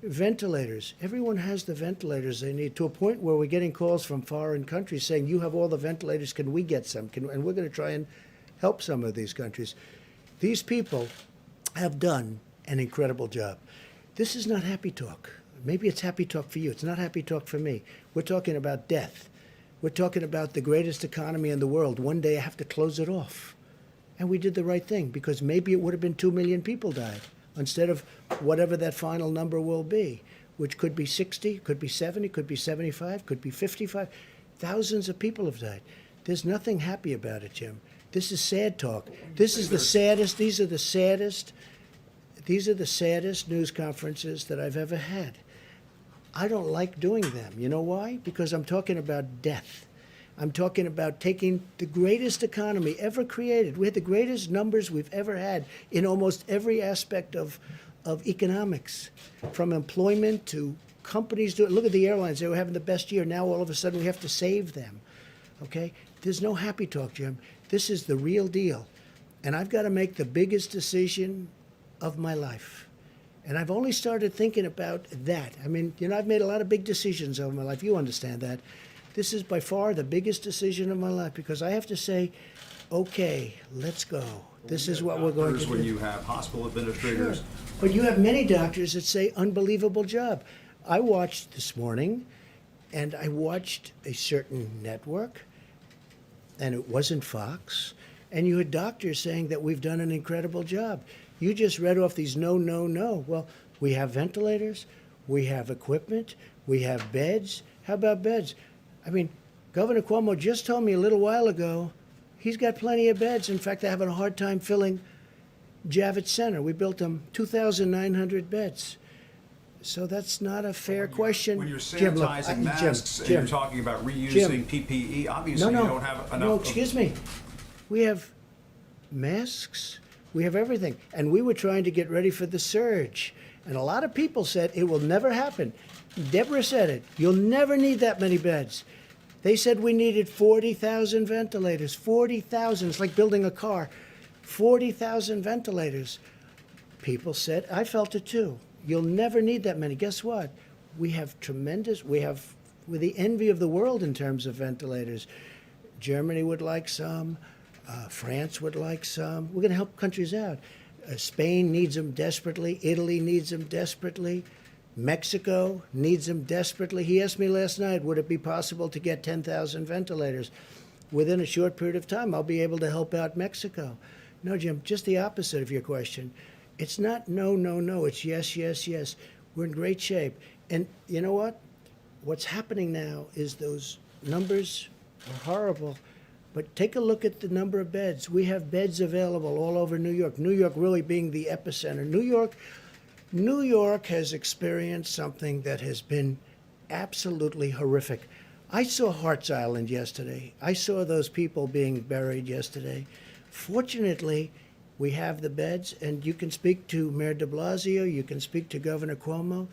Ventilators. Everyone has the ventilators they need to a point where we're getting calls from foreign countries saying, you have all the ventilators, can we get some? And we're going to try and help some of these countries. These people have done an incredible job. This is not happy talk. Maybe it's happy talk for you. It's not happy talk for me. We're talking about death. We're talking about the greatest economy in the world. One day I have to close it off. And we did the right thing because maybe it would have been 2 million people died instead of whatever that final number will be, which could be 60, could be 70, could be 75, could be 55. Thousands of people have died. There's nothing happy about it, Jim. This is sad talk. This is the saddest, these are the saddest news conferences that I've ever had. I don't like doing them. You know why? Because I'm talking about death. I'm talking about taking the greatest economy ever created. We had the greatest numbers we've ever had in almost every aspect of economics, from employment to companies. Look at the airlines. They were having the best year. Now all of a sudden we have to save them. Okay? There's no happy talk, Jim. This is the real deal. And I've got to make the biggest decision of my life. And I've only started thinking about that. I mean, you know, I've made a lot of big decisions over my life. You understand that. This is by far the biggest decision of my life because I have to say, okay, let's go. This is what we're going to do. When you have hospital administrators. Sure. But you have many doctors that say, unbelievable job. I watched this morning, and I watched a certain network, and it wasn't Fox, and you had doctors saying that we've done an incredible job. You just read off these no, no, no. Well, we have ventilators, we have equipment, we have beds. How about beds? I mean, Governor Cuomo just told me a little while ago he's got plenty of beds. In fact, they're having a hard time filling Javits Center. We built them 2,900 beds. So that's not a fair question. When you're Jim, look, sanitizing masks and you're talking about reusing PPE, obviously you don't have enough. No, excuse me. We have masks. We have everything. And we were trying to get ready for the surge. And a lot of people said it will never happen. Deborah said it. You'll never need that many beds. They said we needed 40,000 ventilators. 40,000. It's like building a car. 40,000 ventilators. People said, I felt it too. You'll never need that many. Guess what? We're the envy of the world in terms of ventilators. Germany would like some. France would like some. We're going to help countries out. Spain needs them desperately. Italy needs them desperately. Mexico needs them desperately. He asked me last night, would it be possible to get 10,000 ventilators? Within a short period of time, I'll be able to help out Mexico. No, Jim, just the opposite of your question. It's not no, no, no. It's yes, yes, yes. We're in great shape. And you know what? What's happening now is those numbers are horrible. But take a look at the number of beds. We have beds available all over New York. New York really being the epicenter. New York has experienced something that has been absolutely horrific. I saw Hart's Island yesterday. I saw those people being buried yesterday. Fortunately, we have the beds, and you can speak to Mayor de Blasio, you can speak to Governor Cuomo.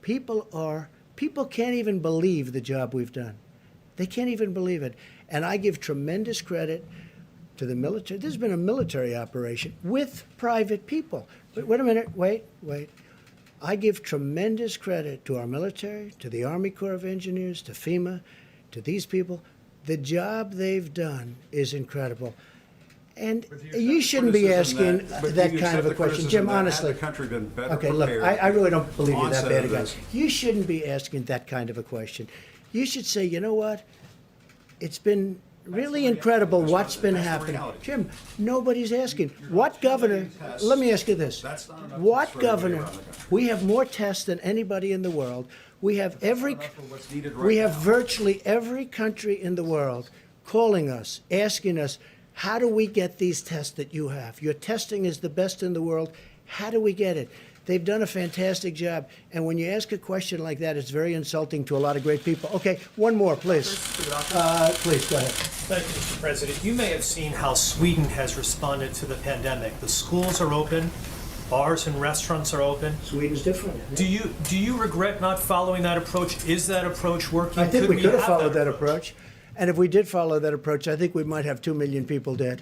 People can't even believe the job we've done. They can't even believe it. And I give tremendous credit to the military. This has been a military operation with private people. Wait a minute, wait. I give tremendous credit to our military, to the Army Corps of Engineers, to FEMA, to these people. The job they've done is incredible. And you shouldn't be asking that kind of a question. Jim, honestly. Okay, look, I really don't believe you're that bad a guy. You shouldn't be asking that kind of a question. You should say, you know what? It's been really incredible what's been happening. Jim, nobody's asking. What governor, let me ask you this. What governor, we have more tests than anybody in the world. We have virtually every country in the world calling us, asking us, how do we get these tests that you have? Your testing is the best in the world. How do we get it? They've done a fantastic job. And when you ask a question like that, it's very insulting to a lot of great people. Okay, one more, please. Please, go ahead. Thank you, Mr. President. You may have seen how Sweden has responded to the pandemic. The schools are open, bars and restaurants are open. Sweden's different. Do you regret not following that approach? Is that approach working? I think we could have followed that approach. And if we did follow that approach, I think we might have 2 million people dead.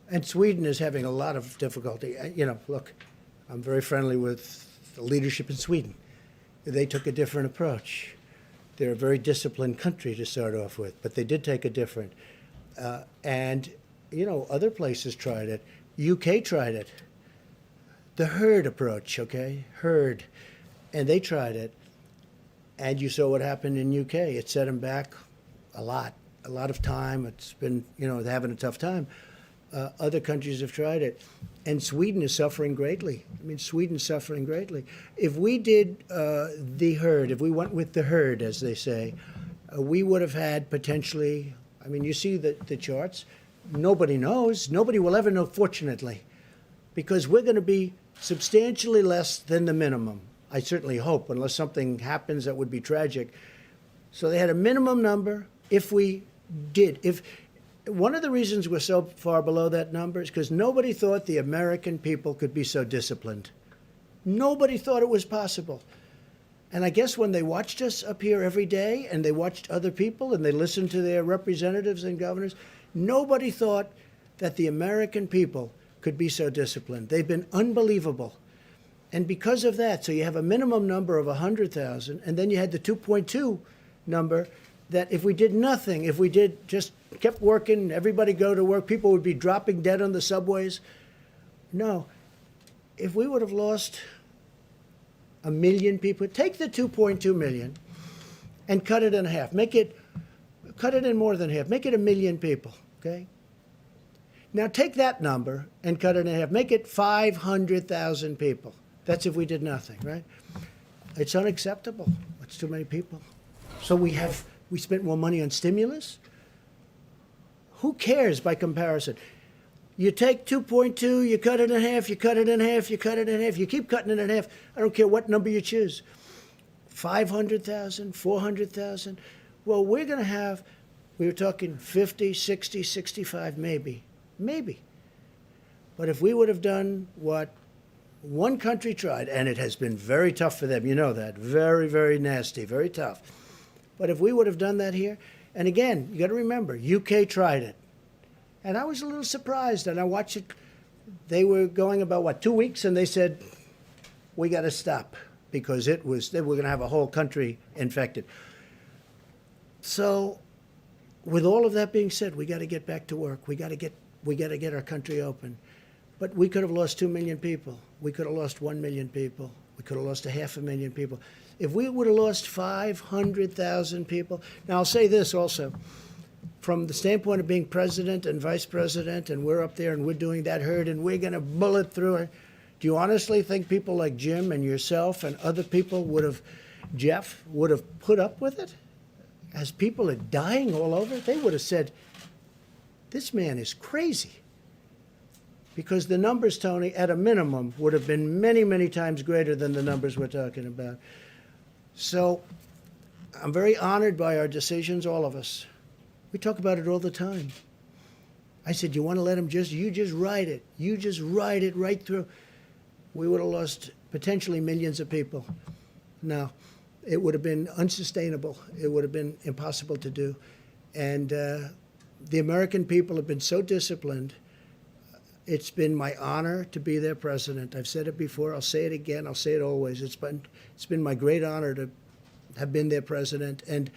And Sweden is having a lot of difficulty. You know, look, I'm very friendly with the leadership in Sweden. They took a different approach. They're a very disciplined country to start off with, but they did take a different. And, you know, other places tried it. UK tried it. The herd approach, okay? Herd. And they tried it. And you saw what happened in UK. It set them back a lot of time. It's been, you know, they're having a tough time. Other countries have tried it. And Sweden is suffering greatly. I mean, Sweden's suffering greatly. If we did the herd, if we went with the herd, as they say, we would have had potentially, I mean, you see the charts. Nobody knows. Nobody will ever know, fortunately, because we're going to be substantially less than the minimum. I certainly hope, unless something happens that would be tragic. So they had a minimum number. If we did, one of the reasons we're so far below that number is because nobody thought the American people could be so disciplined. Nobody thought it was possible. And I guess when they watched us up here every day and they watched other people and they listened to their representatives and governors, nobody thought that the American people could be so disciplined. They've been unbelievable. And because of that, so you have a minimum number of 100,000, and then you had the 2.2 number that if we did nothing, if we did just kept working, everybody go to work, people would be dropping dead on the subways. No. If we would have lost 1 million people, take the 2.2 million and cut it in half. Cut it in more than half. Make it 1 million people, okay? Now take that number and cut it in half. Make it 500,000 people. That's if we did nothing, right? It's unacceptable. It's too many people. So we spent more money on stimulus? Who cares by comparison? You take 2.2, you cut it in half, you cut it in half, you cut it in half, you keep cutting it in half. I don't care what number you choose. 500,000, 400,000. Well, we're going to have, we were talking 50, 60, 65, maybe. Maybe. But if we would have done what one country tried, and it has been very tough for them, you know that, very, very nasty, very tough. But if we would have done that here, and again, you got to remember, UK tried it. And I was a little surprised, and I watched it. They were going about, 2 weeks, and they said, we got to stop, because they were going to have a whole country infected. So with all of that being said, we got to get back to work. We got to get our country open. But we could have lost 2 million people. We could have lost 1 million people. We could have lost 500,000 people. If we would have lost 500,000 people, now I'll say this also, from the standpoint of being president and vice president, and we're up there and we're doing that herd and we're going to bullet through it, do you honestly think people like Jim and yourself and other people Jeff, would have put up with it? As people are dying all over, they would have said, this man is crazy. Because the numbers, Tony, at a minimum, would have been many, many times greater than the numbers we're talking about. So I'm very honored by our decisions, all of us. We talk about it all the time. I said, you want to let him you just ride it. You just ride it right through. We would have lost potentially millions of people. No, it would have been unsustainable. It would have been impossible to do. And the American people have been so disciplined. It's been my honor to be their president. I've said it before. I'll say it again. I'll say it always. It's been my great honor to have been their president. And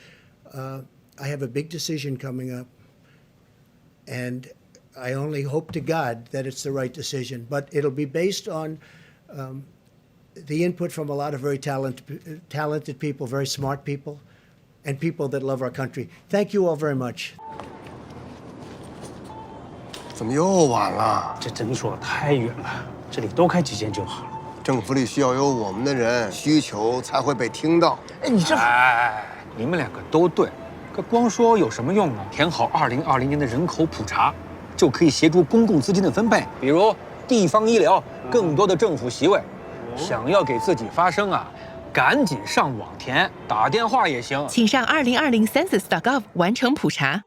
I have a big decision coming up. And I only hope to God that it's the right decision. But it'll be based on the input from a lot of very talented people, very smart people, and people that love our country. Thank you all very much. 怎么又晚了？这诊所太远了，这里多开几间就好了。政府里需要有我们的人，需求才会被听到。哎，你这……哎，你们两个都对，可光说有什么用啊？填好2020年的人口普查，就可以协助公共资金的分配。比如地方医疗，更多的政府席位。想要给自己发声啊，赶紧上网填，打电话也行。请上2020census.gov 完成普查。